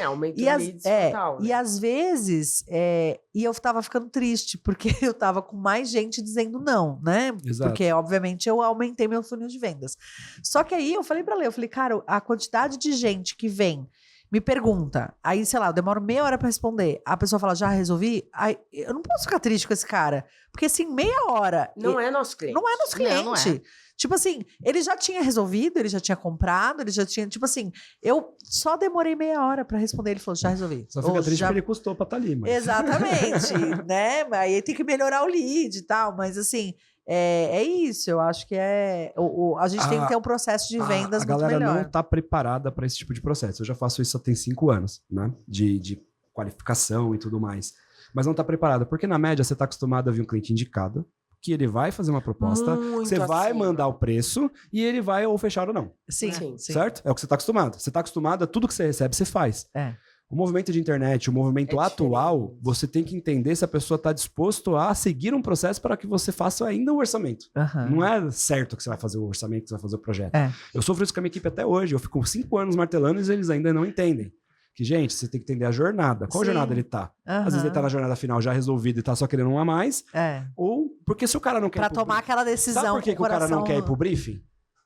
Aumenta E, o as, leads é, total, né? e às vezes, e eu tava ficando triste, porque eu tava com mais gente dizendo não, né? Exato. Porque, obviamente, eu aumentei meu funil de vendas. Só que aí eu falei pra Lê, eu falei, cara, a quantidade de gente que vem, me pergunta, aí, sei lá, eu demoro meia hora pra responder, a pessoa fala, já resolvi? Aí, eu não posso ficar triste com esse cara, porque assim, meia hora... Não é nosso cliente. Não é nosso cliente. Não, não é. Tipo assim, ele já tinha resolvido, ele já tinha comprado, ele já tinha. Tipo assim, eu só demorei meia hora pra responder. Ele falou, já resolvi. Só fica Ou triste já... porque ele custou pra estar ali, mas... Exatamente, né? Aí tem que melhorar o lead e tal, mas assim, é isso. Eu acho que a gente tem que ter um processo de vendas a muito galera melhor. não tá preparada para esse tipo de processo. Eu já faço isso tem 5 anos, né? De qualificação e tudo mais. Mas não tá preparada, porque na média você tá acostumado a vir um cliente indicado, que ele vai fazer uma proposta, Muito você vai acima. mandar o preço e ele vai ou fechar ou não. Sim, Sim. sim. Certo? É o que você tá acostumado. Você tá acostumado a tudo que você recebe, você faz. É. O movimento de internet, o movimento É atual, diferente. você tem que entender se a pessoa está disposto a seguir um processo para que você faça ainda um orçamento. Aham. Não é certo que você vai fazer o orçamento, que você vai fazer o projeto. É. Eu sofro isso com a minha equipe até hoje. Eu fico 5 anos martelando e eles ainda não entendem. Que, gente, você tem que entender a jornada. Qual Sim. jornada ele tá? Às vezes ele tá Aham. na jornada final já resolvido e tá só querendo um a mais. É. Ou porque se o cara não quer Pra ir pro tomar aquela decisão. Sabe por que, com que o cara não coração- quer ir pro briefing?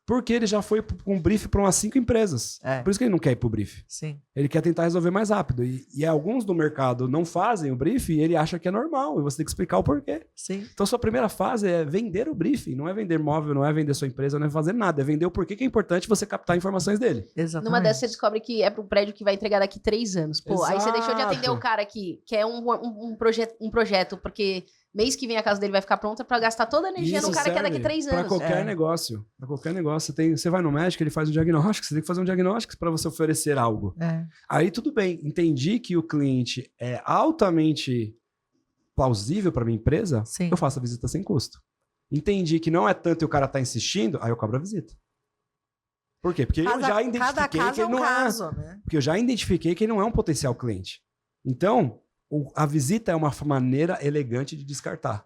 Porque ele já foi com um briefing para umas 5 empresas. É. Por isso que ele não quer ir pro briefing. Sim. Ele quer tentar resolver mais rápido. E alguns do mercado não fazem o briefing e ele acha que é normal. E você tem que explicar o porquê. Sim. Então, sua primeira fase é vender o briefing. Não é vender móvel, não é vender sua empresa, não é fazer nada. É vender o porquê que é importante você captar informações dele. Exatamente. Numa dessas você descobre que é para um prédio que vai entregar daqui 3 anos. Pô, aí você deixou de atender Exato. o cara que quer um projeto, porque mês que vem a casa dele vai ficar pronta para gastar toda a energia no cara que é daqui 3 Para anos. qualquer É. negócio. Para qualquer negócio. Você vai no médico, ele faz um diagnóstico. Você tem que fazer um diagnóstico para você oferecer algo. É. Aí tudo bem. Entendi que o cliente é altamente plausível para minha empresa. Sim. Eu faço a visita sem custo. Entendi que não é tanto e o cara tá insistindo, aí eu cobro a visita. Por quê? Porque eu já Cada identifiquei caso que é ele um não caso, né? é. Porque eu já identifiquei que ele não é um potencial cliente. Então, a visita é uma maneira elegante de descartar.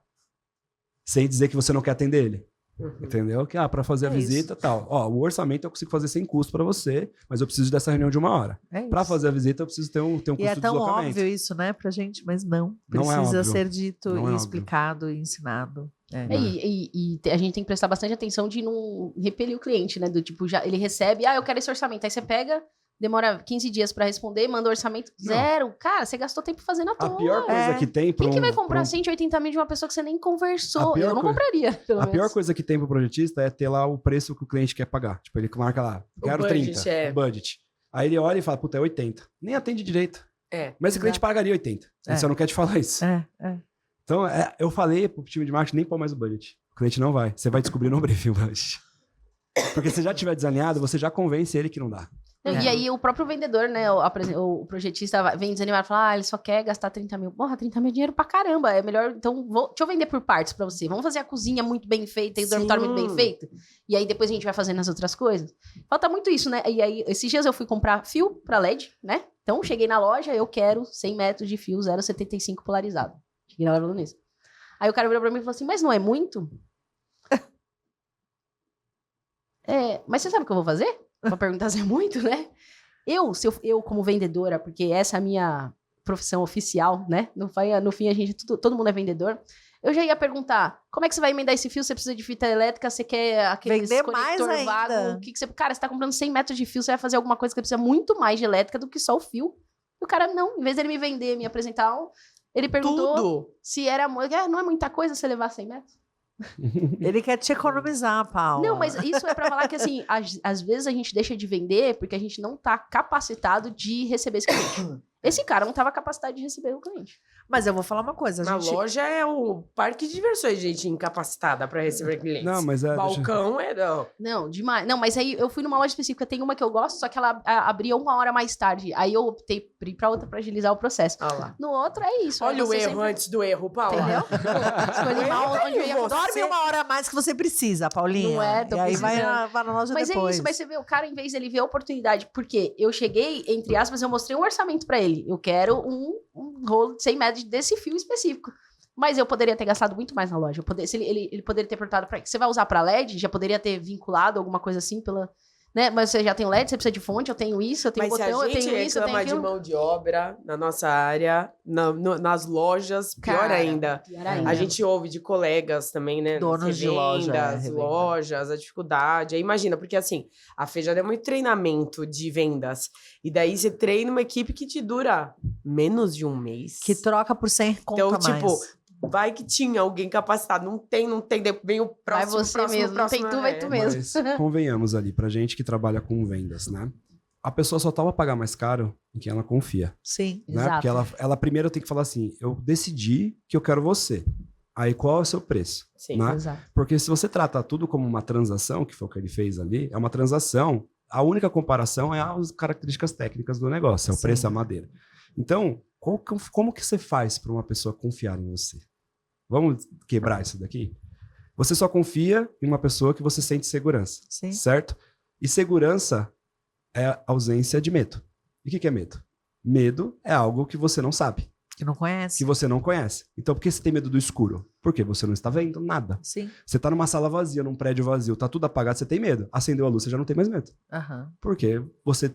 Sem dizer que você não quer atender ele. Uhum. Entendeu? Que, para fazer a É visita e tal. Ó, o orçamento eu consigo fazer sem custo para você, mas eu preciso dessa reunião de 1 hora. É Para isso. fazer a visita, eu preciso ter um custo E é de tão deslocamento. óbvio isso, né, pra gente, mas não. Não é Precisa óbvio. ser dito Não é e óbvio. explicado e ensinado. É. A gente tem que prestar bastante atenção de não repelir o cliente, né? Do tipo, já ele recebe, eu quero esse orçamento. Aí você pega, demora 15 dias pra responder, manda o orçamento Não. zero. Cara, você gastou tempo fazendo à A toa. pior coisa É. que tem para Quem que vai comprar 180 mil de uma pessoa que você nem conversou? A pior Eu não coisa- compraria, pelo A menos. pior coisa que tem pro projetista é ter lá o preço que o cliente quer pagar. Tipo, ele marca lá, O quero budget, 30, é. o budget. Aí ele olha e fala, puta, é 80. Nem atende direito. É. Mas esse cliente pagaria 80. Ele É. só não quer te falar isso. É. Então, eu falei pro time de marketing, nem pôr mais o budget. O cliente não vai. Você vai descobrir no briefing o budget. Porque se já tiver desalinhado, você já convence ele que não dá. Não, É. E aí o próprio vendedor, né, o projetista vem desanimado e fala, ele só quer gastar 30 mil. Porra, 30 mil é dinheiro pra caramba, é melhor, então deixa eu vender por partes pra você. Vamos fazer a cozinha muito bem feita e o dormitório muito bem Sim. feito. E aí depois a gente vai fazendo as outras coisas. Falta muito isso, né? E aí, esses dias eu fui comprar fio pra LED, né? Então, cheguei na loja, eu quero 100 metros de fio 0,75 polarizado. Cheguei na loja falando isso. Aí o cara virou pra mim e falou assim, mas não é muito? Mas você sabe o que eu vou fazer? Pra perguntar se é muito, né? Eu como vendedora, porque essa é a minha profissão oficial, né? No fim, todo mundo é vendedor. Eu já ia perguntar, como é que você vai emendar esse fio? Você precisa de fita elétrica? Você quer aquele Vender mais conector ainda. vago? Cara, você tá comprando 100 metros de fio, você vai fazer alguma coisa que precisa muito mais de elétrica do que só o fio. E o cara, não. Em vez dele me vender, me apresentar, ele perguntou Tudo. se era... não é muita coisa você levar 100 metros? Ele quer te economizar, Paula. Não, mas isso é pra falar que, assim, às vezes a gente deixa de vender porque a gente não tá capacitado de receber esse cliente. Esse cara não tava capacitado de receber o cliente. Mas eu vou falar uma coisa. Na loja é o parque de diversões, gente incapacitada pra receber clientes. Não, mas Balcão não. Não, demais. Não, mas aí eu fui numa loja específica, tem uma que eu gosto, só que ela abria 1 hora mais tarde. Aí eu optei por ir pra outra pra agilizar o processo. Olha lá. No outro é isso. Olha o você erro sempre- antes do erro, Paula. Entendeu? Escolhi mal onde eu ia Você- Dorme 1 hora a mais que você precisa, Paulinha. Não é, tô E aí vai precisando. vai na loja Mas depois. é isso, mas você vê, o cara, em vez dele ver a oportunidade, porque eu cheguei, entre aspas, eu mostrei um orçamento pra ele. Eu quero um rolo de 100 metros desse fio específico. Mas eu poderia ter gastado muito mais na loja. Se ele poderia ter perguntado pra você vai usar pra LED? Já poderia ter vinculado alguma coisa assim pela... Né? Mas você já tem LED, você precisa de fonte, eu tenho isso, eu tenho Mas se botão, a eu gente tenho isso, eu tenho reclama de aquilo. mão de obra na nossa área, nas lojas, pior Cara, ainda. pior ainda. A gente ouve de colegas também, né? Donos nas de loja, revendas, revenda. lojas, a dificuldade. Aí imagina, porque assim, a Fê já deu muito treinamento de vendas. E daí você treina uma equipe que te dura menos de um mês. Que troca por 100 conto Então, a mais. tipo, vai que tinha alguém capacitado. Não tem, daí vem o Vai próximo, você próximo, mesmo, próximo. não tem tu, vai tu mesmo. Mas convenhamos ali, pra gente que trabalha com vendas, né? A pessoa só tava pagar mais caro em quem ela confia, Sim. né? Exato. Porque ela primeiro tem que falar assim, eu decidi que eu quero você. Aí qual é o seu preço? Sim. Né? Exato. Porque se você trata tudo como uma transação, que foi o que ele fez ali, é uma transação, a única comparação é as características técnicas do negócio, é o Sim. preço e a madeira. Então, como que você faz para uma pessoa confiar em você? Vamos quebrar isso daqui? Você só confia em uma pessoa que você sente segurança, Sim. certo? E segurança é ausência de medo. E o que é medo? Medo é algo que você não sabe, Que não conhece. que você não conhece. Então, por que você tem medo do escuro? Porque você não está vendo nada. Sim. Você tá numa sala vazia, num prédio vazio, tá tudo apagado, você tem medo. Acendeu a luz, você já não tem mais medo. Aham. Porque você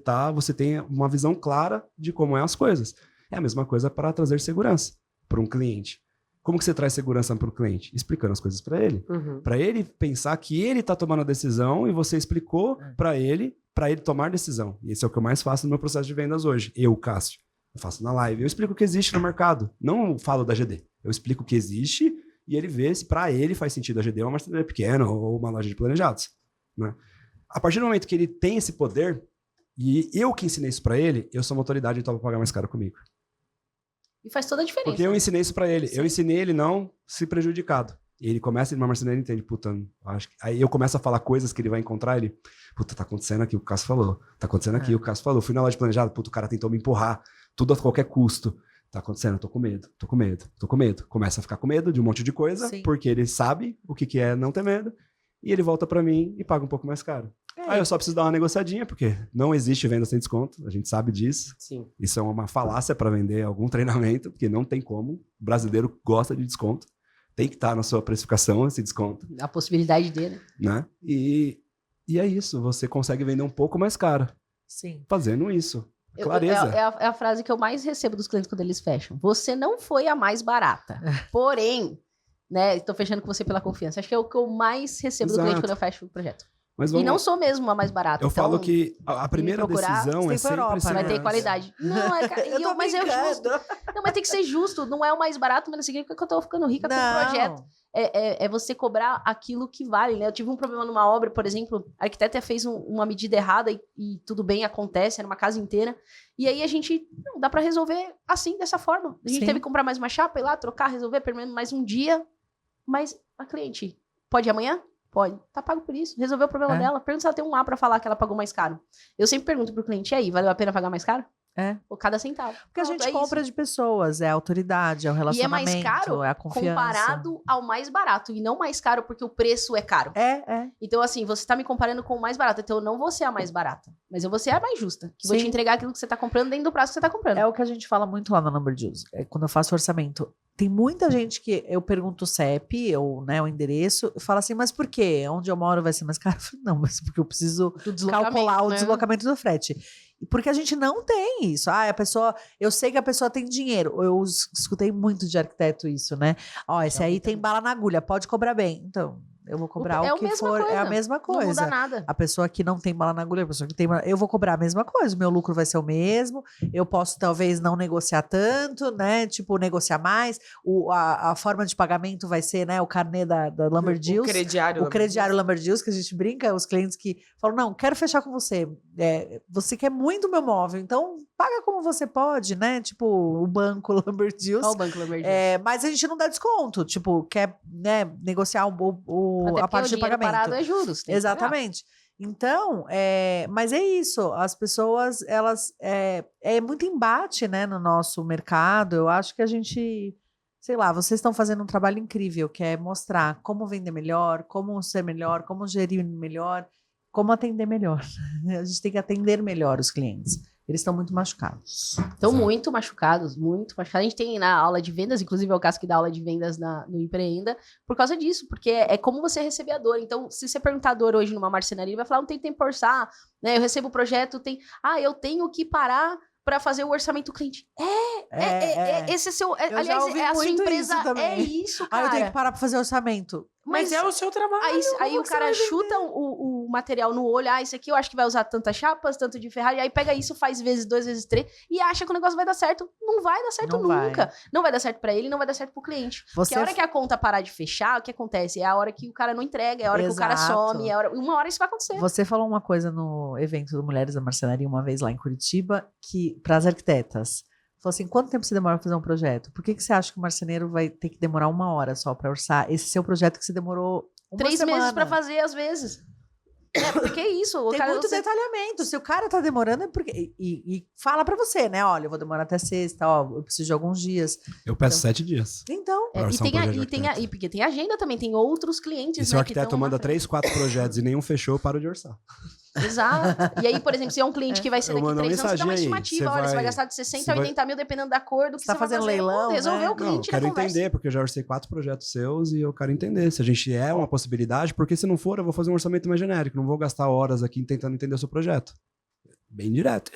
tem uma visão clara de como é as coisas. É a mesma coisa para trazer segurança para um cliente. Como que você traz segurança para o cliente? Explicando as coisas para ele. Uhum. Para ele pensar que ele tá tomando a decisão e você explicou para ele tomar decisão. E esse é o que eu mais faço no meu processo de vendas hoje. Eu, Cássio, eu faço na live. Eu explico o que existe no mercado. Não falo da GD. Eu explico o que existe e ele vê se para ele faz sentido a GD ou uma marcenaria pequena ou uma loja de planejados. Né? A partir do momento que ele tem esse poder, e eu que ensinei isso para ele, eu sou uma autoridade e ele vai pagar mais caro comigo. E faz toda a diferença. Porque eu ensinei isso pra ele. Sim. Eu ensinei ele não se prejudicado. E ele começa, numa marcenaria, ele entende, puta, acho que... Aí eu começo a falar coisas que ele vai encontrar, ele, puta, tá acontecendo aqui o que o Cássio falou. Tá acontecendo aqui o que o Cássio falou. Fui na loja planejada, puta, o cara tentou me empurrar, tudo a qualquer custo. Tá acontecendo, eu tô com medo, tô com medo, tô com medo. Começa a ficar com medo de um monte de coisa, Sim. porque ele sabe o que é não ter medo. E ele volta pra mim e paga um pouco mais caro. Aí eu só preciso dar uma negociadinha, porque não existe venda sem desconto, a gente sabe disso. Sim. Isso é uma falácia para vender algum treinamento, porque não tem como. O brasileiro gosta de desconto. Tem que estar na sua precificação esse desconto, A possibilidade dele. né? E é isso, você consegue vender um pouco mais caro Sim. fazendo isso. É Clareza. a frase que eu mais recebo dos clientes quando eles fecham. Você não foi a mais barata. Porém, né? Estou fechando com você pela confiança. Acho que é o que eu mais recebo do Exato. cliente quando eu fecho o projeto. Mas E vamos não lá. sou mesmo a mais barata. Eu então, falo que a primeira procurar, decisão você é tem pra sempre Europa, ser né? vai ter antes. qualidade. Não, mas é justo. Não, mas tem que ser justo. Não é o mais barato, mas não significa que eu tô ficando rica com o projeto. É você cobrar aquilo que vale, né? Eu tive um problema numa obra, por exemplo, a arquiteta fez uma medida errada e tudo bem, acontece, era uma casa inteira. E aí a gente, não, dá pra resolver assim, dessa forma. A gente Sim. teve que comprar mais uma chapa, ir lá, trocar, resolver, pelo menos mais um dia. Mas a cliente, pode ir amanhã? Pode. Tá pago por isso. Resolveu o problema dela. Pergunta se ela tem um A pra falar que ela pagou mais caro. Eu sempre pergunto pro cliente, e aí, valeu a pena pagar mais caro? É. Ou cada centavo. Porque a Pronto, gente é compra isso. de pessoas, é a autoridade, é o E é relacionamento, mais caro é a confiança. comparado ao mais barato. E não mais caro porque o preço é caro. É. Então, assim, você tá me comparando com o mais barato. Então, eu não vou ser a mais barata. Mas eu vou ser a mais justa. Que vou Sim. te entregar aquilo que você tá comprando dentro do prazo que você tá comprando. É o que a gente fala muito lá na Number Juice. É quando eu faço orçamento. tem muita gente que eu pergunto o CEP, ou né, o endereço, e fala assim, mas por quê? Onde eu moro vai ser mais caro? Eu falo, não, mas porque eu preciso calcular o deslocamento do frete. Porque a gente não tem isso. A pessoa, eu sei que a pessoa tem dinheiro. Eu escutei muito de arquiteto isso, né? Ó, esse aí tem bala na agulha, pode cobrar bem. Então, eu vou cobrar o que for. É a mesma coisa. Não muda nada. A pessoa que não tem bala na agulha, a pessoa que tem bala, eu vou cobrar a mesma coisa. O meu lucro vai ser o mesmo. Eu posso, talvez, não negociar tanto, né? Tipo, negociar mais. A forma de pagamento vai ser, né? O carnê da Lumber Deals. O crediário Lumber Deals, que a gente brinca, os clientes que falam, não, quero fechar com você. Você quer muito o meu móvel, então paga como você pode, né? Tipo, o banco Lumber Deals. Olha o banco Lumber Deals. Mas a gente não dá desconto. Tipo, quer né, negociar a parte de pagamento. Parado é juros. Exatamente. Então, mas é isso. As pessoas, elas... É muito embate, né, no nosso mercado. Eu acho que a gente... Sei lá, vocês estão fazendo um trabalho incrível, que é mostrar como vender melhor, como ser melhor, como gerir melhor, como atender melhor. A gente tem que atender melhor os clientes. Eles estão muito machucados. Estão muito machucados, muito machucados. A gente tem na aula de vendas, inclusive é o caso que dá aula de vendas no Empreenda, por causa disso, porque é como você receber a dor. Então, se você perguntar a dor hoje numa marcenaria, ele vai falar, não tem tempo para orçar, né? Eu recebo o projeto, eu tenho que parar para fazer o orçamento do cliente. Esse é seu... aliás, é a sua empresa, é isso, cara. Eu tenho que parar para fazer orçamento. Mas é o seu trabalho. Aí o cara chuta o material no olho. Esse aqui eu acho que vai usar tantas chapas, tanto de ferragem. Aí pega isso, faz vezes 2, vezes 3 e acha que o negócio vai dar certo. Não vai dar certo nunca. Não vai dar certo pra ele, não vai dar certo pro cliente. Porque a hora que a conta parar de fechar, o que acontece? É a hora que o cara não entrega, é a hora que o cara some, uma hora isso vai acontecer. Você falou uma coisa no evento do Mulheres da Marcenaria uma vez lá em Curitiba, que para as arquitetas, falou assim, quanto tempo você demora para fazer um projeto? Por que você acha que o marceneiro vai ter que demorar 1 hora só para orçar esse seu projeto que você demorou 3 meses para fazer, às vezes. Porque é isso. Tem muito detalhamento. Se o cara tá demorando, é porque... E fala pra você, né? Olha, eu vou demorar até sexta, eu preciso de alguns dias. Eu peço 7 dias. Então... Porque tem agenda também, tem outros clientes, e se o arquiteto manda 3, 4 projetos e nenhum fechou, eu paro de orçar. Exato. E aí, por exemplo, se é um cliente que vai ser daqui 3 anos, você dá uma estimativa. Olha, você vai gastar de 60 a 80 mil, dependendo da cor do que você tá fazendo leilão, resolver né? o cliente. Eu quero entender, porque eu já orcei 4 projetos seus e eu quero entender se a gente é uma possibilidade, porque se não for, eu vou fazer um orçamento mais genérico, não vou gastar horas aqui tentando entender o seu projeto. Bem direto.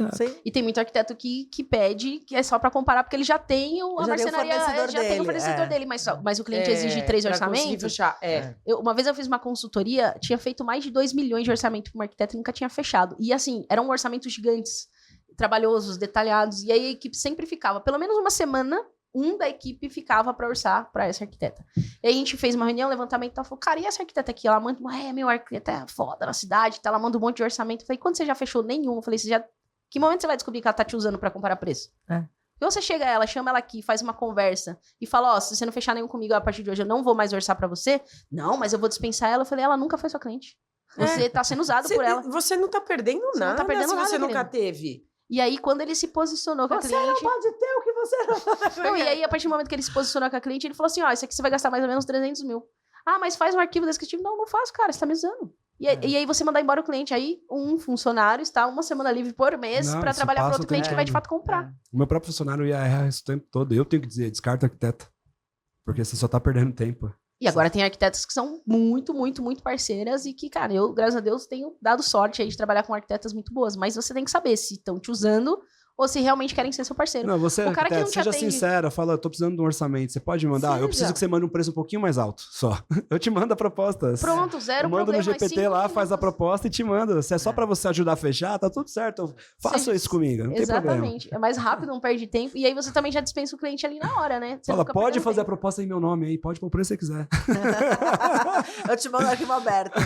E tem muito arquiteto que pede que é só pra comparar, porque ele já tem a marcenaria, já tem o fornecedor dele, mas o cliente exige 3 orçamentos. Uma vez eu fiz uma consultoria, tinha feito mais de 2 milhões de orçamento para um arquiteto e nunca tinha fechado. E assim, eram orçamentos gigantes, trabalhosos, detalhados, e aí a equipe sempre ficava, pelo menos uma semana, da equipe ficava para orçar para essa arquiteta. E aí a gente fez uma reunião, levantamento e tal, falou, cara, e essa arquiteta aqui? Ela manda, meu arquiteta é foda na cidade, ela manda um monte de orçamento. Eu falei, quando você já fechou nenhum? Eu falei, que momento você vai descobrir que ela tá te usando para comparar preço? E você chega ela, chama ela aqui, faz uma conversa e fala, se você não fechar nenhum comigo a partir de hoje, eu não vou mais orçar para você. Não, mas eu vou dispensar ela. Eu falei, ela nunca foi sua cliente. Você tá sendo usado por ela. Você não tá perdendo nada, não tá perdendo nada, você nunca teve. E aí, quando ele se posicionou com a cliente... Você não pode ter o que você não... Não, e aí, a partir do momento que ele se posicionou com a cliente, ele falou assim, isso aqui você vai gastar mais ou menos 300 mil. Mas faz um arquivo descritivo. Não faço, cara, você tá me usando. E aí, você mandar embora o cliente. Aí, um funcionário está 1 semana livre por mês para trabalhar para outro cliente que vai, de fato, comprar. O meu próprio funcionário ia errar isso o tempo todo. Eu tenho que dizer, descarta o arquiteto. Porque você só tá perdendo tempo. E agora tem arquitetas que são muito, muito, muito parceiras e que, cara, eu, graças a Deus, tenho dado sorte aí de trabalhar com arquitetas muito boas. Mas você tem que saber se estão te usando ou se realmente querem ser seu parceiro. Não, você, o cara que não te seja atende... sincera, fala, eu tô precisando de um orçamento, você pode me mandar? Eu preciso que você mande um preço um pouquinho mais alto, só. Eu te mando a proposta. Pronto, zero problema. Manda no GPT lá, minutos. Faz a proposta e te manda. Se é só pra você ajudar a fechar, tá tudo certo. Faça isso comigo, não tem problema. Exatamente. É mais rápido, não perde tempo. E aí você também já dispensa o cliente ali na hora, né? Você fala, pode fazer a proposta em meu nome aí, pode pôr o preço que você quiser. Eu te mando arquivo aberto.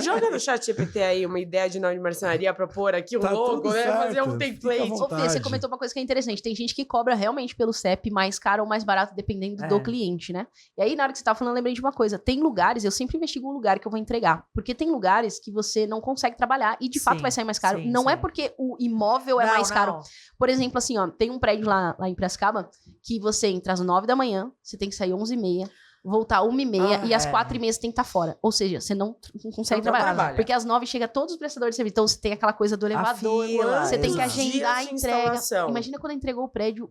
Joga no chat GPT aí uma ideia de nome de marcenaria pra pôr aqui um logo, né? Fazer um template. Ô, Fê, você comentou uma coisa que é interessante. Tem gente que cobra realmente pelo CEP mais caro ou mais barato, dependendo do cliente, né? E aí, na hora que você tava falando, eu lembrei de uma coisa. Tem lugares, eu sempre investigo o lugar que eu vou entregar. Porque tem lugares que você não consegue trabalhar e, de fato, vai sair mais caro. Não é porque o imóvel é mais caro. Por exemplo, assim, tem um prédio lá em Piracicaba que você entra às 9 da manhã, você tem que sair 11h30. voltar 1h30 e às é. 4h30 você tem que estar fora. Ou seja, você não consegue Não trabalhar. trabalha. Porque às 9 chega todos os prestadores de serviço. Então você tem aquela coisa do elevador, fila, você tem que exato. agendar a Dias de entrega. instalação. Imagina quando entregou o prédio,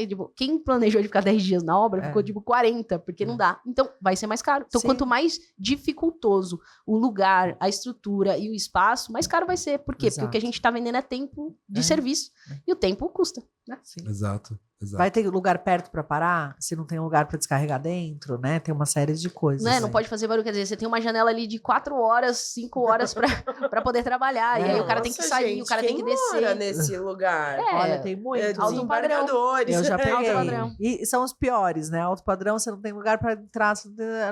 tipo, quem planejou de ficar 10 dias na obra ficou tipo 40, porque não dá. Então vai ser mais caro. Então Sim. quanto mais dificultoso o lugar, a estrutura e o espaço, mais caro vai ser. Por quê? Porque o que a Exato. gente tá vendendo é tempo de É. serviço. E o tempo custa, né? Sim. Exato. Vai ter lugar perto para parar? Se não tem lugar para descarregar dentro, né? Tem uma série de coisas. Né? Não aí. pode fazer barulho. Quer dizer, você tem uma janela ali de 4 horas, 5 horas pra poder trabalhar. E aí o cara tem que Nossa, sair, gente, o cara tem que quem mora descer. nesse lugar? É, Olha, tem muitos. alto padrão. Desembargadores. Eu já Alto peguei. padrão. E são os piores, né? Alto padrão, você não tem lugar para entrar.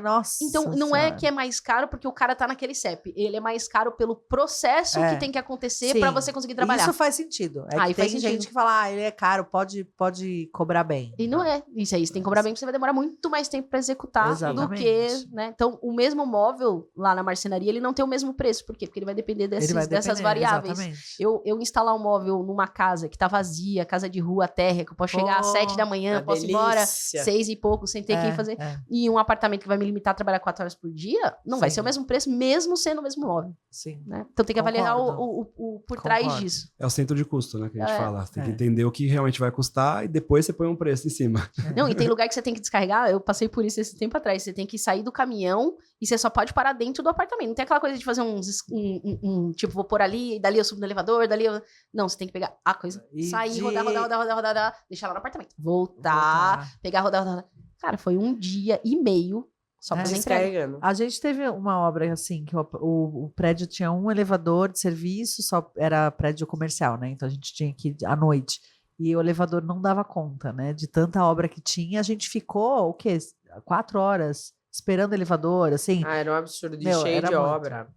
Nossa. Então, não é Senhora. que é mais caro porque o cara tá naquele CEP. Ele é mais caro pelo processo É. que tem que acontecer Sim. pra você conseguir trabalhar. Isso faz sentido. É Aí que faz tem sentido. gente que fala, ele é caro, pode cobrar bem. E não é. Isso aí, você tem que cobrar bem, porque você vai demorar muito mais tempo pra executar Exatamente. do que, né? Então, o mesmo móvel lá na marcenaria, ele não tem o mesmo preço. Por quê? Porque ele vai depender Ele vai dessas depender, variáveis. exatamente. Eu instalar um móvel numa casa que tá vazia, casa de rua, terra, que eu posso chegar às Oh, 7 da manhã, uma posso ir embora delícia. 6 e pouco, sem ter que ir fazer. E um apartamento que vai me limitar a trabalhar 4 horas por dia, não vai Sim. ser o mesmo preço, mesmo sendo o mesmo móvel, Sim. né? Então tem que avaliar Concordo. o por trás Concordo. disso. É o centro de custo, né? Que a gente fala. Você tem que É. entender o que realmente vai custar e depois você põe um preço em cima. Não, e tem lugar que você tem que descarregar, eu passei por isso esse tempo atrás, você tem que sair do caminhão e você só pode parar dentro do apartamento. Não tem aquela coisa de fazer tipo, vou pôr ali, dali eu subo no elevador, dali eu... Não, você tem que pegar a coisa, E sair, de- rodar, deixar lá no apartamento. Voltar, pegar, rodar. Cara, foi 1 dia e meio só pra É. fazer entrega. Descarregando. A gente teve uma obra assim, que o prédio tinha um elevador de serviço, só era prédio comercial, né? Então a gente tinha que ir à noite. E o elevador não dava conta, né? De tanta obra que tinha, a gente ficou, o quê? 4 horas esperando o elevador, assim. Ah, era um absurdo, de Meu, cheio era de muito. obra.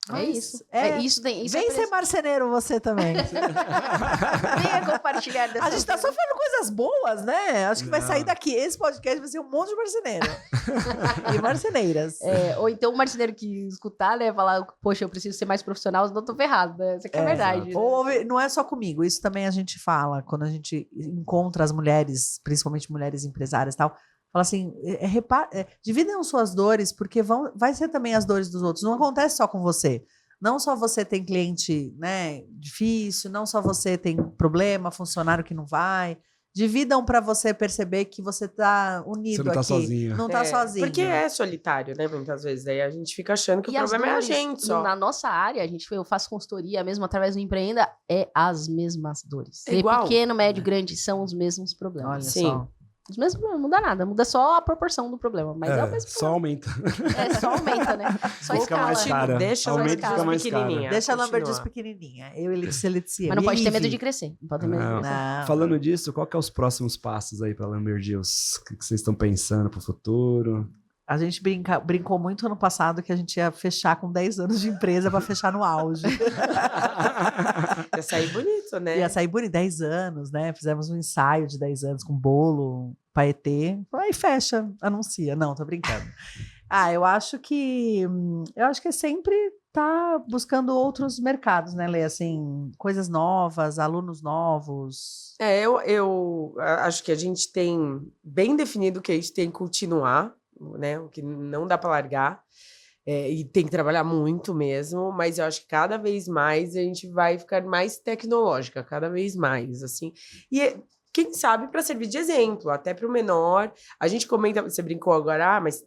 É Mas isso. é- Isso tem. Isso Vem é ser marceneiro você também. Venha compartilhar dessa A gente tá só falando coisas boas, né? Acho que vai Não. sair daqui. Esse podcast vai ser um monte de marceneiro. E marceneiras. É, ou então o marceneiro que escutar, né, falar, poxa, eu preciso ser mais profissional, senão eu tô ferrado, né? Isso aqui é verdade. né? Ou não é só comigo, isso também a gente fala quando a gente encontra as mulheres, principalmente mulheres empresárias e tal. Fala assim, dividam suas dores, porque vai ser também as dores dos outros. Não acontece só com você. Não só você tem cliente, né, difícil, não só você tem problema, funcionário que não vai. Dividam para você perceber que você tá unido Você não tá aqui. sozinho. Não tá sozinho. Porque é solitário, né? Muitas vezes. Daí a gente fica achando que E o as problema é a dores, gente só. na nossa área, eu faço consultoria mesmo através do Empreenda, é as mesmas dores. É igual. Pequeno, médio, grande, são os mesmos problemas. Olha Sim. só. Os mesmos problemas, não muda nada, muda só a proporção do problema, mas é o mesmo só aumenta. problema. É, só aumenta, né? Só Fica escala. mais cara. Deixa Aumenta a e fica Lambertus mais cara. pequenininha. Deixa a continua. Lambertus pequenininha. Eu e Letícia. Mas não pode ter medo de crescer. Não pode ter medo de Não. crescer. Não. Falando disso, qual que é os próximos passos aí para Lamberdios? O que vocês estão pensando para o futuro? A gente brincou muito ano passado que a gente ia fechar com 10 anos de empresa para fechar no auge. Ia sair bonito, né? Ia sair bonito, 10 anos, né? Fizemos um ensaio de 10 anos com bolo, paetê. Aí fecha, anuncia. Não, tô brincando. Eu acho que é sempre tá buscando outros mercados, né, Lê? Assim, coisas novas, alunos novos. Eu acho que a gente tem bem definido que a gente tem que continuar, né? O que não dá para largar. E tem que trabalhar muito mesmo, mas eu acho que cada vez mais a gente vai ficar mais tecnológica, cada vez mais, assim. E quem sabe para servir de exemplo, até para o menor. A gente comenta, você brincou agora, mas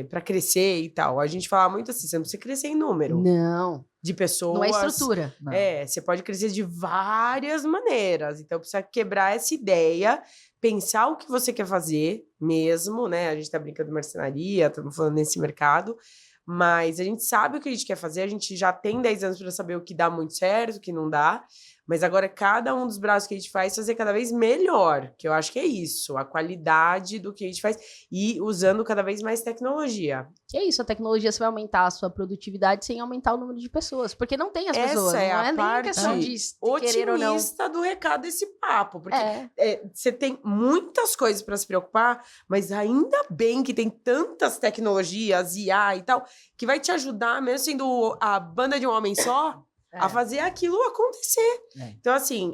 para crescer e tal. A gente fala muito assim, você não precisa crescer em número Não, de pessoas. não é estrutura. Não. Você pode crescer de várias maneiras. Então, precisa quebrar essa ideia, pensar o que você quer fazer mesmo, né? A gente tá brincando de marcenaria, estamos falando nesse mercado, mas a gente sabe o que a gente quer fazer, a gente já tem 10 anos para saber o que dá muito certo, o que não dá, mas agora cada um dos braços que a gente faz fazer cada vez melhor, que eu acho que é isso, a qualidade do que a gente faz e usando cada vez mais tecnologia. Que é isso, a tecnologia você vai aumentar a sua produtividade sem aumentar o número de pessoas, porque não tem as Essa pessoas, é não a é nem parte questão de querer ou não. otimista do recado desse papo, porque É. você tem muitas coisas para se preocupar, mas ainda bem que tem tantas tecnologias, IA e tal, que vai te ajudar, mesmo sendo a banda de um homem só, a fazer aquilo acontecer. É. Então, assim,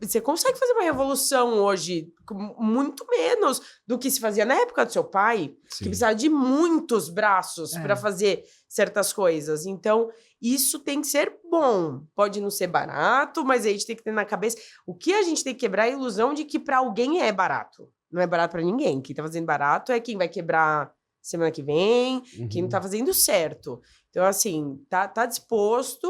você consegue fazer uma revolução hoje com muito menos do que se fazia na época do seu pai, que precisava de muitos braços para fazer certas coisas. Então, isso tem que ser bom. Pode não ser barato, mas a gente tem que ter na cabeça... O que a gente tem que quebrar é a ilusão de que para alguém é barato. Não é barato para ninguém. Quem tá fazendo barato é quem vai quebrar semana que vem, quem não tá fazendo certo. Então, assim, tá disposto,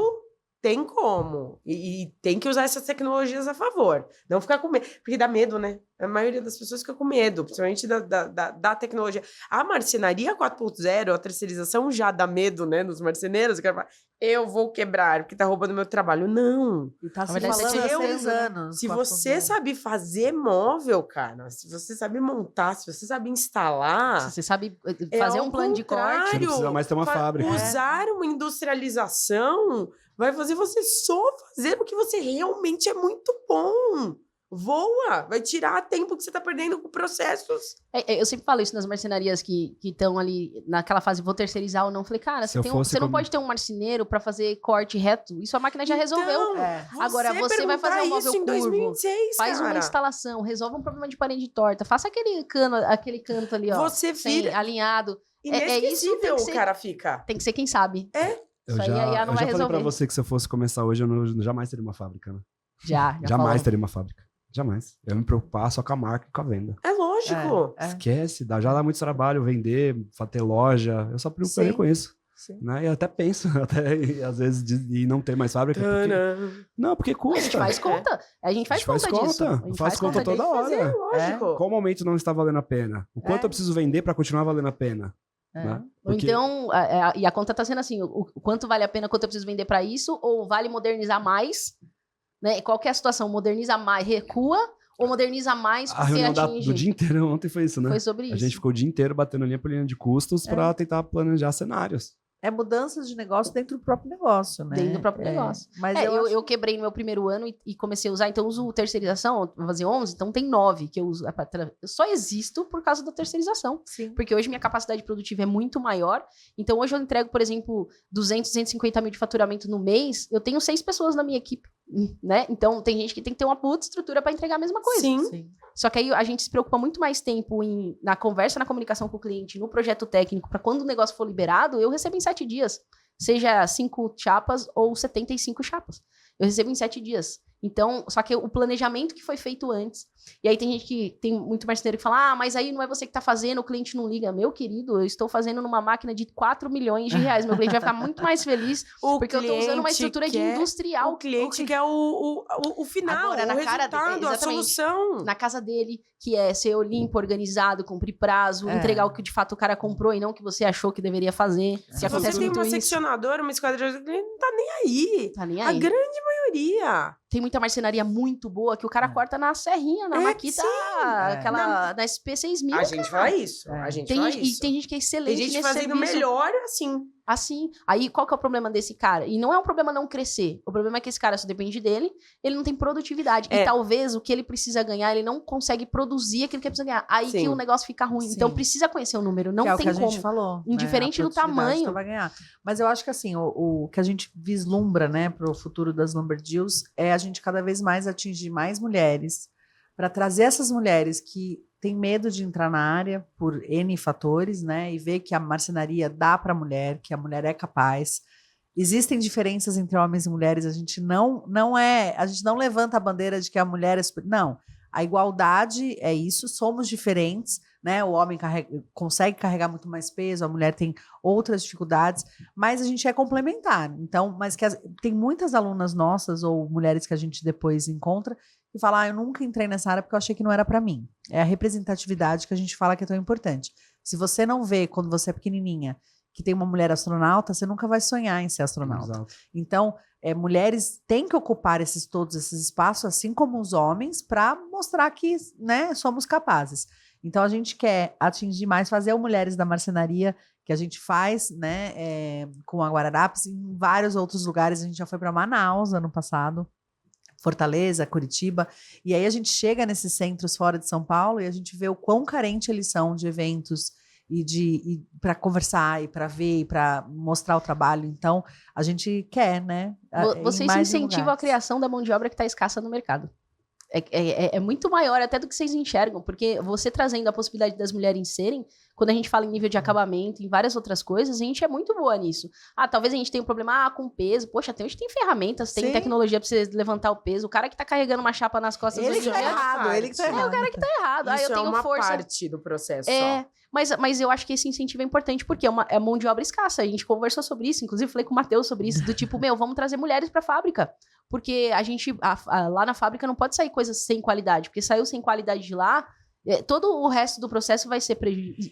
tem como. E tem que usar essas tecnologias a favor. Não ficar com medo. Porque dá medo, né? A maioria das pessoas fica com medo, principalmente da tecnologia. A marcenaria 4.0, a terceirização já dá medo, né? Nos marceneiros. Eu vou quebrar, porque tá roubando meu trabalho. Não. E tá se verdade, falando se há eu- 6 anos. Se 4.0. você sabe fazer móvel, cara, se você sabe montar, se você sabe instalar... Se você sabe É fazer ao um plano de corte. contrário. Você não precisa mais ter uma fábrica. Usar uma industrialização vai fazer você só fazer o que você realmente é muito bom. Voa! Vai tirar tempo que você tá perdendo com processos. Eu sempre falo isso nas marcenarias que estão ali naquela fase, vou terceirizar ou não. Falei, cara, Se eu você fosse não como- pode ter um marceneiro para fazer corte reto. Isso a máquina já resolveu. Então, É. Agora, você vai fazer um móvel isso em curvo, 2006, Faz uma cara. instalação, resolve um problema de parede torta, faça aquele canto ali, ó. Você sem- vira alinhado. isso tem inesquecível, que o ser- cara fica. Tem que ser quem sabe. Eu Isso aí a IA não eu vai já falei pra resolver. você que se eu fosse começar hoje, eu jamais teria uma fábrica, né? Já Jamais falou. teria uma fábrica. Jamais. Eu ia me preocupar só com a marca e com a venda. É lógico. Esquece, já dá muito trabalho vender, ter loja. Eu só preocuparia Sim. com isso. Sim. Né? E eu até penso, às vezes, de não ter mais fábrica. Porque... Tcharam. Não, porque custa. A gente faz conta. A gente faz conta disso. A gente Faz conta disso. toda hora. É lógico. Qual momento não está valendo a pena? O quanto eu preciso vender para continuar valendo a pena? Né? Ou Porque- então, e a conta tá sendo assim, o quanto vale a pena, quanto eu preciso vender para isso, ou vale modernizar mais, né? Qual que é a situação? Moderniza mais, recua, ou moderniza mais A porque reunião atinge... do dia inteiro ontem foi isso, né? Foi sobre A isso. gente ficou o dia inteiro batendo linha por linha de custos para tentar planejar cenários. É mudanças de negócio dentro do próprio negócio, né? Dentro do próprio negócio. Mas Eu quebrei no meu primeiro ano e comecei a usar, então eu uso terceirização, vou fazer 11, então tem 9 que eu uso. Eu só existo por causa da terceirização. Sim. Porque hoje minha capacidade produtiva é muito maior. Então hoje eu entrego, por exemplo, 200, 250 mil de faturamento no mês, eu tenho 6 pessoas na minha equipe, né? Então tem gente que tem que ter uma puta estrutura para entregar a mesma coisa. Sim. Só que aí a gente se preocupa muito mais tempo na conversa, na comunicação com o cliente, no projeto técnico, para quando o negócio for liberado, eu recebo em 7 dias. Seja 5 chapas ou 75 chapas. Eu recebo em 7 dias. Então, só que o planejamento que foi feito antes. E aí tem gente que tem muito marceneiro que fala, mas aí não é você que tá fazendo, o cliente não liga. Meu querido, eu estou fazendo numa máquina de 4 milhões de reais. Meu cliente vai ficar muito mais feliz porque eu tô usando uma estrutura de industrial. O cliente quer o final, Agora, o na cara resultado, a exatamente. solução. Na casa dele, que é ser limpo, organizado, cumprir prazo, entregar o que de fato o cara comprou e não o que você achou que deveria fazer. Se Que acontece você tem muito uma isso. seccionadora, uma esquadra, ele não tá nem aí. Tá nem A aí. grande maioria. Tem muita marcenaria muito boa que o cara corta na serrinha, na maquita, aquela na SP6000. A gente fala isso. A gente Tem fala gente, e isso. tem gente que é excelente Tem gente nesse fazendo serviço. melhor assim. Assim. Aí, qual que é o problema desse cara? E não é um problema não crescer. O problema é que esse cara só depende dele, ele não tem produtividade. E talvez o que ele precisa ganhar, ele não consegue produzir aquilo que ele precisa ganhar. Aí Sim. que o negócio fica ruim. Sim. Então, precisa conhecer o número. Não que é o tem que a como. gente falou. Indiferente né? A do produtividade tamanho. só vai ganhar. Mas eu acho que assim, o que a gente vislumbra, né, para o futuro das Lumber Deals é a gente cada vez mais atingir mais mulheres, para trazer essas mulheres que têm medo de entrar na área por N fatores, né, e ver que a marcenaria dá para a mulher, que a mulher é capaz. Existem diferenças entre homens e mulheres, a gente não levanta a bandeira de que a mulher é super, não. A igualdade é isso, somos diferentes, né? O homem consegue carregar muito mais peso, a mulher tem outras dificuldades, mas a gente é complementar. Então, mas tem muitas alunas nossas ou mulheres que a gente depois encontra que falam, eu nunca entrei nessa área porque eu achei que não era para mim. É a representatividade que a gente fala que é tão importante. Se você não vê quando você é pequenininha que tem uma mulher astronauta, você nunca vai sonhar em ser astronauta. Exato. Então, mulheres têm que ocupar todos esses espaços, assim como os homens, para mostrar que, né, somos capazes. Então, a gente quer atingir mais, fazer o Mulheres da Marcenaria, que a gente faz, né, com a Guararapes, em vários outros lugares. A gente já foi para Manaus ano passado, Fortaleza, Curitiba, e aí a gente chega nesses centros fora de São Paulo e a gente vê o quão carente eles são de eventos e para conversar, e para ver, e para mostrar o trabalho. Então, a gente quer, né? Vocês incentivam a criação da mão de obra que está escassa no mercado. É muito maior até do que vocês enxergam, porque você trazendo a possibilidade das mulheres serem, quando a gente fala em nível de acabamento, em várias outras coisas, a gente é muito boa nisso. Talvez a gente tenha um problema com peso. Poxa, hoje tem ferramentas, tem tecnologia pra você levantar o peso. O cara que tá carregando uma chapa nas costas... Ele que tá errado, ele que tá errado. É o cara que tá errado. Isso eu tenho é uma força. parte do processo Mas eu acho que esse incentivo é importante, porque é mão de obra escassa. A gente conversou sobre isso, inclusive falei com o Matheus sobre isso, do tipo, vamos trazer mulheres pra fábrica. Porque a gente, lá na fábrica não pode sair coisas sem qualidade, porque saiu sem qualidade de lá, todo o resto do processo vai ser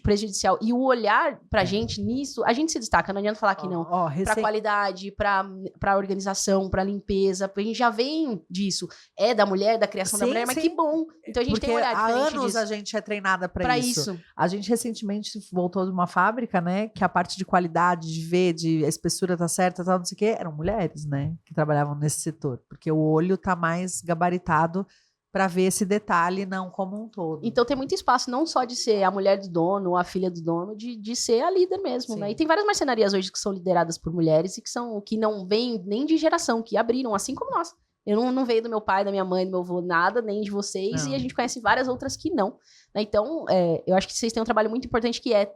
prejudicial. E o olhar pra gente nisso, a gente se destaca, não adianta falar que não. Pra qualidade, pra organização, pra limpeza, a gente já vem disso. É da mulher, da criação da mulher, mas que bom. Então a gente tem um olhar diferente há anos disso. a gente é treinada pra isso. A gente recentemente voltou de uma fábrica, né, que a parte de qualidade, de ver, a espessura tá certa, tal, não sei o quê, eram mulheres, né, que trabalhavam nesse setor. Porque o olho tá mais gabaritado para ver esse detalhe, não como um todo. Então tem muito espaço, não só de ser a mulher do dono ou a filha do dono, de ser a líder mesmo, né? E tem várias marcenarias hoje que são lideradas por mulheres e que não vêm nem de geração, que abriram, assim como nós. Eu não veio do meu pai, da minha mãe, do meu avô, nada, nem de vocês, e a gente conhece várias outras que não. Né? Então, eu acho que vocês têm um trabalho muito importante que é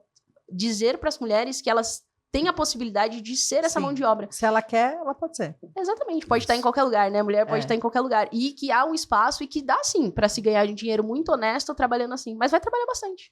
dizer para as mulheres que elas tem a possibilidade de ser essa mão de obra. Se ela quer, ela pode ser. Exatamente, pode estar em qualquer lugar, né? A mulher pode estar em qualquer lugar. E que há um espaço e que dá, sim, para se ganhar um dinheiro muito honesto trabalhando assim. Mas vai trabalhar bastante.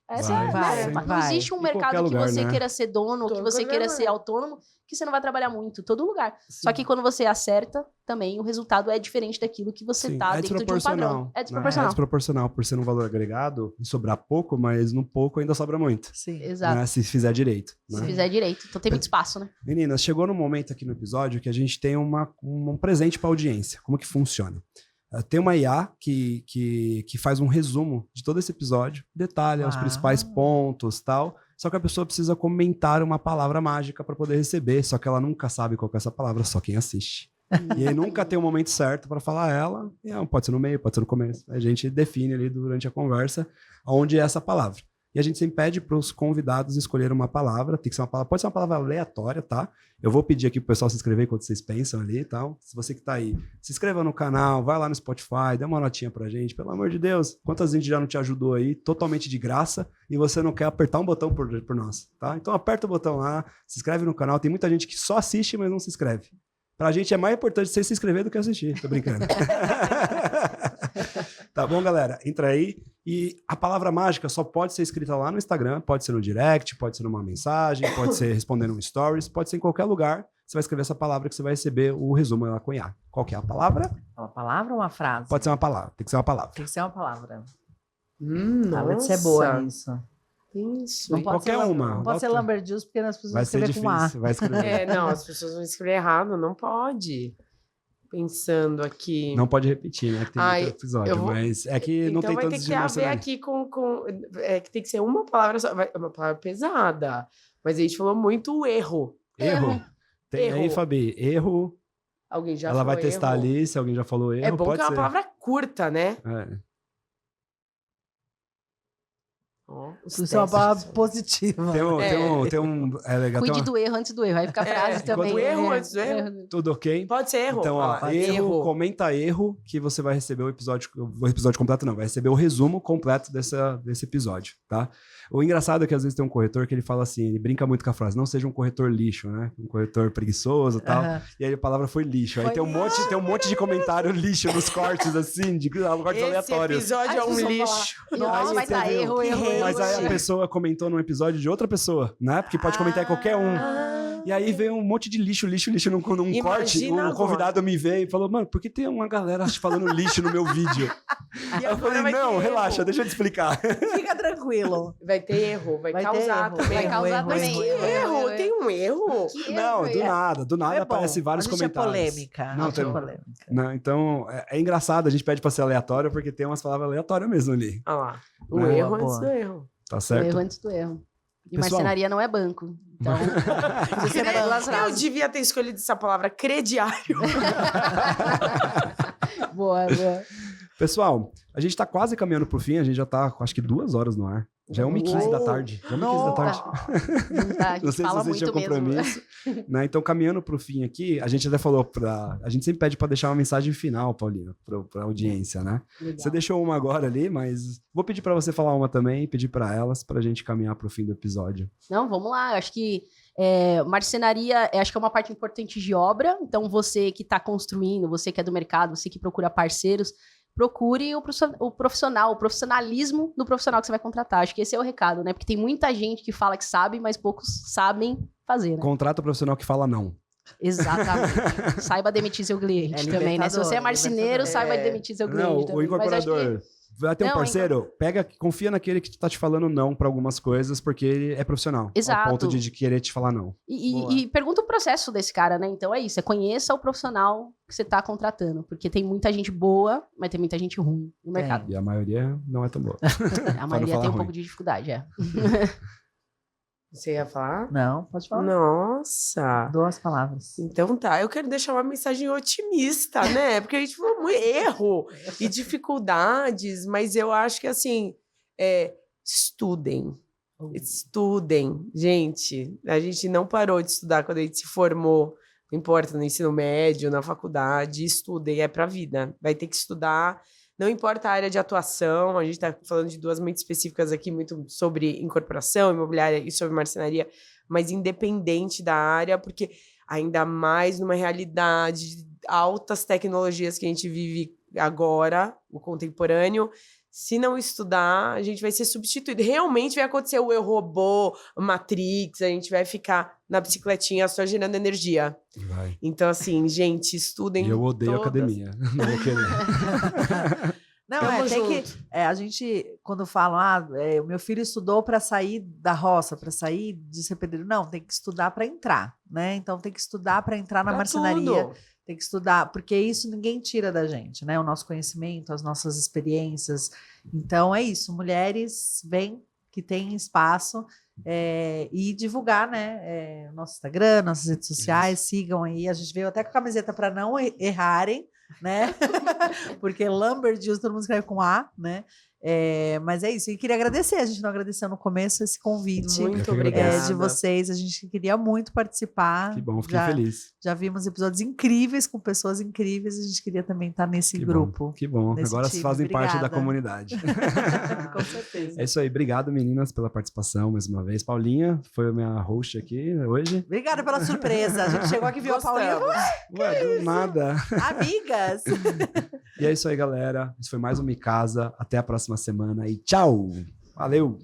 Não existe um mercado que você queira ser dono, que você queira ser autônomo, que você não vai trabalhar muito. Todo lugar. Sim. Só que quando você acerta, também o resultado é diferente daquilo que você tá dentro de um padrão. É desproporcional. É desproporcional por ser um valor agregado e sobrar pouco, mas no pouco ainda sobra muito. Sim, exato. Né? Se fizer direito. Se fizer direito. Então tem muito espaço, né? Meninas, chegou no momento aqui no episódio que a gente tem um presente para a audiência. Como que funciona? Tem uma IA que faz um resumo de todo esse episódio, detalha os principais pontos, tal. Só que a pessoa precisa comentar uma palavra mágica para poder receber, só que ela nunca sabe qual que é essa palavra, só quem assiste. E aí nunca tem um momento certo para falar ela, pode ser no meio, pode ser no começo. A gente define ali durante a conversa onde é essa palavra. E a gente sempre pede para os convidados escolher uma palavra, tem que ser uma palavra, pode ser uma palavra aleatória, tá? Eu vou pedir aqui pro pessoal se inscrever enquanto vocês pensam ali e tal. Se você que tá aí, se inscreva no canal, vai lá no Spotify, dê uma notinha pra gente, pelo amor de Deus. Quantas gente já não te ajudou aí, totalmente de graça, e você não quer apertar um botão por nós, tá? Então aperta o botão lá, se inscreve no canal. Tem muita gente que só assiste, mas não se inscreve. Pra gente é mais importante você se inscrever do que assistir, tô brincando. Tá bom, galera? Entra aí. E a palavra mágica só pode ser escrita lá no Instagram, pode ser no direct, pode ser numa mensagem, pode ser respondendo um stories, pode ser em qualquer lugar. Você vai escrever essa palavra que você vai receber o resumo lá com IA. Qual que é a palavra? Uma palavra ou uma frase? Pode ser uma palavra, tem que ser uma palavra. Tem que ser uma palavra. Nossa. Você é boa nisso. Isso. Não pode qualquer ser, uma. Não pode ser Lamberjus, porque as pessoas vai vão escrever ser com A. difícil, vai escrever. Não, as pessoas vão escrever errado, não pode. Pensando aqui. Não pode repetir, né? Que tem muito episódio, mas é que então não tem vai tantos ter que haver aqui que tem que ser uma palavra só. É uma palavra pesada. Mas a gente falou muito erro. Erro. Tem erro. aí, Fabi, erro. Alguém já Ela falou vai testar erro. ali, se alguém já falou erro. É bom pode que é uma ser. palavra curta, né? Isso é uma palavra positiva. Tem um é legal. Cuide do erro antes do erro. Aí fica a frase também. Do erro antes do erro. Tudo ok? Pode ser erro. Então, erro, comenta erro, que você vai receber o episódio completo, não, vai receber o resumo completo desse episódio, tá? O engraçado é que às vezes tem um corretor que ele fala assim, ele brinca muito com a frase, não seja um corretor lixo, né? Um corretor preguiçoso e tal. E aí a palavra foi lixo. Aí tem um monte de comentário lixo nos cortes, assim, de cortes aleatórios. Esse episódio é um lixo. Nossa, vai dar erro. Mas aí a pessoa comentou num episódio de outra pessoa, né? Porque pode comentar em qualquer um. E aí veio um monte de lixo num corte. O convidado me veio e falou, mano, por que tem uma galera falando lixo no meu vídeo? E eu falei, não, relaxa, deixa eu te explicar. Fica tranquilo. Vai ter erro, vai causar também. Vai causar também. Erro, tem um erro? Não, do nada aparece vários comentários. É polêmica. Não, tem polêmica. Não, então, é engraçado, a gente pede pra ser aleatório, porque tem umas palavras aleatórias mesmo ali. Olha lá, o erro antes do erro. Tá certo? O erro antes do erro. E pessoal, marcenaria não é banco. Então, eu devia ter escolhido essa palavra crediário. Boa. Pessoal, a gente tá quase caminhando pro fim, a gente já tá, acho que 2 horas no ar. Já é 1h15 da tarde. Já é 1h15 da tarde. A Não gente sei se fala vocês tinham muito mesmo. compromisso. Né? Então, caminhando pro fim aqui, a gente até falou a gente sempre pede para deixar uma mensagem final, Paulina, pra audiência, né? Legal. Você deixou uma agora ali, mas vou pedir para você falar uma também e pedir para elas pra gente caminhar pro fim do episódio. Não, vamos lá. Acho que marcenaria acho que é uma parte importante de obra. Então, você que está construindo, você que é do mercado, você que procura parceiros, procure o profissional, o profissionalismo do profissional que você vai contratar. Acho que esse é o recado, né? Porque tem muita gente que fala que sabe, mas poucos sabem fazer, né? Contrata o profissional que fala não. Exatamente. Saiba demitir seu cliente também, né? Se você é marceneiro, saiba demitir seu cliente Não, também. o incorporador. Vai ter um Não, parceiro, confia naquele que tá te falando não para algumas coisas, porque ele é profissional. Exato. Ao ponto de querer te falar não. E pergunta o processo desse cara, né? Então é isso, conheça o profissional que você tá contratando, porque tem muita gente boa, mas tem muita gente ruim no mercado. E a maioria não é tão boa. A maioria falar tem um ruim. pouco de dificuldade, Você ia falar? Não, pode falar. Nossa. 2 palavras. Então tá, eu quero deixar uma mensagem otimista, né? Porque a gente falou muito erro e dificuldades, mas eu acho que assim, estudem. Estudem, gente. A gente não parou de estudar quando a gente se formou, não importa, no ensino médio, na faculdade, estudem, é pra vida. Vai ter que estudar, não importa a área de atuação, a gente tá falando de 2 muito específicas aqui, muito sobre incorporação imobiliária e sobre marcenaria, mas independente da área, porque ainda mais numa realidade de altas tecnologias que a gente vive agora, o contemporâneo, se não estudar, a gente vai ser substituído. Realmente vai acontecer o Eu, Robô, Matrix, a gente vai ficar na bicicletinha só gerando energia. Vai. Então, assim, gente, estudem. E eu odeio todas. academia. Não vou querer. Não, Tamo tem junto. que. A gente, quando falam, o meu filho estudou para sair da roça, para sair de ser pedreiro. Não, tem que estudar para entrar, né? Então tem que estudar para entrar na Pra marcenaria. tudo. Tem que estudar, porque isso ninguém tira da gente, né? O nosso conhecimento, as nossas experiências. Então é isso, mulheres, vem que tem espaço e divulgar, né? Nosso Instagram, nossas redes sociais, sigam aí. A gente veio até com a camiseta para não errarem, né? Porque Lamberdius todo mundo escreve com A, né? Mas é isso. E queria agradecer, a gente não agradeceu no começo esse convite Muito que obrigada. agradeço. de vocês. A gente queria muito participar. Que bom, fiquei Já- feliz. Já vimos episódios incríveis com pessoas incríveis. A gente queria também estar nesse Que grupo. Bom, que bom. nesse Agora vocês time. fazem parte da Obrigada. comunidade. Com certeza. É isso aí. Obrigado, meninas, pela participação mais uma vez. Paulinha foi a minha host aqui hoje. Obrigada pela surpresa. A gente chegou aqui e viu a Paulinha. Ué, do nada. Amigas! E é isso aí, galera. Isso foi mais um Me Casa. Até a próxima semana e tchau! Valeu!